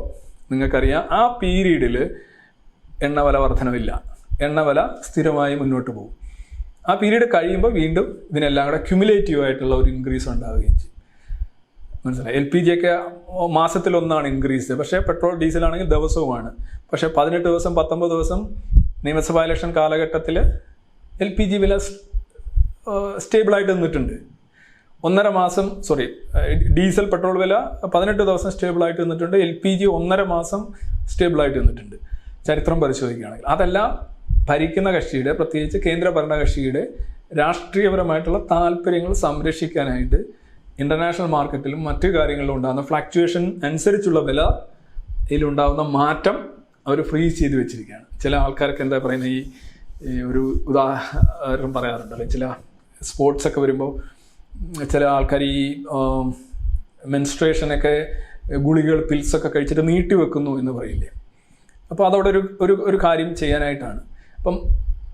നിങ്ങൾക്കറിയാം ആ പീരീഡിൽ എണ്ണവില വർധനവില്ല, എണ്ണവില സ്ഥിരമായി മുന്നോട്ട് പോകും. ആ പീരീഡ് കഴിയുമ്പോൾ വീണ്ടും ഇതിനെല്ലാം കൂടെ ക്യുമുലേറ്റീവായിട്ടുള്ള ഒരു ഇൻക്രീസ് ഉണ്ടാവുകയും ചെയ്യും. മനസ്സിലായി? LPG ഒക്കെ മാസത്തിലൊന്നാണ് ഇൻക്രീസ്, പക്ഷേ പെട്രോൾ ഡീസലാണെങ്കിൽ ദിവസവുമാണ്. പക്ഷേ 18 ദിവസം 19 ദിവസം നിയമസഭാ ഇലക്ഷൻ കാലഘട്ടത്തിൽ LPG വില സ്റ്റേബിളായിട്ട് നിന്നിട്ടുണ്ട്. ഡീസൽ പെട്രോൾ വില 18 ദിവസം സ്റ്റേബിളായിട്ട് നിന്നിട്ടുണ്ട്. LPG 1.5 മാസം സ്റ്റേബിളായിട്ട് നിന്നിട്ടുണ്ട്, ചരിത്രം പരിശോധിക്കുകയാണെങ്കിൽ. അതെല്ലാം ഭരിക്കുന്ന കക്ഷിയുടെ, പ്രത്യേകിച്ച് കേന്ദ്ര ഭരണകക്ഷിയുടെ രാഷ്ട്രീയപരമായിട്ടുള്ള താല്പര്യങ്ങൾ സംരക്ഷിക്കാനായിട്ട് ഇൻ്റർനാഷണൽ മാർക്കറ്റിലും മറ്റു കാര്യങ്ങളിലും ഉണ്ടാകുന്ന ഫ്ലക്ച്വേഷൻ അനുസരിച്ചുള്ള വിലയിലുണ്ടാകുന്ന മാറ്റം അവർ ഫ്രീസ് ചെയ്ത് വെച്ചിരിക്കുകയാണ്. ചില ആൾക്കാർക്ക് എന്താ പറയുന്നത്, ഈ ഒരു ഉദാഹരണം പറയാറുണ്ടല്ലോ, ചില സ്പോർട്സൊക്കെ വരുമ്പോൾ ചില ആൾക്കാർ ഈ മെൻസ്ട്രേഷനൊക്കെ ഗുളികകൾ, പിൽസൊക്കെ കഴിച്ചിട്ട് നീട്ടി വെക്കുന്നു എന്ന് പറയില്ലേ. അപ്പോൾ അതവിടെ ഒരു കാര്യം ചെയ്യാനായിട്ടാണ്. അപ്പം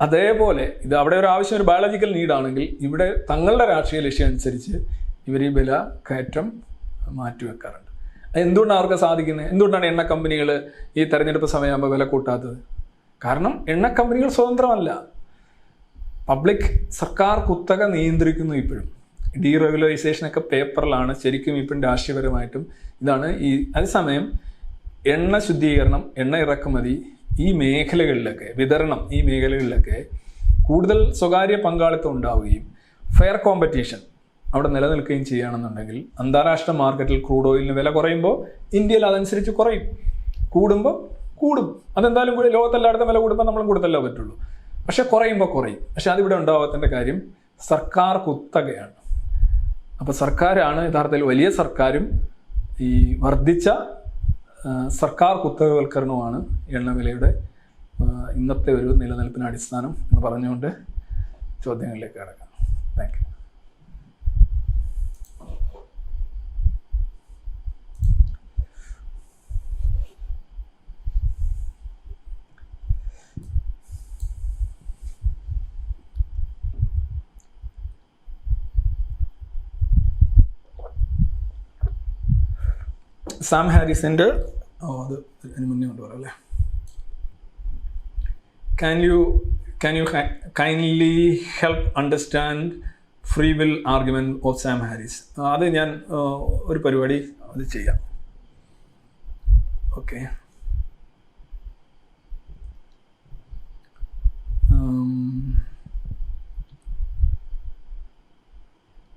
അതേപോലെ ഇത് അവിടെ ഒരു ആവശ്യം ഒരു ബയോളജിക്കൽ നീഡാണെങ്കിൽ ഇവിടെ തങ്ങളുടെ രാഷ്ട്രീയ ലക്ഷ്യം അനുസരിച്ച് ഇവർ ഈ വില കയറ്റം മാറ്റിവെക്കാറുണ്ട്. എന്തുകൊണ്ടാണ് അവർക്ക് സാധിക്കുന്നത്? എന്തുകൊണ്ടാണ് എണ്ണ കമ്പനികൾ ഈ തെരഞ്ഞെടുപ്പ് സമയമാകുമ്പോൾ വില കൂട്ടാത്തത്? കാരണം എണ്ണ കമ്പനികൾ സ്വതന്ത്രമല്ല, സർക്കാർ കുത്തക നിയന്ത്രിക്കുന്നു. ഇപ്പോഴും ഡീറെഗുലറൈസേഷനൊക്കെ പേപ്പറിലാണ്, ശരിക്കും ഇപ്പം രാഷ്ട്രീയപരമായിട്ടും ഇതാണ്. അതേസമയം എണ്ണ ശുദ്ധീകരണം, എണ്ണ ഇറക്കുമതി, ഈ മേഖലകളിലൊക്കെ വിതരണം, ഈ മേഖലകളിലൊക്കെ കൂടുതൽ സ്വകാര്യ പങ്കാളിത്തം ഉണ്ടാവുകയും ഫെയർ കോമ്പറ്റീഷൻ അവിടെ നിലനിൽക്കുകയും ചെയ്യുകയാണെന്നുണ്ടെങ്കിൽ അന്താരാഷ്ട്ര മാർക്കറ്റിൽ ക്രൂഡ് ഓയിലിന് വില കുറയുമ്പോൾ ഇന്ത്യയിൽ അതനുസരിച്ച് കുറയും, കൂടുമ്പോൾ കൂടും. അതെന്തായാലും കൂടി ലോകത്തെല്ലായിടത്തും വില കൂടുമ്പോൾ നമ്മളും കൊടുത്തല്ലോ പറ്റുള്ളൂ. പക്ഷെ കുറയുമ്പോൾ കുറയും. പക്ഷെ അതിവിടെ ഉണ്ടാവാത്തതിൻ്റെ കാര്യം സർക്കാർ കുത്തകയാണ്. അപ്പോൾ സർക്കാരാണ് യഥാർത്ഥത്തിൽ വലിയ സർക്കാരും ഈ വർദ്ധിച്ച സർക്കാർ കുത്തകവൽക്കരണമാണ് എണ്ണവിലയുടെ ഇന്നത്തെ ഒരു നിലനിൽപ്പിന് അടിസ്ഥാനം എന്ന് പറഞ്ഞുകൊണ്ട് ചോദ്യങ്ങളിലേക്ക് കടക്കാം. Thank you. സാം ഹാരിസിൻ്റെ അത് അതിന് മുന്നേ കൊണ്ട് പറയാം അല്ലേ. Can you kindly help understand free will argument of Sam Harris? അത് ഞാൻ ഒരു പരിപാടി അത് ചെയ്യാം. Okay.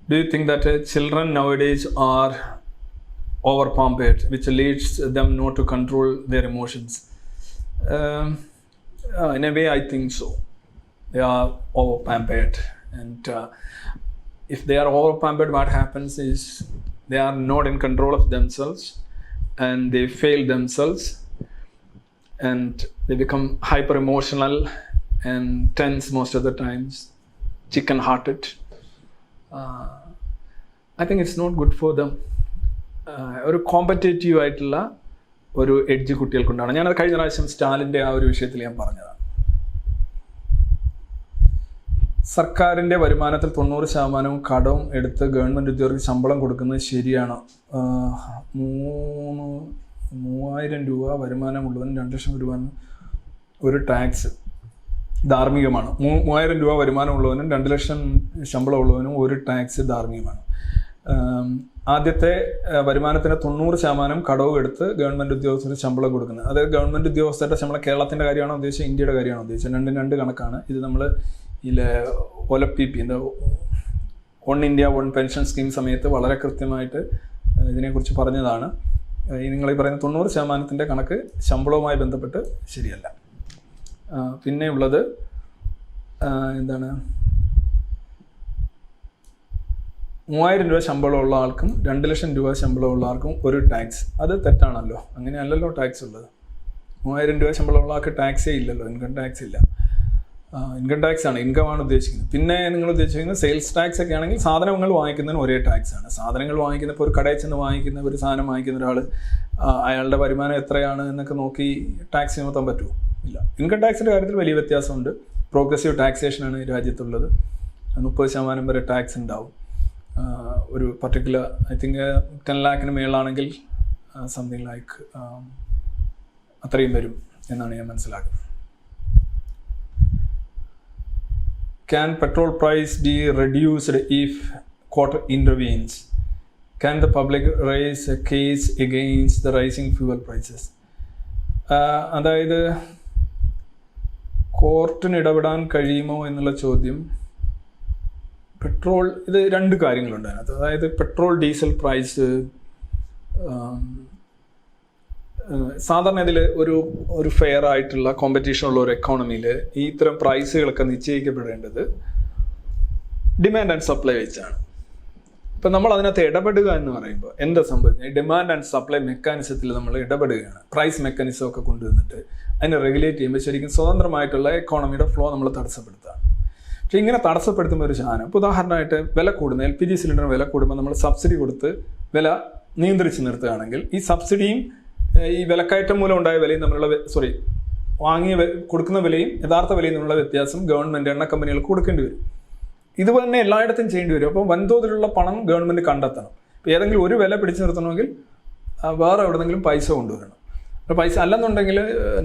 Do you think that children nowadays are over-pampered, which leads them not to control their emotions? In a way, I think so. They are over-pampered, and if they are over-pampered, what happens is they are not in control of themselves, and they fail themselves, and they become hyper-emotional and tense most of the times, chicken-hearted. I think it's not good for them. ഒരു competitive ആയിട്ടുള്ള ഒരു edge കുട്ടികൾക്കുണ്ടാണ്. ഞാനത് കഴിഞ്ഞ പ്രാവശ്യം സ്റ്റാലിൻ്റെ ആ ഒരു വിഷയത്തിൽ ഞാൻ പറഞ്ഞതാണ്. സർക്കാരിൻ്റെ വരുമാനത്തിൽ 90% കടവും എടുത്ത് ഗവൺമെൻറ് ഉദ്യോഗസ്ഥർക്ക് ശമ്പളം കൊടുക്കുന്നത് ശരിയാണോ? 3000 രൂപ വരുമാനമുള്ളവനും 2 ലക്ഷം രൂപ ഒരു ടാക്സ് ധാർമ്മികമാണ്. 3000 രൂപ വരുമാനമുള്ളവനും 2 ലക്ഷം ശമ്പളമുള്ളവനും ഒരു ടാക്സ് ധാർമ്മികമാണ്. ആദ്യത്തെ വരുമാനത്തിന് 90% കടവ് എടുത്ത് ഗവൺമെൻറ് ഉദ്യോഗസ്ഥർക്ക് ശമ്പളം കൊടുക്കുന്നത്. അതായത് ഗവൺമെൻറ് ഉദ്യോഗസ്ഥരുടെ ശമ്പളം കേരളത്തിൻ്റെ കാര്യമാണോ ഉദ്ദേശിച്ചത്, ഇന്ത്യയുടെ കാര്യമാണോ ഉദ്ദേശിച്ചത്? രണ്ട് കണക്കാണ്. ഇത് നമ്മൾ ഇതിലെ OLPP one India one pension scheme സമയത്ത് വളരെ കൃത്യമായിട്ട് ഇതിനെക്കുറിച്ച് പറഞ്ഞതാണ്. നിങ്ങൾ ഈ പറയുന്ന 90% കണക്ക് ശമ്പളവുമായി ബന്ധപ്പെട്ട് ശരിയല്ല. പിന്നെ ഉള്ളത് എന്താണ്, 3000 രൂപ ശമ്പളമുള്ള ആൾക്കും 2 ലക്ഷം രൂപ ശമ്പളമുള്ള ആൾക്കും ഒരു ടാക്സ്. അത് തെറ്റാണല്ലോ. അങ്ങനെയല്ലല്ലോ ടാക്സ് ഉള്ളത്. 3000 രൂപ ശമ്പളമുള്ള ആൾക്ക് ടാക്സേ ഇല്ലല്ലോ, ഇൻകം ടാക്സ് ഇല്ല. ഇൻകം ടാക്സ് ആണ്, ഇൻകമാണ് ഉദ്ദേശിക്കുന്നത്. പിന്നെ നിങ്ങൾ ഉദ്ദേശിക്കുന്നത് സെയിൽസ് ടാക്സ് ഒക്കെ ആണെങ്കിൽ സാധനങ്ങൾ വാങ്ങിക്കുന്നതിന് ഒരേ ടാക്സ് ആണ്. സാധനങ്ങൾ വാങ്ങിക്കുന്ന, ഇപ്പോൾ ഒരു കടയിൽ ചെന്ന് വാങ്ങിക്കുന്ന ഒരു സാധനം വാങ്ങിക്കുന്ന ഒരാൾ അയാളുടെ വരുമാനം എത്രയാണ് എന്നൊക്കെ നോക്കി ടാക്സ് ചുമത്താൻ പറ്റുമോ? ഇല്ല. ഇൻകം ടാക്സിൻ്റെ കാര്യത്തിൽ വലിയ വ്യത്യാസമുണ്ട്. പ്രോഗ്രസീവ് ടാക്സേഷനാണ് ഈ രാജ്യത്തുള്ളത്. 30% വരെ ടാക്സ് ഉണ്ടാവും. ഒരു പർട്ടിക്കുലർ ഐ തിങ്ക് 10 lakhന് മേളാണെങ്കിൽ സംതിങ് ലൈക്ക് അത്രയും വരും എന്നാണ് ഞാൻ മനസ്സിലാക്കുന്നത്. Can petrol price be reduced if court intervenes? Can the public raise a case against the rising fuel prices? അതായത് കോർട്ടിന് ഇടപെടാൻ കഴിയുമോ എന്നുള്ള ചോദ്യം. പെട്രോൾ, ഇത് 2 കാര്യങ്ങളുണ്ട് അതിനകത്ത്. അതായത് പെട്രോൾ ഡീസൽ പ്രൈസ് സാധാരണ ഇതിൽ ഒരു ഫെയർ ആയിട്ടുള്ള കോമ്പറ്റീഷൻ ഉള്ള ഒരു എക്കോണമിയിൽ ഈ ഇത്തരം പ്രൈസുകളൊക്കെ നിശ്ചയിക്കപ്പെടേണ്ടത് ഡിമാൻഡ് ആൻഡ് സപ്ലൈ വെച്ചാണ്. ഇപ്പം നമ്മൾ അതിനകത്ത് ഇടപെടുക എന്ന് പറയുമ്പോൾ എന്താ സംഭവിക്കുന്നത്? ഡിമാൻഡ് ആൻഡ് സപ്ലൈ മെക്കാനിസത്തിൽ നമ്മൾ ഇടപെടുകയാണ്. പ്രൈസ് മെക്കാനിസം ഒക്കെ കൊണ്ടുവന്നിട്ട് അതിനെ റെഗുലേറ്റ് ചെയ്യുമ്പോൾ ശരിക്കും സ്വതന്ത്രമായിട്ടുള്ള എക്കോണമിയുടെ ഫ്ലോ നമ്മൾ തടസ്സപ്പെടുത്തുകയാണ്. പക്ഷേ ഇങ്ങനെ തടസ്സപ്പെടുത്തുമ്പോൾ ഒരു സാധനം, ഇപ്പോൾ ഉദാഹരണമായിട്ട് വില കൂടുന്ന LPG സിലിണ്ടറിന് വില കൂടുമ്പോൾ നമ്മൾ സബ്സിഡി കൊടുത്ത് വില നിയന്ത്രിച്ച് നിർത്തുകയാണെങ്കിൽ ഈ സബ്സിഡിയും ഈ വിലക്കയറ്റം മൂലം ഉണ്ടായ വിലയും തമ്മിലുള്ള കൊടുക്കുന്ന വിലയും യഥാർത്ഥ വിലയും തമ്മിലുള്ള വ്യത്യാസം ഗവൺമെൻറ് എണ്ണ കമ്പനികൾക്ക് കൊടുക്കേണ്ടി വരും. ഇത് തന്നെ എല്ലായിടത്തും ചെയ്യേണ്ടി വരും. അപ്പോൾ വൻതോതിലുള്ള പണം ഗവൺമെൻറ് കണ്ടെത്തണം. ഇപ്പോൾ ഏതെങ്കിലും ഒരു വില പിടിച്ചു നിർത്തണമെങ്കിൽ വേറെ എവിടെന്നെങ്കിലും പൈസ കൊണ്ടുവരണം. അപ്പോൾ പൈസ അല്ലെന്നുണ്ടെങ്കിൽ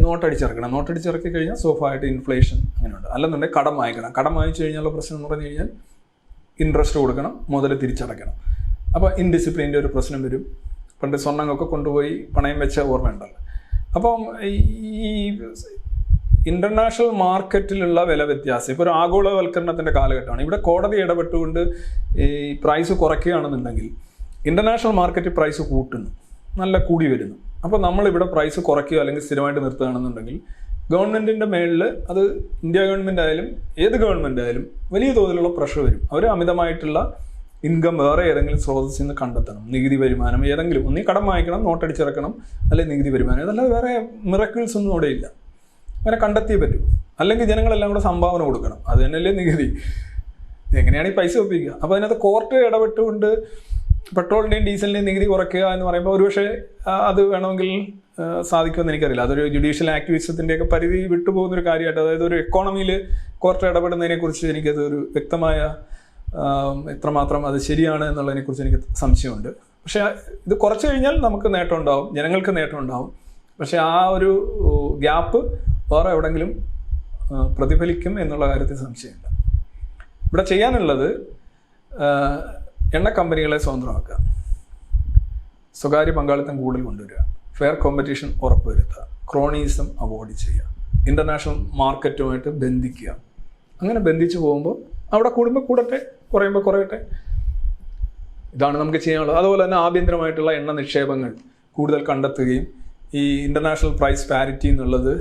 നോട്ടടിച്ചിറക്കണം. നോട്ടടിച്ചിറക്കി കഴിഞ്ഞാൽ സ്വാഭാവികമായിട്ട് ഇൻഫ്ലേഷൻ അങ്ങനെയുണ്ട്. അല്ലെന്നുണ്ടെങ്കിൽ കടം വാങ്ങിക്കണം. കടം വാങ്ങിച്ചു കഴിഞ്ഞാലുള്ള പ്രശ്നം എന്ന് പറഞ്ഞു കഴിഞ്ഞാൽ ഇൻട്രസ്റ്റ് കൊടുക്കണം, മുതൽ തിരിച്ചടയ്ക്കണം. അപ്പോൾ ഇൻഡിസിപ്ലിൻ്റെ ഒരു പ്രശ്നം വരും. പണ്ട് സ്വർണ്ണങ്ങളൊക്കെ കൊണ്ടുപോയി പണയം വെച്ച ഓർമ്മയുണ്ടല്ലോ. അപ്പം ഈ ഇൻ്റർനാഷണൽ മാർക്കറ്റിലുള്ള വില വ്യത്യാസം ഇപ്പോൾ ഒരു ആഗോളവൽക്കരണത്തിൻ്റെ കാലഘട്ടമാണ്. ഇവിടെ കോടതി ഇടപെട്ടുകൊണ്ട് ഈ പ്രൈസ് കുറയ്ക്കുകയാണെന്നുണ്ടെങ്കിൽ ഇൻ്റർനാഷണൽ മാർക്കറ്റ് പ്രൈസ് കൂട്ടുന്നു, നല്ല കൂടി വരുന്നു. അപ്പോൾ നമ്മളിവിടെ പ്രൈസ് കുറയ്ക്കുക അല്ലെങ്കിൽ സ്ഥിരമായിട്ട് നിർത്തുകയാണെന്നുണ്ടെങ്കിൽ ഗവൺമെൻറ്റിൻ്റെ മേളിൽ അത് ഇന്ത്യ ഗവൺമെൻറ് ആയാലും ഏത് ഗവൺമെൻറ് ആയാലും വലിയ തോതിലുള്ള പ്രഷർ വരും. അവർ അമിതമായിട്ടുള്ള ഇൻകം വേറെ ഏതെങ്കിലും സ്രോതസ്സിൽ നിന്ന് കണ്ടെത്തണം. നികുതി വരുമാനം ഏതെങ്കിലും ഒന്നീ കടം വാങ്ങിക്കണം, നോട്ടടിച്ചിറക്കണം, അല്ലെങ്കിൽ നികുതി വരുമാനം. അതല്ലാതെ വേറെ മിറക്കിൾസ് ഒന്നും അവിടെ ഇല്ല. അങ്ങനെ കണ്ടെത്തിയേ പറ്റൂ. അല്ലെങ്കിൽ ജനങ്ങളെല്ലാം കൂടെ സംഭാവന കൊടുക്കണം. അത് തന്നെയല്ലേ നികുതി. എങ്ങനെയാണ് ഈ പൈസ ഒപ്പിക്കുക? അപ്പോൾ അതിനകത്ത് കോർട്ട് ഇടപെട്ടുകൊണ്ട് പെട്രോളിൻ്റെയും ഡീസലിൻ്റെയും നികുതി കുറയ്ക്കുക എന്ന് പറയുമ്പോൾ ഒരുപക്ഷെ അത് വേണമെങ്കിൽ സാധിക്കുമെന്ന് എനിക്കറിയില്ല. അതൊരു ജുഡീഷ്യൽ ആക്ടിവിസത്തിൻ്റെയൊക്കെ പരിധി വിട്ടുപോകുന്നൊരു കാര്യമായിട്ട്, അതായത് ഒരു എക്കോണമിയിൽ കോർട്ട് ഇടപെടുന്നതിനെക്കുറിച്ച് എനിക്കത് ഒരു വ്യക്തമായ എത്രമാത്രം അത് ശരിയാണ് എന്നുള്ളതിനെക്കുറിച്ച് എനിക്ക് സംശയമുണ്ട്. പക്ഷേ ഇത് കുറച്ച് കഴിഞ്ഞാൽ നമുക്ക് നേട്ടം ഉണ്ടാവും, ജനങ്ങൾക്ക് നേട്ടം ഉണ്ടാവും. പക്ഷേ ആ ഒരു ഗ്യാപ്പ് വേറെ എവിടെയെങ്കിലും പ്രതിഫലിക്കും എന്നുള്ള കാര്യത്തിൽ സംശയമില്ല. ഇവിടെ ചെയ്യാനുള്ളത് എണ്ണ കമ്പനികളെ സ്വതന്ത്രമാക്കുക, സ്വകാര്യ പങ്കാളിത്തം കൂടുതൽ കൊണ്ടുവരിക, ഫെയർ കോമ്പറ്റീഷൻ ഉറപ്പുവരുത്തുക, ക്രോണീസം അവോയ്ഡ് ചെയ്യുക, ഇൻ്റർനാഷണൽ മാർക്കറ്റുമായിട്ട് ബന്ധിക്കുക. അങ്ങനെ ബന്ധിച്ച് പോകുമ്പോൾ അവിടെ കൂടുമ്പോൾ കൂടട്ടെ, കുറയുമ്പോൾ കുറയട്ടെ. ഇതാണ് നമുക്ക് ചെയ്യാനുള്ളത്. അതുപോലെ തന്നെ ആഭ്യന്തരമായിട്ടുള്ള എണ്ണ നിക്ഷേപങ്ങൾ കൂടുതൽ കണ്ടെത്തുകയും ഈ ഇൻ്റർനാഷണൽ പ്രൈസ് പാരിറ്റി എന്നുള്ളത്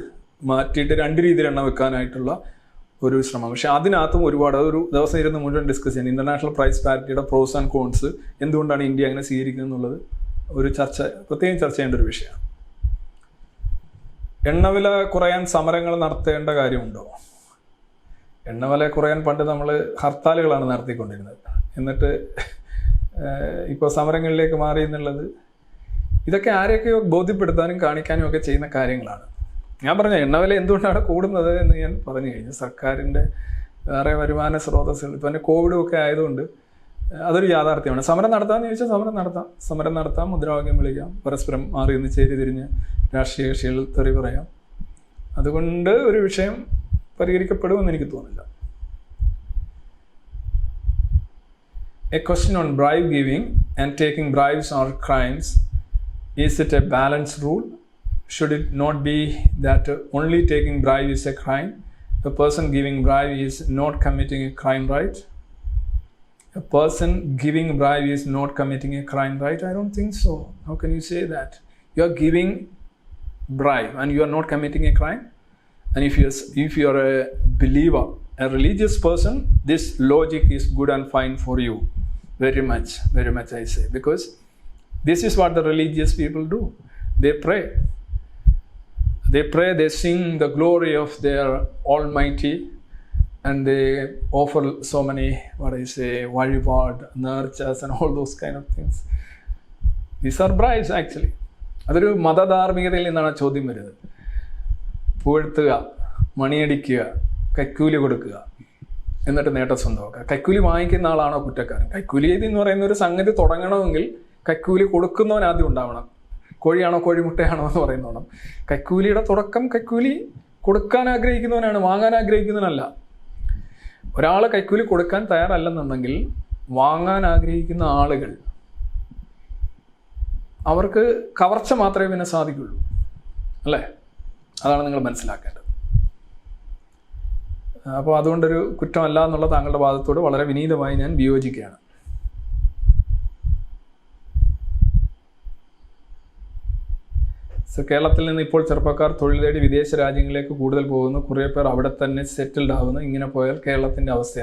മാറ്റിയിട്ട് 2 രീതിയിൽ എണ്ണ വെക്കാനായിട്ടുള്ള ഒരു ശ്രമം. പക്ഷേ അതിനകത്തും ഒരുപാട് അതൊരു ദിവസം ഇരുന്ന് മുഴുവൻ ഡിസ്കസ് ചെയ്യാൻ ഇൻ്റർനാഷണൽ പ്രൈസ് പാരിറ്റിയുടെ പ്രോസ് ആൻഡ് കോൺസ്, എന്തുകൊണ്ടാണ് ഇന്ത്യ അങ്ങനെ സ്വീകരിക്കുന്നത് എന്നുള്ളത് ഒരു പ്രത്യേകം ചർച്ച ചെയ്യേണ്ട ഒരു വിഷയമാണ്. എണ്ണവില കുറയാൻ സമരങ്ങൾ നടത്തേണ്ട കാര്യമുണ്ടോ? എണ്ണവില കുറയാൻ പണ്ട് നമ്മൾ ഹർത്താലുകളാണ് നടത്തിക്കൊണ്ടിരുന്നത്. എന്നിട്ട് ഇപ്പോൾ സമരങ്ങളിലേക്ക് മാറി എന്നുള്ളത് ഇതൊക്കെ ആരെയൊക്കെയോ ബോധ്യപ്പെടുത്താനും കാണിക്കാനും ഒക്കെ ചെയ്യുന്ന കാര്യങ്ങളാണ്. ഞാൻ പറഞ്ഞ എണ്ണവില എന്തുകൊണ്ടാണ് കൂടുന്നത് എന്ന് ഞാൻ പറഞ്ഞു കഴിഞ്ഞു. സർക്കാരിൻ്റെ വേറെ വരുമാന സ്രോതസ്സുകൾ, ഇപ്പോൾ തന്നെ കോവിഡും ഒക്കെ ആയതുകൊണ്ട് അതൊരു യാഥാർത്ഥ്യമാണ്. സമരം നടത്താമെന്ന് ചോദിച്ചാൽ സമരം നടത്താം, മുദ്രാവാക്യം വിളിക്കാം, പരസ്പരം മാറി നിന്ന് ചേരി തിരിഞ്ഞ് രാഷ്ട്രീയ കക്ഷികൾ തെറി പറയാം. അതുകൊണ്ട് ഒരു വിഷയം പരിഹരിക്കപ്പെടുമെന്ന് എനിക്ക് തോന്നില്ല. A question on bribe giving and taking bribes are crimes. Is it a balanced rule? Should it not be that only taking bribe is a crime? A person giving bribe is not committing a crime, right? A person giving bribe is not committing a crime, right? I don't think so. How can you say that? You are giving bribe and you are not committing a crime? And if you are a believer, a religious person, this logic is good and fine for you. Very much I say. Because this is what the religious people do. They pray, they sing the glory of their Almighty, and they offer so many, valivard, nurtures and all those kind of things. These are bribes actually. അതൊരു മതധാർമ്മികതയിൽ നിന്നാണ് ചോദ്യം വരുന്നത്. പുകഴ്ത്തുക, മണിയടിക്കുക, കൈക്കൂലി കൊടുക്കുക, എന്നിട്ട് നേട്ടം സ്വന്തമാക്കുക. കൈക്കൂലി വാങ്ങിക്കുന്ന ആളാണോ കുറ്റക്കാരൻ? കൈക്കൂലി എന്ന് പറയുന്ന ഒരു സംഗതി തുടങ്ങണമെങ്കിൽ കൈക്കൂലി കൊടുക്കുന്നവൻ ആദ്യം ഉണ്ടാവണം. കോഴിയാണോ കോഴിമുട്ടയാണോ എന്ന് പറയുന്നോണം. കൈക്കൂലിയുടെ തുടക്കം കൈക്കൂലി കൊടുക്കാൻ ആഗ്രഹിക്കുന്നവനാണ്, വാങ്ങാൻ ആഗ്രഹിക്കുന്നവനല്ല. ഒരാൾ കൈക്കൂലി കൊടുക്കാൻ തയ്യാറല്ലെന്നുണ്ടെങ്കിൽ വാങ്ങാൻ ആഗ്രഹിക്കുന്ന ആളുകൾ, അവർക്ക് കവർച്ച മാത്രമേ പിന്നെ സാധിക്കുള്ളൂ, അല്ലേ? അതാണ് നിങ്ങൾ മനസ്സിലാക്കേണ്ടത്. അപ്പോൾ അതുകൊണ്ടൊരു കുറ്റമല്ല എന്നുള്ള താങ്കളുടെ വാദത്തോട് വളരെ വിനീതമായി ഞാൻ വിയോജിക്കുകയാണ്. കേരളത്തിൽ നിന്ന് ഇപ്പോൾ ചെറുപ്പക്കാർ തൊഴിൽ തേടി വിദേശ രാജ്യങ്ങളിലേക്ക് കൂടുതൽ പോകുന്നു, കുറേ പേർ അവിടെ തന്നെ സെറ്റിൽഡ് ആകുന്നു. ഇങ്ങനെ പോയാൽ കേരളത്തിൻ്റെ അവസ്ഥ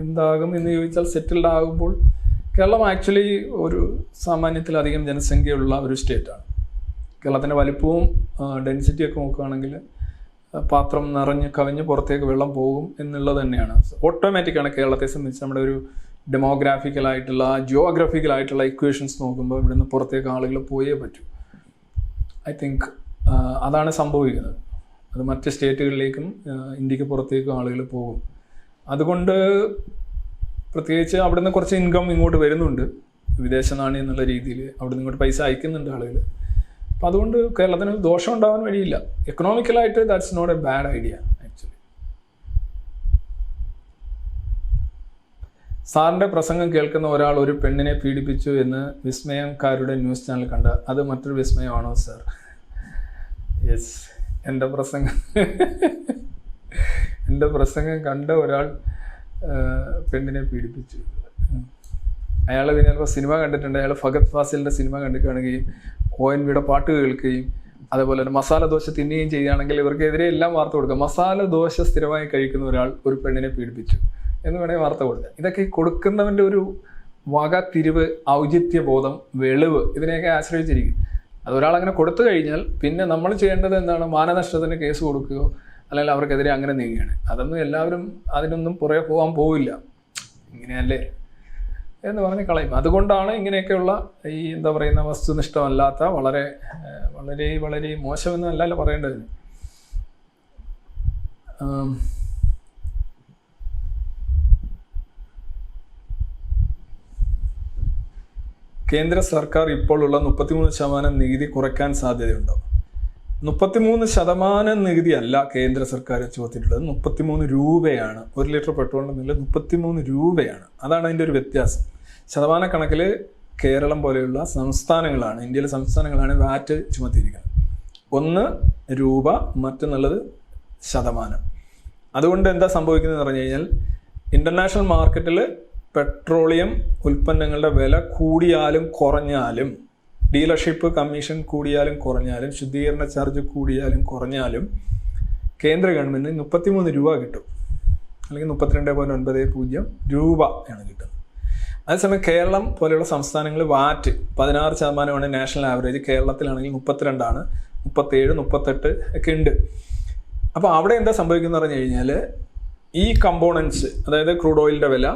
എന്താകും എന്ന് ചോദിച്ചാൽ, സെറ്റിൽഡ് ആകുമ്പോൾ കേരളം ആക്ച്വലി ഒരു സാമാന്യത്തിലധികം ജനസംഖ്യയുള്ള ഒരു സ്റ്റേറ്റാണ്. കേരളത്തിൻ്റെ വലിപ്പവും ഡെൻസിറ്റിയൊക്കെ നോക്കുകയാണെങ്കിൽ പാത്രം നിറഞ്ഞ് കവിഞ്ഞ് പുറത്തേക്ക് വെള്ളം പോകും എന്നുള്ളത് തന്നെയാണ്. ഓട്ടോമാറ്റിക്കാണ് കേരളത്തെ സംബന്ധിച്ച് നമ്മുടെ ഒരു ഡെമോഗ്രാഫിക്കലായിട്ടുള്ള ജിയോഗ്രഫിക്കലായിട്ടുള്ള ഇക്വേഷൻസ് നോക്കുമ്പോൾ ഇവിടുന്ന് പുറത്തേക്ക് ആളുകൾ പോയേ പറ്റൂ. ഐ തിങ്ക് അതാണ് സംഭവിക്കുന്നത്. അത് മറ്റ് സ്റ്റേറ്റുകളിലേക്കും ഇന്ത്യക്ക് പുറത്തേക്കും ആളുകൾ പോകും. അതുകൊണ്ട് പ്രത്യേകിച്ച് അവിടുന്ന് കുറച്ച് ഇൻകം ഇങ്ങോട്ട് വരുന്നുണ്ട്, വിദേശ നാണ്യം എന്നുള്ള രീതിയിൽ അവിടുന്ന് ഇങ്ങോട്ട് പൈസ അയക്കുന്നുണ്ട് ആളുകൾ. അപ്പം അതുകൊണ്ട് കേരളത്തിന് ദോഷം ഉണ്ടാവാൻ വഴിയില്ല. എക്കണോമിക്കലായിട്ട് that's not a bad idea actually. സാറിൻ്റെ പ്രസംഗം കേൾക്കുന്ന ഒരാൾ ഒരു പെണ്ണിനെ പീഡിപ്പിച്ചു എന്ന് വിസ്മയക്കാരുടെ ന്യൂസ് ചാനൽ കണ്ട അത് മറ്റൊരു വിസ്മയമാണോ സാർ? യെസ്, എൻ്റെ പ്രസംഗം കണ്ട ഒരാൾ പെണ്ണിനെ പീഡിപ്പിച്ചു. അയാൾ പിന്നെ ചിലപ്പോൾ സിനിമ കണ്ടിട്ടുണ്ട്. അയാൾ ഫഹദ് ഫാസിലിൻ്റെ സിനിമ കണ്ടു കാണുകയും ONVയുടെ പാട്ട് കേൾക്കുകയും അതേപോലെ തന്നെ മസാല ദോശ തിന്നുകയും ചെയ്യുകയാണെങ്കിൽ ഇവർക്കെതിരെ എല്ലാം വാർത്ത കൊടുക്കുക. മസാല ദോശ സ്ഥിരമായി കഴിക്കുന്ന ഒരാൾ ഒരു പെണ്ണിനെ പീഡിപ്പിച്ചു എന്ന് വേണമെങ്കിൽ വാർത്ത കൊടുക്കുക. ഇതൊക്കെ കൊടുക്കുന്നവൻ്റെ ഒരു വക തിരിവ്, ഔചിത്യബോധം, വെളിവ്, ഇതിനെയൊക്കെ ആശ്രയിച്ചിരിക്കും. അതൊരാൾ അങ്ങനെ കൊടുത്തു കഴിഞ്ഞാൽ പിന്നെ നമ്മൾ ചെയ്യേണ്ടത് എന്താണ്? മാനനഷ്ടത്തിന് കേസ് കൊടുക്കുകയോ അല്ലെങ്കിൽ അവർക്കെതിരെ അങ്ങനെ നീങ്ങുകയാണ്. അതൊന്നും എല്ലാവരും അതിനൊന്നും പുറകെ പോകാൻ പോവില്ല, ഇങ്ങനെയല്ലേ എന്ന് പറഞ്ഞ് കളയും. അതുകൊണ്ടാണ് ഇങ്ങനെയൊക്കെയുള്ള ഈ എന്താ പറയുന്ന വസ്തുനിഷ്ഠമല്ലാത്ത വളരെ വളരെ വളരെ മോശമെന്നല്ല പറയേണ്ടത്. കേന്ദ്ര സർക്കാർ ഇപ്പോഴുള്ള 33% നികുതി കുറയ്ക്കാൻ സാധ്യതയുണ്ടോ? 33% നികുതി അല്ല കേന്ദ്ര സർക്കാർ ചുമത്തിയിട്ടുള്ളത്, 33 രൂപയാണ്. 1 ലിറ്റർ പെട്രോളിൻ്റെ മേലെ 33 രൂപയാണ്. അതാണ് അതിൻ്റെ ഒരു വ്യത്യാസം. ശതമാനക്കണക്കിൽ കേരളം പോലെയുള്ള സംസ്ഥാനങ്ങളാണ്, ഇന്ത്യയിലെ സംസ്ഥാനങ്ങളാണ് വാറ്റ് ചുമത്തിയിരിക്കുന്നത്. 1 രൂപ, മറ്റെന്നുള്ളത് ശതമാനം. അതുകൊണ്ട് എന്താ സംഭവിക്കുന്നതെന്ന് പറഞ്ഞു കഴിഞ്ഞാൽ ഇൻ്റർനാഷണൽ മാർക്കറ്റിൽ പെട്രോളിയം ഉൽപ്പന്നങ്ങളുടെ വില കൂടിയാലും കുറഞ്ഞാലും, ഡീലർഷിപ്പ് കമ്മീഷൻ കൂടിയാലും കുറഞ്ഞാലും, ശുദ്ധീകരണ ചാർജ് കൂടിയാലും കുറഞ്ഞാലും കേന്ദ്ര ഗവൺമെൻറ്റിന് 33 രൂപ കിട്ടും, അല്ലെങ്കിൽ 32.90 രൂപ ആണ് കിട്ടുന്നത്. അതേസമയം കേരളം പോലെയുള്ള സംസ്ഥാനങ്ങളിൽ വാറ്റ് 16% നാഷണൽ ആവറേജ്. കേരളത്തിലാണെങ്കിൽ 32ആണ്, 37, 38 ഒക്കെ ഉണ്ട്. അപ്പോൾ അവിടെ എന്താ സംഭവിക്കുന്നത് പറഞ്ഞു കഴിഞ്ഞാൽ ഈ കമ്പോണൻസ്, അതായത് ക്രൂഡ് ഓയിലിൻ്റെ വില,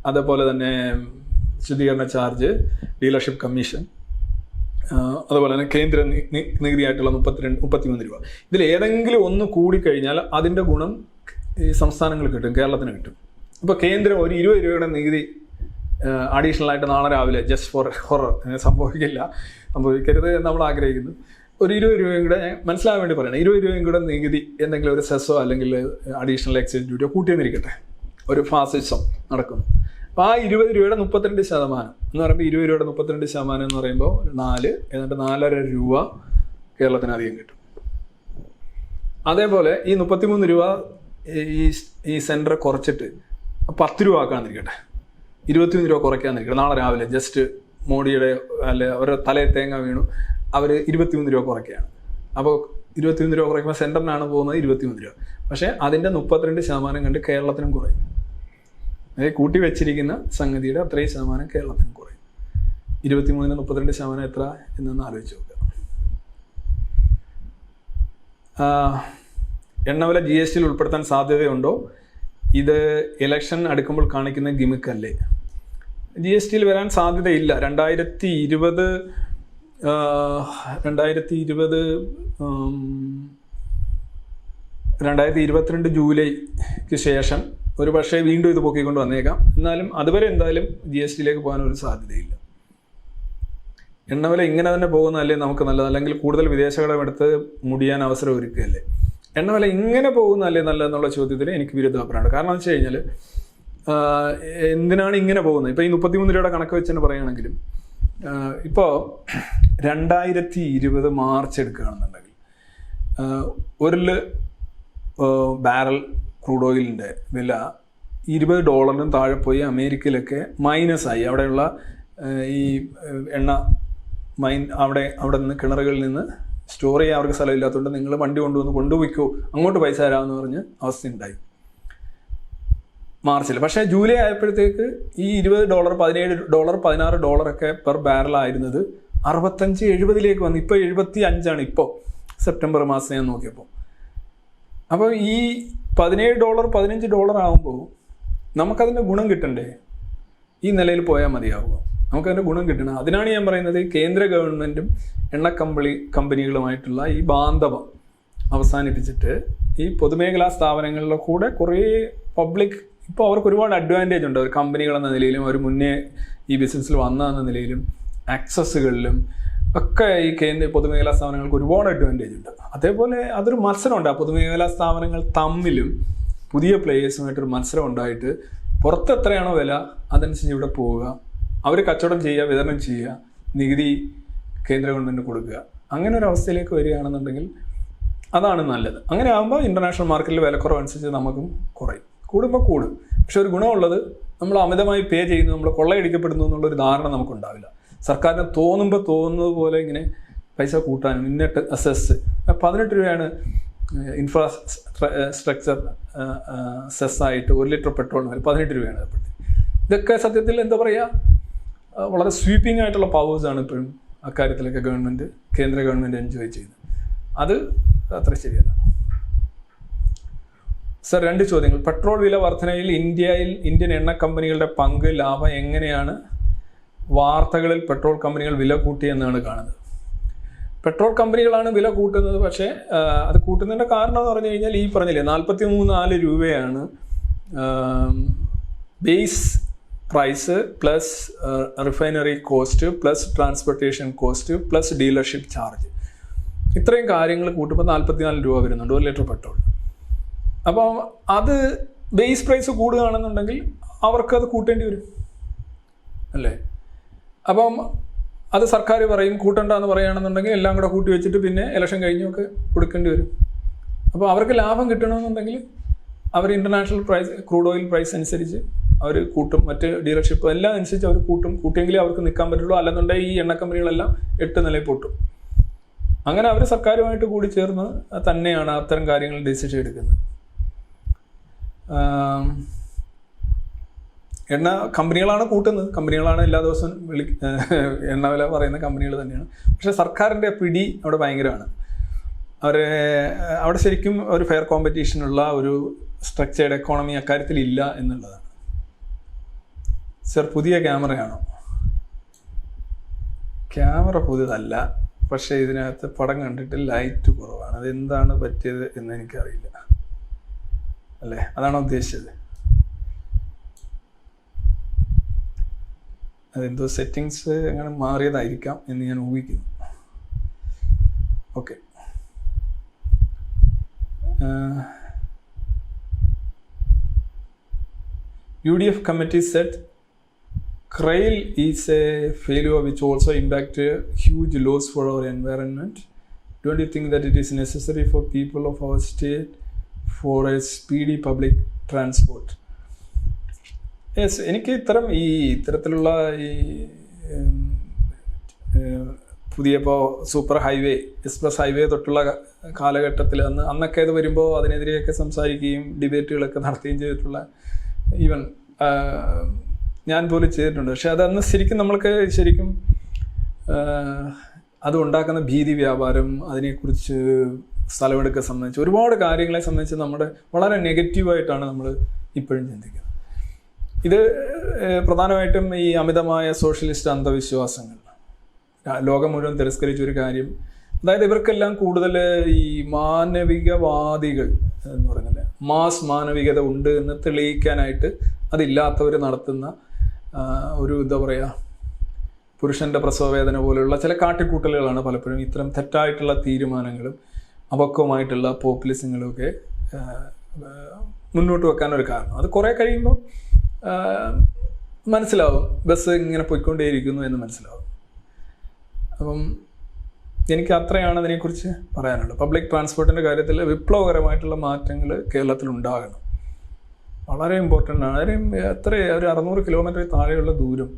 അതേപോലെ തന്നെ ശുദ്ധീകരണ ചാർജ്, ഡീലർഷിപ്പ് കമ്മീഷൻ, അതുപോലെ തന്നെ കേന്ദ്ര നികുതിയായിട്ടുള്ള 33 രൂപ, ഇതിൽ ഏതെങ്കിലും ഒന്ന് കൂടിക്കഴിഞ്ഞാൽ അതിൻ്റെ ഗുണം ഈ സംസ്ഥാനങ്ങൾ കിട്ടും, കേരളത്തിന് കിട്ടും. ഇപ്പോൾ കേന്ദ്രം ഒരു 20 രൂപയുടെ നികുതി അഡീഷണൽ ആയിട്ട് നാളെ രാവിലെ, ജസ്റ്റ് ഫോർ ഹൊറർ, സംഭവിക്കരുത് എന്ന് നമ്മൾ ആഗ്രഹിക്കുന്നു, ഒരു 20 രൂപയും കൂടെ മനസ്സിലാകാൻ വേണ്ടി പറയണം, 20 രൂപയും കൂടെ നികുതി എന്തെങ്കിലും ഒരു സെസ്സോ അല്ലെങ്കിൽ അഡീഷണൽ എക്സൈസ് ഡ്യൂട്ടിയോ കൂട്ടിയെന്നിരിക്കട്ടെ, ഒരു ഫാസിസം നടക്കുന്നു. അപ്പോൾ ആ 20 രൂപയുടെ 32% എന്ന് പറയുമ്പോൾ 20 രൂപയുടെ 32% എന്ന് പറയുമ്പോൾ 4, എന്നിട്ട് 4.5 രൂപ കേരളത്തിന് അധികം കിട്ടും. അതേപോലെ ഈ 33 രൂപ ഈ സെൻറ്റർ കുറച്ചിട്ട് 10 രൂപ ആക്കാന്നിരിക്കട്ടെ, 21 രൂപ കുറയ്ക്കാന്നിരിക്കട്ടെ. നാളെ രാവിലെ ജസ്റ്റ് മോഡിയുടെ അല്ലെ അവരുടെ തലയിൽ തേങ്ങ വീണു, അവർ 21 രൂപ കുറയ്ക്കുകയാണ്. അപ്പോൾ 21 രൂപ കുറയ്ക്കുമ്പോൾ സെൻറ്ററിനാണ് പോകുന്നത് 21 രൂപ. പക്ഷേ അതിൻ്റെ 32% കണ്ട് കേരളത്തിനും കുറയും. അതായത് കൂട്ടി വെച്ചിരിക്കുന്ന സംഗതിയുടെ അത്രയും ശതമാനം കേരളത്തിനും കുറയും. 23-ന് 32% എത്ര എന്നൊന്ന് ആലോചിച്ച് നോക്കുക. എണ്ണവില GSTയിൽ ഉൾപ്പെടുത്താൻ സാധ്യതയുണ്ടോ? ഇത് ഇലക്ഷൻ അടുക്കുമ്പോൾ കാണിക്കുന്ന ഗിമിക്കല്ലേ? GSTയിൽ വരാൻ സാധ്യതയില്ല. 2022 ജൂലൈക്ക് ശേഷം ഒരു പക്ഷേ വീണ്ടും ഇത് പൊക്കിക്കൊണ്ട് വന്നേക്കാം. എന്നാലും അതുവരെ എന്തായാലും GSTയിലേക്ക് പോകാനൊരു സാധ്യതയില്ല. എണ്ണവില ഇങ്ങനെ തന്നെ പോകുന്നതല്ലേ നമുക്ക് നല്ലത്, അല്ലെങ്കിൽ കൂടുതൽ വിദേശകടം എടുത്ത് മുടിയാൻ അവസരം ഒരുക്കുകയല്ലേ? എണ്ണവില ഇങ്ങനെ പോകുന്നതല്ലേ നല്ലതെന്നുള്ള ചോദ്യത്തിൽ എനിക്ക് വിരുദ്ധാഭിപ്രായമാണ്. കാരണം എന്ന് വെച്ച് കഴിഞ്ഞാൽ എന്തിനാണ് ഇങ്ങനെ പോകുന്നത്? ഇപ്പോൾ ഈ 33 രൂപയുടെ കണക്ക് വെച്ച് തന്നെ പറയുകയാണെങ്കിലും ഇപ്പോൾ 2020 മാർച്ച് എടുക്കുകയാണെന്നുണ്ടെങ്കിൽ ഒരു ബാരൽ ക്രൂഡ് ഓയിലിൻ്റെ വില $20 താഴെ പോയി. അമേരിക്കയിലൊക്കെ മൈനസായി. അവിടെയുള്ള ഈ എണ്ണ അവിടെ നിന്ന് കിണറുകളിൽ നിന്ന് സ്റ്റോർ ചെയ്യാൻ അവർക്ക് സ്ഥലമില്ലാത്തതുകൊണ്ട് നിങ്ങൾ വണ്ടി കൊണ്ടുപോയിക്കോ, അങ്ങോട്ട് പൈസ തരാമെന്ന് പറഞ്ഞ് അവസ്ഥയുണ്ടായി മാർച്ചിൽ. പക്ഷേ ജൂലൈ ആയപ്പോഴത്തേക്ക് ഈ $20, $17, $16 ഒക്കെ പെർ ബാരലായിരുന്നത് 65-70 വന്നു. ഇപ്പോൾ 75 ഇപ്പോൾ സെപ്റ്റംബർ മാസം ഞാൻ നോക്കിയപ്പോൾ. അപ്പോൾ ഈ $17, $15 ആകുമ്പോൾ നമുക്കതിൻ്റെ ഗുണം കിട്ടണ്ടേ? ഈ നിലയിൽ പോയാൽ മതിയാവുക, നമുക്കതിൻ്റെ ഗുണം കിട്ടണം. അതിനാണ് ഞാൻ പറയുന്നത് കേന്ദ്ര ഗവൺമെൻറ്റും കമ്പനികളുമായിട്ടുള്ള ഈ ബാന്ധവം അവസാനിപ്പിച്ചിട്ട് ഈ പൊതുമേഖലാ സ്ഥാപനങ്ങളിലെ കൂടെ കുറേ പബ്ലിക്, ഇപ്പോൾ അവർക്ക് ഒരുപാട് അഡ്വാൻറ്റേജ് ഉണ്ട്. അവർ കമ്പനികളെന്ന നിലയിലും അവർ മുന്നേ ഈ ബിസിനസ്സിൽ വന്നതെന്ന നിലയിലും ആക്സസ്സുകളിലും ഒക്കെ ഈ പൊതുമേഖലാ സ്ഥാപനങ്ങൾക്ക് ഒരുപാട് അഡ്വാൻറ്റേജ് ഉണ്ട്. അതേപോലെ അതൊരു മത്സരമുണ്ട്. ആ പൊതുമേഖലാ സ്ഥാപനങ്ങൾ തമ്മിലും പുതിയ പ്ലേയേഴ്സുമായിട്ടൊരു മത്സരം ഉണ്ടായിട്ട് പുറത്ത് എത്രയാണോ വില അതനുസരിച്ച് ഇവിടെ പോവുക, അവർ കച്ചവടം ചെയ്യുക, വിതരണം ചെയ്യുക, നികുതി കേന്ദ്ര ഗവൺമെൻറ് കൊടുക്കുക. അങ്ങനെ ഒരു അവസ്ഥയിലേക്ക് വരികയാണെന്നുണ്ടെങ്കിൽ അതാണ് നല്ലത്. അങ്ങനെ ആകുമ്പോൾ ഇൻ്റർനാഷണൽ മാർക്കറ്റിൽ വിലക്കുറവനുസരിച്ച് നമുക്കും കുറയും, കൂടുമ്പോൾ കൂടും. പക്ഷെ ഒരു ഗുണമുള്ളത് നമ്മൾ അമിതമായി പേ ചെയ്യുന്നു, നമ്മൾ കൊള്ളയടിക്കപ്പെടുന്നു എന്നുള്ളൊരു ധാരണ നമുക്കുണ്ടാവില്ല. സർക്കാരിന് തോന്നുന്നത് പോലെ ഇങ്ങനെ പൈസ കൂട്ടാനും ഇന്നിട്ട് സെസ് 18 രൂപയാണ് ഇൻഫ്രാസ്ട്രക്ചർ സെസ്സായിട്ട് 1 ലിറ്റർ പെട്രോളിന് വരെ 18 രൂപയാണ് ഏർപ്പെടുത്തി. ഇതൊക്കെ സത്യത്തിൽ എന്താ പറയുക, വളരെ സ്വീപ്പിംഗ് ആയിട്ടുള്ള പവേഴ്സാണ് ഇപ്പോഴും അക്കാര്യത്തിലൊക്കെ കേന്ദ്ര ഗവൺമെൻറ് എൻജോയ് ചെയ്യുന്നത്. അത് അത്ര ശരിയല്ല. സർ, 2 ചോദ്യങ്ങൾ. പെട്രോൾ വില വർധനയിൽ ഇന്ത്യൻ എണ്ണ കമ്പനികളുടെ പങ്ക്, ലാഭം എങ്ങനെയാണ്? വാർത്തകളിൽ പെട്രോൾ കമ്പനികൾ വില കൂട്ടിയെന്നാണ് കാണുന്നത്. പെട്രോൾ കമ്പനികളാണ് വില കൂട്ടുന്നത്. പക്ഷേ അത് കൂട്ടുന്നതിൻ്റെ കാരണം എന്ന് പറഞ്ഞു കഴിഞ്ഞാൽ ഈ പറഞ്ഞില്ലേ 43-4 രൂപയാണ് base price plus refinery cost plus transportation cost plus dealership charge. ഇത്രയും കാര്യങ്ങൾ കൂട്ടുമ്പോൾ 44 രൂപ വരുന്നുണ്ട് 1 ലിറ്റർ പെട്രോൾ. അപ്പം അത് ബേസ് പ്രൈസ് കൂടുകയാണെന്നുണ്ടെങ്കിൽ അവർക്കത് കൂട്ടേണ്ടി വരും അല്ലേ? അപ്പം അത് സർക്കാർ പറയും കൂട്ടണ്ടെന്ന് പറയുകയാണെന്നുണ്ടെങ്കിൽ എല്ലാം കൂടെ കൂട്ടി വെച്ചിട്ട് പിന്നെ ഇലക്ഷൻ കഴിഞ്ഞൊക്കെ കൊടുക്കേണ്ടി വരും. അപ്പോൾ അവർക്ക് ലാഭം കിട്ടണമെന്നുണ്ടെങ്കിൽ അവർ international price, crude oil price അനുസരിച്ച് അവർ കൂട്ടും, മറ്റ് ഡീലർഷിപ്പ് എല്ലാം അനുസരിച്ച് അവർ കൂട്ടിയെങ്കിലേ അവർക്ക് നിൽക്കാൻ പറ്റുള്ളൂ. അല്ലെന്നുണ്ടെങ്കിൽ ഈ എണ്ണ കമ്പനികളെല്ലാം 8 നിലയിൽ പൊട്ടും. അങ്ങനെ അവർ സർക്കാരുമായിട്ട് കൂടി ചേർന്ന് തന്നെയാണ് അത്തരം കാര്യങ്ങൾ ഡിസിഷൻ എടുക്കുന്നത്. എണ്ണ കമ്പനികളാണ് കൂട്ടുന്നത്, കമ്പനികളാണ് എല്ലാ ദിവസവും എണ്ണ വില പറയുന്ന കമ്പനികൾ തന്നെയാണ്. പക്ഷേ സർക്കാരിൻ്റെ പിടി അവിടെ ഭയങ്കരമാണ്. അവിടെ ശരിക്കും ഒരു ഫെയർ കോമ്പറ്റീഷനുള്ള ഒരു സ്ട്രക്ചേർഡ് എക്കോണമി അക്കാര്യത്തിൽ ഇല്ല എന്നുള്ളതാണ്. സർ, പുതിയ ക്യാമറയാണോ? ക്യാമറ പുതിയതല്ല, പക്ഷേ ഇതിനകത്ത് പടം കണ്ടിട്ട് ലൈറ്റ് കുറവാണ്. അതെന്താണ് പറ്റിയത് എന്ന് എനിക്കറിയില്ല. അല്ലേ, അതാണോ ഉദ്ദേശിച്ചത്? അതെന്തോ സെറ്റിങ്സ് അങ്ങനെ മാറിയതായിരിക്കാം എന്ന് ഞാൻ ഊഹിക്കുന്നു. Okay. UDF committee said Krail is a failure which also impact a huge loss for our environment. Don't you think that it is necessary for people of our state for a speedy public transport? Yes, എനിക്ക് ഇത്തരത്തിലുള്ള ഈ പുതിയ ഇപ്പോൾ super highway, express highway തൊട്ടുള്ള കാലഘട്ടത്തിൽ അന്നൊക്കെ ഇത് വരുമ്പോൾ അതിനെതിരെയൊക്കെ സംസാരിക്കുകയും ഡിബേറ്റുകളൊക്കെ നടത്തുകയും ചെയ്തിട്ടുള്ള ഈവൻ ഞാൻ പോലും ചെയ്തിട്ടുണ്ട്. പക്ഷെ അതന്ന് ശരിക്കും അത് ഉണ്ടാക്കുന്ന ഭീതി വ്യാപാരം, അതിനെക്കുറിച്ച് സ്ഥലമെടുക്കുക സംബന്ധിച്ച് ഒരുപാട് കാര്യങ്ങളെ സംബന്ധിച്ച് നമ്മുടെ വളരെ നെഗറ്റീവായിട്ടാണ് നമ്മൾ ഇപ്പോഴും ചിന്തിക്കുന്നത്. ഇത് പ്രധാനമായിട്ടും ഈ അമിതമായ സോഷ്യലിസ്റ്റ് അന്ധവിശ്വാസങ്ങൾ ലോകം മുഴുവൻ തിരസ്കരിച്ചൊരു കാര്യം. അതായത് ഇവർക്കെല്ലാം കൂടുതൽ ഈ മാനവികവാദികൾ എന്ന് പറയുന്നില്ല, മാസ് മാനവികത ഉണ്ട് എന്ന് തെളിയിക്കാനായിട്ട് അതില്ലാത്തവർ നടത്തുന്ന ഒരു എന്താ പറയുക, പുരുഷൻ്റെ പ്രസവവേദന പോലെയുള്ള ചില കാട്ടിക്കൂട്ടലുകളാണ് പലപ്പോഴും ഇത്തരം തെറ്റായിട്ടുള്ള തീരുമാനങ്ങളും അപക്വമായിട്ടുള്ള പോപ്പുലിസങ്ങളും ഒക്കെ മുന്നോട്ട് വെക്കാനൊരു കാരണം. അത് കുറേ കഴിയുമ്പോൾ മനസ്സിലാവും, ബസ് ഇങ്ങനെ പോയിക്കൊണ്ടേയിരിക്കുന്നു എന്ന് മനസ്സിലാവും. അപ്പം എനിക്ക് അത്രയാണ് അതിനെക്കുറിച്ച് പറയാനുള്ളത്. പബ്ലിക് ട്രാൻസ്പോർട്ടിൻ്റെ കാര്യത്തിൽ വിപ്ലവകരമായിട്ടുള്ള മാറ്റങ്ങൾ കേരളത്തിൽ ഉണ്ടാകണം, വളരെ ഇമ്പോർട്ടൻ്റ് ആണ്. ഒരു 600 കിലോമീറ്റർ താഴെയുള്ള ദൂരം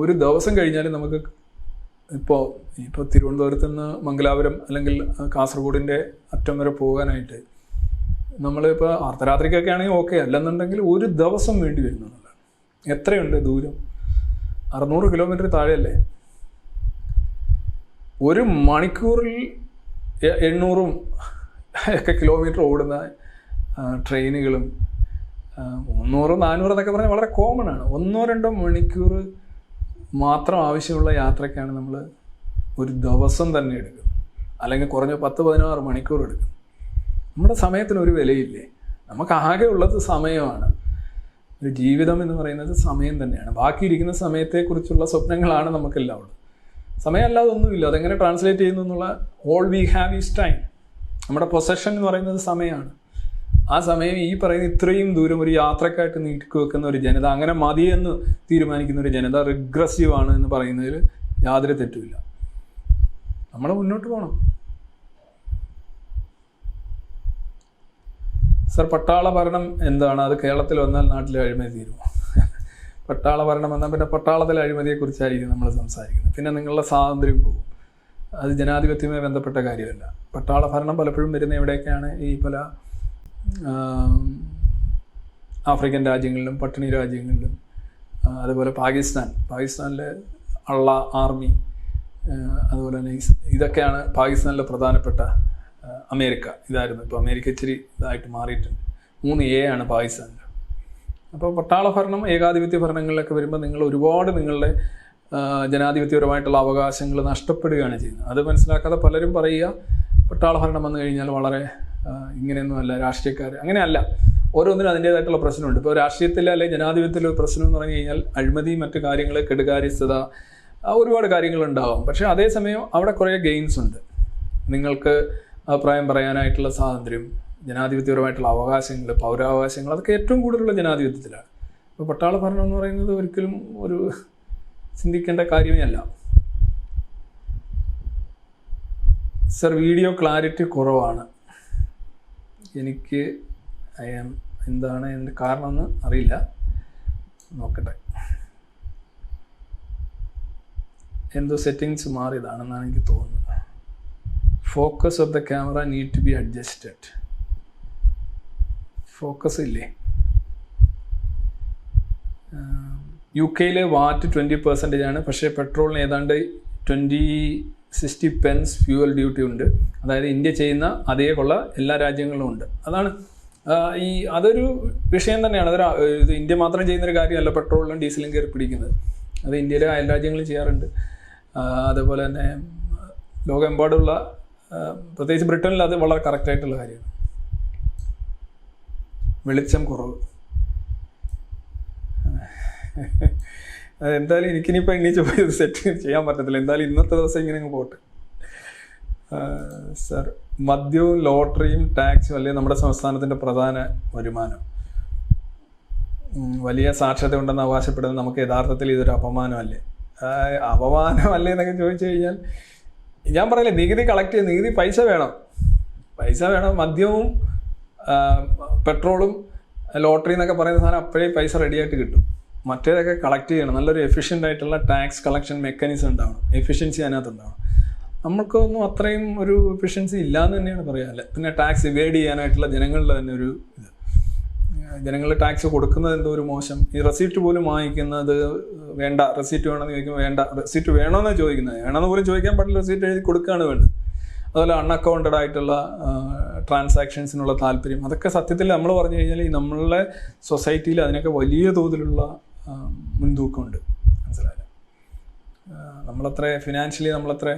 ഒരു ദിവസം കഴിഞ്ഞാലും നമുക്ക് ഇപ്പോൾ തിരുവനന്തപുരത്ത് നിന്ന് മംഗലാപുരം അല്ലെങ്കിൽ കാസർഗോഡിൻ്റെ അറ്റം വരെ പോകാനായിട്ട് നമ്മളിപ്പോൾ അർദ്ധരാത്രിക്കൊക്കെ ആണെങ്കിൽ ഓക്കെ, അല്ലെന്നുണ്ടെങ്കിൽ ഒരു ദിവസം വേണ്ടി വരുന്നതാണ്. എത്രയുണ്ട് ദൂരം? 600 കിലോമീറ്റർ താഴെയല്ലേ. ഒരു മണിക്കൂറിൽ 800 ഒക്കെ കിലോമീറ്റർ ഓടുന്ന ട്രെയിനുകളും 300, 400 എന്നൊക്കെ പറഞ്ഞാൽ വളരെ കോമൺ ആണ്. 1-2 മണിക്കൂർ മാത്രം ആവശ്യമുള്ള യാത്രയ്ക്കാണ് നമ്മൾ ഒരു ദിവസം തന്നെ എടുക്കുന്നത്, അല്ലെങ്കിൽ കുറഞ്ഞ 10-16 മണിക്കൂർ എടുക്കും. നമ്മുടെ സമയത്തിനൊരു വിലയില്ലേ? നമുക്ക് ആകെ ഉള്ളത് സമയമാണ്. ഒരു ജീവിതം എന്ന് പറയുന്നത് സമയം തന്നെയാണ്. ബാക്കിയിരിക്കുന്ന സമയത്തെക്കുറിച്ചുള്ള സ്വപ്നങ്ങളാണ് നമുക്കെല്ലാം ഉള്ളത്. സമയമല്ലാതെ ഒന്നുമില്ല. അതെങ്ങനെ ട്രാൻസ്ലേറ്റ് ചെയ്യുന്നു എന്നുള്ള all we have is time. നമ്മുടെ പൊസഷൻ എന്ന് പറയുന്നത് സമയമാണ്. ആ സമയം ഈ പറയുന്ന ഇത്രയും ദൂരം ഒരു യാത്രക്കായിട്ട് നീട്ടി വെക്കുന്ന ഒരു ജനത, അങ്ങനെ മതിയെന്ന് തീരുമാനിക്കുന്ന ഒരു ജനത റിഗ്രസീവ് ആണ് എന്ന് പറയുന്നതിൽ യാതൊരു തെറ്റുമില്ല. നമ്മൾ മുന്നോട്ട് പോകണം. സർ, പട്ടാള ഭരണം എന്താണ്? അത് കേരളത്തിൽ വന്നാൽ നാട്ടിലെ അഴിമതി തീരുമോ? പട്ടാള ഭരണം വന്നാൽ പിന്നെ പട്ടാളത്തിലെ അഴിമതിയെക്കുറിച്ചായിരിക്കും നമ്മൾ സംസാരിക്കുന്നത്. പിന്നെ നിങ്ങളുടെ സ്വാതന്ത്ര്യം പോകും. അത് ജനാധിപത്യവുമായി ബന്ധപ്പെട്ട കാര്യമല്ല. പട്ടാള ഭരണം പലപ്പോഴും വരുന്ന എവിടെയൊക്കെയാണ്? ഈ പല ആഫ്രിക്കൻ രാജ്യങ്ങളിലും പട്ടിണി രാജ്യങ്ങളിലും, അതുപോലെ പാകിസ്ഥാനിലെ അള്ള ആർമി, അതുപോലെ തന്നെ ഇതൊക്കെയാണ് പാകിസ്ഥാനിലെ പ്രധാനപ്പെട്ട. അമേരിക്ക ഇതായിരുന്നു. ഇപ്പോൾ അമേരിക്ക ഇച്ചിരി ഇതായിട്ട് മാറിയിട്ടുണ്ട്. 3A ആണ് പാകിസ്ഥാനിൽ. അപ്പോൾ പട്ടാള ഭരണം, ഏകാധിപത്യ ഭരണങ്ങളിലൊക്കെ വരുമ്പോൾ നിങ്ങൾ ഒരുപാട് നിങ്ങളുടെ ജനാധിപത്യപരമായിട്ടുള്ള അവകാശങ്ങൾ നഷ്ടപ്പെടുകയാണ് ചെയ്യുന്നത്. അത് മനസ്സിലാക്കാതെ പലരും പറയുക പട്ടാള ഭരണം വന്നു കഴിഞ്ഞാൽ വളരെ ഇങ്ങനെയൊന്നുമല്ല, രാഷ്ട്രീയക്കാർ അങ്ങനെയല്ല. ഓരോന്നിനും അതിൻ്റേതായിട്ടുള്ള പ്രശ്നമുണ്ട്. ഇപ്പോൾ രാഷ്ട്രീയത്തിൽ അല്ലെങ്കിൽ ജനാധിപത്യത്തിലെ ഒരു പ്രശ്നം എന്ന് പറഞ്ഞു കഴിഞ്ഞാൽ അഴിമതി, മറ്റു കാര്യങ്ങൾ, കെടുകാര്യസ്ഥത, ഒരുപാട് കാര്യങ്ങളുണ്ടാവും. പക്ഷേ അതേസമയം അവിടെ കുറേ ഗെയിൻസ് ഉണ്ട്. നിങ്ങൾക്ക് അഭിപ്രായം പറയാനായിട്ടുള്ള സ്വാതന്ത്ര്യം, ജനാധിപത്യപരമായിട്ടുള്ള അവകാശങ്ങൾ, പൗരാവകാശങ്ങൾ, അതൊക്കെ ഏറ്റവും കൂടുതലുള്ള ജനാധിപത്യത്തിലാണ്. അപ്പോൾ പട്ടാള ഭരണം എന്ന് പറയുന്നത് ഒരിക്കലും ഒരു ചിന്തിക്കേണ്ട കാര്യമേ അല്ല. സർ, വീഡിയോ ക്ലാരിറ്റി കുറവാണ്. എനിക്ക് എന്താണ് എൻ്റെ കാരണമെന്ന് അറിയില്ല, നോക്കട്ടെ. എന്തോ സെറ്റിങ്സ് മാറിയതാണെന്നാണ് എനിക്ക് തോന്നുന്നത്. Focus of the camera need to be adjusted. Focus ഇല്ലേ? UK വാറ്റ് 20% ആണ്. പക്ഷേ പെട്രോളിന് ഏതാണ്ട് 20-60 pence ഫ്യൂവൽ ഡ്യൂട്ടി ഉണ്ട്. അതായത് ഇന്ത്യ ചെയ്യുന്ന അതേ കൊള്ള എല്ലാ രാജ്യങ്ങളിലും ഉണ്ട്. അതാണ് അതൊരു വിഷയം തന്നെയാണ്. ഇത് ഇന്ത്യ മാത്രം ചെയ്യുന്നൊരു കാര്യമല്ല പെട്രോളിലും ഡീസലും കയറി പിടിക്കുന്നത്. അത് ഇന്ത്യയിലെ അയൽ രാജ്യങ്ങൾ ചെയ്യാറുണ്ട്. അതേപോലെ തന്നെ ലോകമെമ്പാടുള്ള, പ്രത്യേകിച്ച് ബ്രിട്ടനിൽ അത് വളരെ കറക്റ്റായിട്ടുള്ള കാര്യമാണ്. വെളിച്ചം കുറവ്. അതെന്തായാലും എനിക്കിനിപ്പോൾ എണീച്ച് പോയി സെറ്റ് ചെയ്യാൻ പറ്റത്തില്ല. എന്തായാലും ഇന്നത്തെ ദിവസം ഇങ്ങനെ പോട്ടെ. സർ, മദ്യവും ലോട്ടറിയും ടാക്സും അല്ലേ നമ്മുടെ സംസ്ഥാനത്തിൻ്റെ പ്രധാന വരുമാനം? വലിയ സാക്ഷരത ഉണ്ടെന്ന് അവകാശപ്പെടുന്നത് നമുക്ക് യഥാർത്ഥത്തിൽ ഇതൊരു അപമാനമല്ലേ? അപമാനമല്ലേ എന്നൊക്കെ ചോദിച്ചു കഴിഞ്ഞാൽ ഞാൻ പറയില്ലേ, നികുതി കളക്ട് ചെയ്ത്, നികുതി പൈസ വേണം. മദ്യവും പെട്രോളും ലോട്ടറി എന്നൊക്കെ പറയുന്ന സാധനം അപ്പോഴേ പൈസ റെഡിയായിട്ട് കിട്ടും. മറ്റേതൊക്കെ കളക്ട് ചെയ്യണം. നല്ലൊരു എഫിഷ്യൻ്റ് ആയിട്ടുള്ള ടാക്സ് കളക്ഷൻ മെക്കാനിസം ഉണ്ടാവണം, എഫിഷ്യൻസി അതിനകത്ത് ഉണ്ടാവണം. നമുക്കൊന്നും അത്രയും ഒരു എഫിഷ്യൻസി ഇല്ലയെന്ന് തന്നെയാണ് പറയാല്ലേ. പിന്നെ ടാക്സ് ഇവേഡ് ചെയ്യാനായിട്ടുള്ള ജനങ്ങളുടെ തന്നെ ഒരു ഇത്, ജനങ്ങൾ ടാക്സ് കൊടുക്കുന്നത് എന്തോ ഒരു മോശം. ഈ റെസീപ്റ്റ് പോലും വാങ്ങിക്കുന്നത് വേണ്ട, റെസീപ്റ്റ് വേണമെന്ന് ചോദിക്കുമ്പോൾ വേണ്ട, റെസീപ്റ്റ് വേണമെന്നാണ് ചോദിക്കുന്നത്. വേണമെന്ന് പോലും ചോദിക്കാൻ പാടില്ല, റെസീപ്റ്റ് എഴുതി കൊടുക്കുകയാണ് വേണ്ടത്. അതുപോലെ അൺഅക്കൗണ്ടഡ് ആയിട്ടുള്ള ട്രാൻസാക്ഷൻസിനുള്ള താല്പര്യം, അതൊക്കെ സത്യത്തിൽ നമ്മൾ പറഞ്ഞു കഴിഞ്ഞാൽ ഈ നമ്മളുടെ സൊസൈറ്റിയിൽ അതിനൊക്കെ വലിയ തോതിലുള്ള മുൻതൂക്കമുണ്ട്. മനസ്സിലായില്ല? നമ്മളത്ര ഫിനാൻഷ്യലി നമ്മളത്ര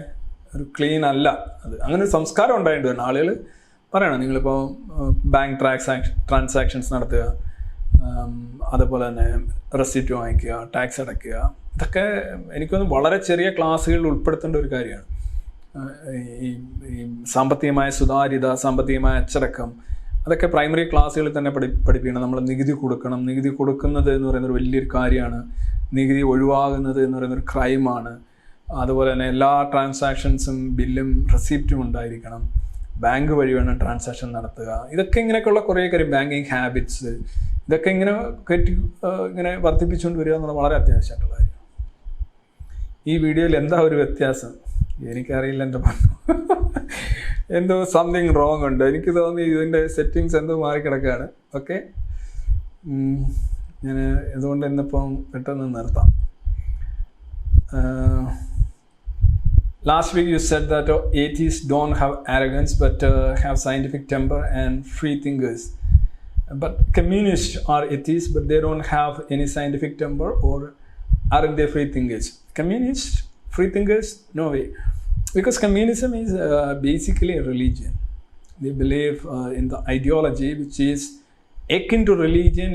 ഒരു ക്ലീൻ അല്ല. അത് അങ്ങനെ ഒരു സംസ്കാരം ഉണ്ടായിട്ട് വേണം ആളുകൾ പറയണം. നിങ്ങളിപ്പോൾ ബാങ്ക് ട്രാൻസാക്ഷൻസ് നടത്തുക, അതുപോലെ തന്നെ റെസിപ്റ്റ് വാങ്ങിക്കുക, ടാക്സ് അടയ്ക്കുക, ഇതൊക്കെ എനിക്കൊന്ന് വളരെ ചെറിയ ക്ലാസ്സുകളിൽ ഉൾപ്പെടുത്തേണ്ട ഒരു കാര്യമാണ്. ഈ സാമ്പത്തികമായ സുതാര്യത, സാമ്പത്തികമായ അച്ചടക്കം, അതൊക്കെ പ്രൈമറി ക്ലാസ്സുകളിൽ തന്നെ പഠിപ്പിക്കണം. നമ്മൾ നികുതി കൊടുക്കണം. നികുതി കൊടുക്കുന്നത് എന്ന് പറയുന്നൊരു വലിയൊരു കാര്യമാണ്. നികുതി ഒഴിവാകുന്നത് എന്ന് പറയുന്നൊരു ക്രൈമാണ്. അതുപോലെ തന്നെ എല്ലാ ട്രാൻസാക്ഷൻസും ബില്ലും റെസിപ്റ്റും ഉണ്ടായിരിക്കണം. ബാങ്ക് വഴി വേണം ട്രാൻസാക്ഷൻ നടത്തുക. ഇതൊക്കെ ഇങ്ങനെയൊക്കെയുള്ള കുറേ കാര്യം, ബാങ്കിങ് ഹാബിറ്റ്സ്, ഇതൊക്കെ ഇങ്ങനെ വർദ്ധിപ്പിച്ചുകൊണ്ട് വരിക എന്നുള്ളത് വളരെ അത്യാവശ്യമായിട്ടുള്ള കാര്യം. ഈ വീഡിയോയിൽ എന്താ ഒരു വ്യത്യാസം എനിക്കറിയില്ല. എൻ്റെ എന്തോ സംതിങ് റോങ് ഉണ്ട്. എനിക്ക് തോന്നി ഇതിൻ്റെ സെറ്റിങ്സ് എന്തോ മാറിക്കിടക്കുകയാണ്. ഓക്കെ, ഞാൻ ഇതുകൊണ്ട് ഇന്നിപ്പം പെട്ടെന്ന് നിർത്താം. Last week you said that atheists don't have arrogance but have scientific temper and free thinkers. But communists are atheists, but they don't have any scientific temper, or aren't they free thinkers? Communists, free thinkers? No way. Because communism is basically a religion. They believe in the ideology which is akin to religion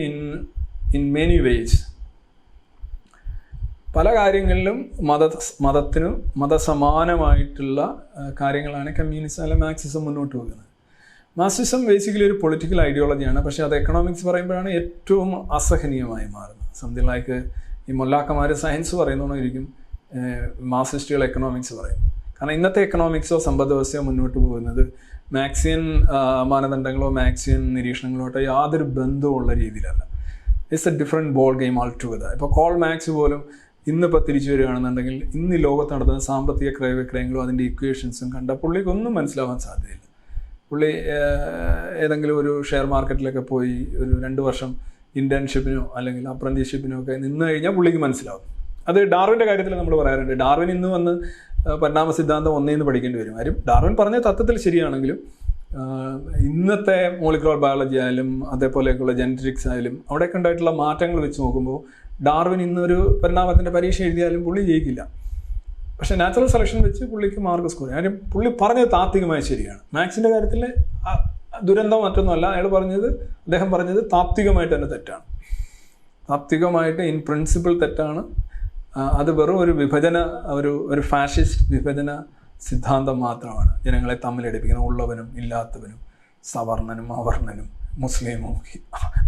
in many ways. പല കാര്യങ്ങളിലും മതസമാനമായിട്ടുള്ള കാര്യങ്ങളാണ് communism അല്ല Marxism മുന്നോട്ട് പോകുന്നത്. Marxism basically ഒരു political ഐഡിയോളജിയാണ്. പക്ഷേ അത് economics പറയുമ്പോഴാണ് ഏറ്റവും അസഹനീയമായി മാറുന്നത്. സംതിങ് ലൈക്ക് ഈ മൊല്ലാക്കന്മാർ സയൻസ് പറയുന്നതായിരിക്കും മാർക്സിസ്റ്റുകൾ എക്കണോമിക്സ് പറയുന്നത്. കാരണം ഇന്നത്തെ എക്കണോമിക്സോ സമ്പദ് വ്യവസ്ഥയോ മുന്നോട്ട് പോകുന്നത് മാർക്സിയൻ മാനദണ്ഡങ്ങളോ മാർക്സിയൻ നിരീക്ഷണങ്ങളോട്ടോ യാതൊരു ബന്ധവുമുള്ള രീതിയിലല്ല. It's A different ball game all together. ഇപ്പോൾ കോൾ മാർക്സ് പോലും ഇന്നിപ്പോൾ തിരിച്ചു വരികയാണെന്നുണ്ടെങ്കിൽ ഇന്ന് ലോകത്ത് നടത്തുന്ന സാമ്പത്തിക ക്രയവിക്രയങ്ങളും അതിൻ്റെ ഇക്വേഷൻസും കണ്ട പുള്ളിക്കൊന്നും മനസ്സിലാവാൻ സാധ്യതയില്ല. പുള്ളി ഏതെങ്കിലും ഒരു ഷെയർ മാർക്കറ്റിലൊക്കെ പോയി ഒരു 2 വർഷം ഇൻറ്റേൺഷിപ്പിനോ അല്ലെങ്കിൽ അപ്രന്റീസ്ഷിപ്പിനോ ഒക്കെ നിന്ന് കഴിഞ്ഞാൽ പുള്ളിക്ക് മനസ്സിലാവും. അത് ഡാർവിൻ്റെ കാര്യത്തിൽ നമ്മൾ പറയാറുണ്ട്. ഡാർവിൻ ഇന്ന് വന്ന് പരിണാമ സിദ്ധാന്തം ഒന്നേന്ന് പഠിക്കേണ്ടി വരും. ആരും ഡാർവിൻ പറഞ്ഞ തത്വത്തിൽ ശരിയാണെങ്കിലും ഇന്നത്തെ മോളിക്കുലർ ബയോളജി ആയാലും അതേപോലെയൊക്കെയുള്ള ജെനറ്റിക്സ് ആയാലും അവിടെയൊക്കെ ഉണ്ടായിട്ടുള്ള മാറ്റങ്ങൾ വെച്ച് നോക്കുമ്പോൾ ഡാർവിൻ ഇന്നൊരു പരിണാമത്തിൻ്റെ പരീക്ഷ എഴുതിയാലും പുള്ളി ജയിക്കില്ല. പക്ഷേ നാച്ചുറൽ സെലക്ഷൻ വെച്ച് പുള്ളിക്ക് മാർക്ക് സ്കോർ ചെയ്യും. കാര്യം പുള്ളി പറഞ്ഞത് താത്വികമായി ശരിയാണ്. മാത്സിൻ്റെ കാര്യത്തിൽ ദുരന്തം മറ്റൊന്നുമല്ല. അദ്ദേഹം പറഞ്ഞത് താത്വികമായിട്ട് തന്നെ തെറ്റാണ്. താത്വികമായിട്ട് ഇൻ പ്രിൻസിപ്പിൾ തെറ്റാണ്. അത് വെറും ഒരു ഒരു ഫാഷിസ്റ്റ് വിഭജന സിദ്ധാന്തം മാത്രമാണ്. ജനങ്ങളെ തമ്മിലടിപ്പിക്കുന്ന ഉള്ളവനും ഇല്ലാത്തവനും സവർണനും അവർണനും മുസ്ലിമും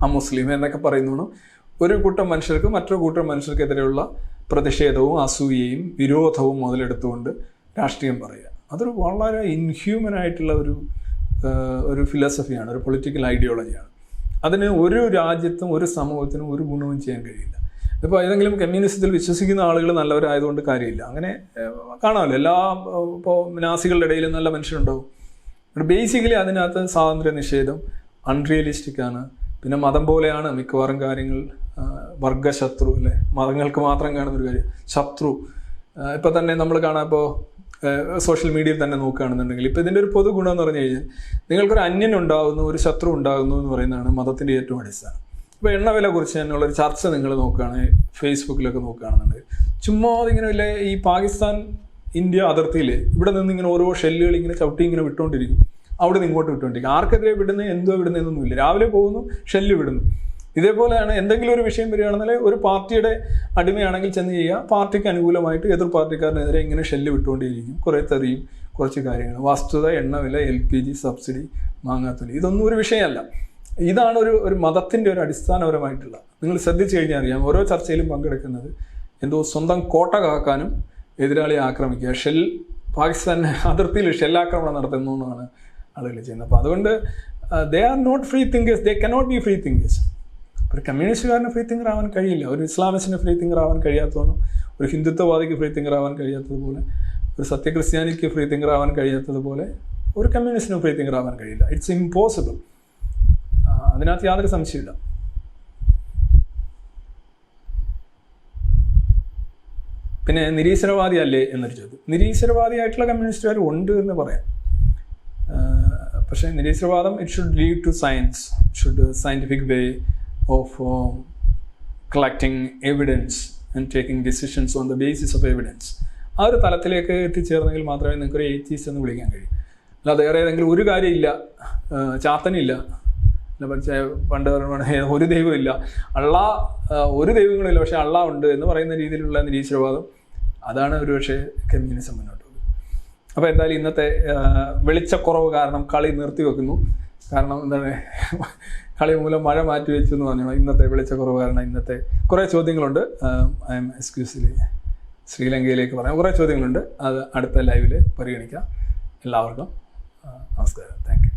അമുസ്ലിം എന്നൊക്കെ പറയുന്നു. ഒരു കൂട്ടം മനുഷ്യർക്ക് മറ്റൊരു കൂട്ടം മനുഷ്യർക്കെതിരെയുള്ള പ്രതിഷേധവും അസൂയയും വിരോധവും മുതലെടുത്തുകൊണ്ട് രാഷ്ട്രീയം പറയുക. അതൊരു വളരെ ഇൻഹ്യൂമനായിട്ടുള്ള ഒരു ഫിലോസഫിയാണ്, ഒരു പൊളിറ്റിക്കൽ ഐഡിയോളജിയാണ്. അതിന് ഒരു രാജ്യത്തും ഒരു സമൂഹത്തിനും ഒരു ഗുണവും ചെയ്യാൻ കഴിയില്ല. ഇപ്പോൾ ഏതെങ്കിലും കമ്മ്യൂണിസത്തിൽ വിശ്വസിക്കുന്ന ആളുകൾ നല്ലവരായതുകൊണ്ട് കാര്യമില്ല. അങ്ങനെ കാണാമല്ലോ. ഇപ്പോൾ നാസികളുടെ ഇടയിൽ നല്ല മനുഷ്യരുണ്ടാവും. ബേസിക്കലി അതിനകത്ത് സ്വാതന്ത്ര്യ നിഷേധം അൺറിയലിസ്റ്റിക്കാണ്. പിന്നെ മതം പോലെയാണ് മിക്കവാറും കാര്യങ്ങൾ. വർഗശത്രു അല്ലേ, മതങ്ങൾക്ക് മാത്രം കാണുന്നൊരു കാര്യം ശത്രു. ഇപ്പം തന്നെ നമ്മൾ കാണാം, ഇപ്പോൾ സോഷ്യൽ മീഡിയയിൽ തന്നെ നോക്കുകയാണെന്നുണ്ടെങ്കിൽ ഇപ്പോൾ ഇതിൻ്റെ ഒരു പൊതു ഗുണം എന്ന് പറഞ്ഞു കഴിഞ്ഞാൽ നിങ്ങൾക്കൊരു അന്യൻ ഉണ്ടാകുന്നു, ഒരു ശത്രു ഉണ്ടാകുന്നു എന്ന് പറയുന്നതാണ് മതത്തിൻ്റെ ഏറ്റവും അടിസ്ഥാനം. ഇപ്പോൾ എണ്ണവില കുറിച്ച് തന്നെയുള്ളൊരു ചർച്ച നിങ്ങൾ നോക്കുകയാണെങ്കിൽ ഫേസ്ബുക്കിലൊക്കെ നോക്കുകയാണെന്നുണ്ടെങ്കിൽ ചുമ്മാ അതിങ്ങനെ ഇല്ലേ, ഈ പാകിസ്ഥാൻ ഇന്ത്യ അതിർത്തിയിൽ ഇവിടെ നിന്ന് ഇങ്ങനെ ഓരോ ഷെല്ലുകൾ ഇങ്ങനെ ചവിട്ടി ഇങ്ങനെ വിട്ടുകൊണ്ടിരിക്കും. അവിടെ നിന്ന് ഇങ്ങോട്ട് വിട്ടുകൊണ്ടിരിക്കും. ആർക്കെതിരെ വിടുന്നത് എന്തോ വിടുന്നതെന്നൊന്നുമില്ല. രാവിലെ പോകുന്നു, ഷെല്ല് വിടുന്നു. ഇതേപോലെയാണ് എന്തെങ്കിലും ഒരു വിഷയം വരികയാണെന്നാൽ ഒരു പാർട്ടിയുടെ അടിമയാണെങ്കിൽ ചെന്ന് ചെയ്യുക, പാർട്ടിക്ക് അനുകൂലമായിട്ട് എതിർ പാർട്ടിക്കാരനെതിരെ ഇങ്ങനെ ഷെല്ല് വിട്ടുകൊണ്ടേയിരിക്കും. കുറേ തെറിയും കുറച്ച് കാര്യങ്ങൾ. വസ്തുത, എണ്ണവില, LPG സബ്സിഡി, മാങ്ങാത്തൊലി, ഇതൊന്നും ഒരു വിഷയമല്ല. ഇതാണ് ഒരു മതത്തിൻ്റെ ഒരു അടിസ്ഥാനപരമായിട്ടുള്ള. നിങ്ങൾ ശ്രദ്ധിച്ചു കഴിഞ്ഞാൽ അറിയാം, ഓരോ ചർച്ചയിലും പങ്കെടുക്കുന്നത് എന്തോ സ്വന്തം കോട്ട കാക്കാനും എതിരാളിയെ ആക്രമിക്കുക, പാകിസ്ഥാൻ അതിർത്തിയിൽ ഷെല്ലാക്രമണം നടത്തുന്നു എന്നാണ് ആളുകൾ ചെയ്യുന്നത്. അപ്പോൾ അതുകൊണ്ട് they are not free thinkers, they cannot be free thinkers. ഒരു കമ്മ്യൂണിസ്റ്റുകാരന് ഫ്രീ തിങ്കർ ആവാൻ കഴിയില്ല, ഒരു ഇസ്ലാമിസ്റ്റിന് ഫ്രീ തിങ്കർ ആവാൻ കഴിയാത്തതുകൊണ്ടും, ഒരു ഹിന്ദുത്വവാദിക്ക് ഫ്രീ തിങ്കർ ആവാൻ കഴിയാത്തതുപോലെ, ഒരു സത്യക്രിസ്ത്യാനിക്ക് ഫ്രീ തിങ്കർ ആവാൻ കഴിയാത്തതുപോലെ ഒരു കമ്മ്യൂണിസ്റ്റിനും ഫ്രീ തിങ്കർ ആവാൻ കഴിയില്ല. It's impossible. അതിനകത്ത് യാതൊരു സംശയമില്ല. പിന്നെ നിരീശ്വരവാദി അല്ലേ എന്നൊരു ചോദ്യം. നിരീശ്വരവാദിയായിട്ടുള്ള കമ്മ്യൂണിസ്റ്റുകാർ ഉണ്ട് എന്ന് പറയാം. പക്ഷേ നിരീശ്വരവാദം it should lead to science, scientific way of collecting evidence and taking decisions on the basis of evidence. ആ ഒരു തലത്തിലേക്ക് എത്തിച്ചേർന്നെങ്കിൽ മാത്രമേ നിങ്ങൾക്കൊരു എയ്ത്തീസ്റ്റ് എന്ന് വിളിക്കാൻ കഴിയൂ. അല്ലാതെ വേറെ ഏതെങ്കിലും ഒരു കാര്യമില്ല, ചാത്തനില്ല, പക്ഷേ പണ്ട് ഒരു ദൈവമില്ല, ഒരു ദൈവങ്ങളില്ല, പക്ഷേ അള്ളാഹ് ഉണ്ട് എന്ന് പറയുന്ന രീതിയിലുള്ള നിരീശ്വരവാദം, അതാണ് ഒരുപക്ഷെ കമ്മ്യൂണിസം മുന്നോട്ട് പോകുന്നത്. അപ്പോൾ എന്തായാലും ഇന്നത്തെ വെളിച്ചക്കുറവ് കാരണം കളി നിർത്തിവെക്കുന്നു. കാരണം എന്താണ്, കളി മൂലം മഴ മാറ്റി വെച്ചു എന്ന് പറഞ്ഞു. ഇന്നത്തെ വെളിച്ചക്കുറവ് കാരണം ഇന്നത്തെ കുറേ ചോദ്യങ്ങളുണ്ട്. ഐ എം എക്സ്ക്യൂസിലി ശ്രീലങ്കയിലേക്ക് പറയാം. കുറേ ചോദ്യങ്ങളുണ്ട്, അത് അടുത്ത ലൈവിൽ പരിഗണിക്കാം. എല്ലാവർക്കും നമസ്കാരം. Thank you.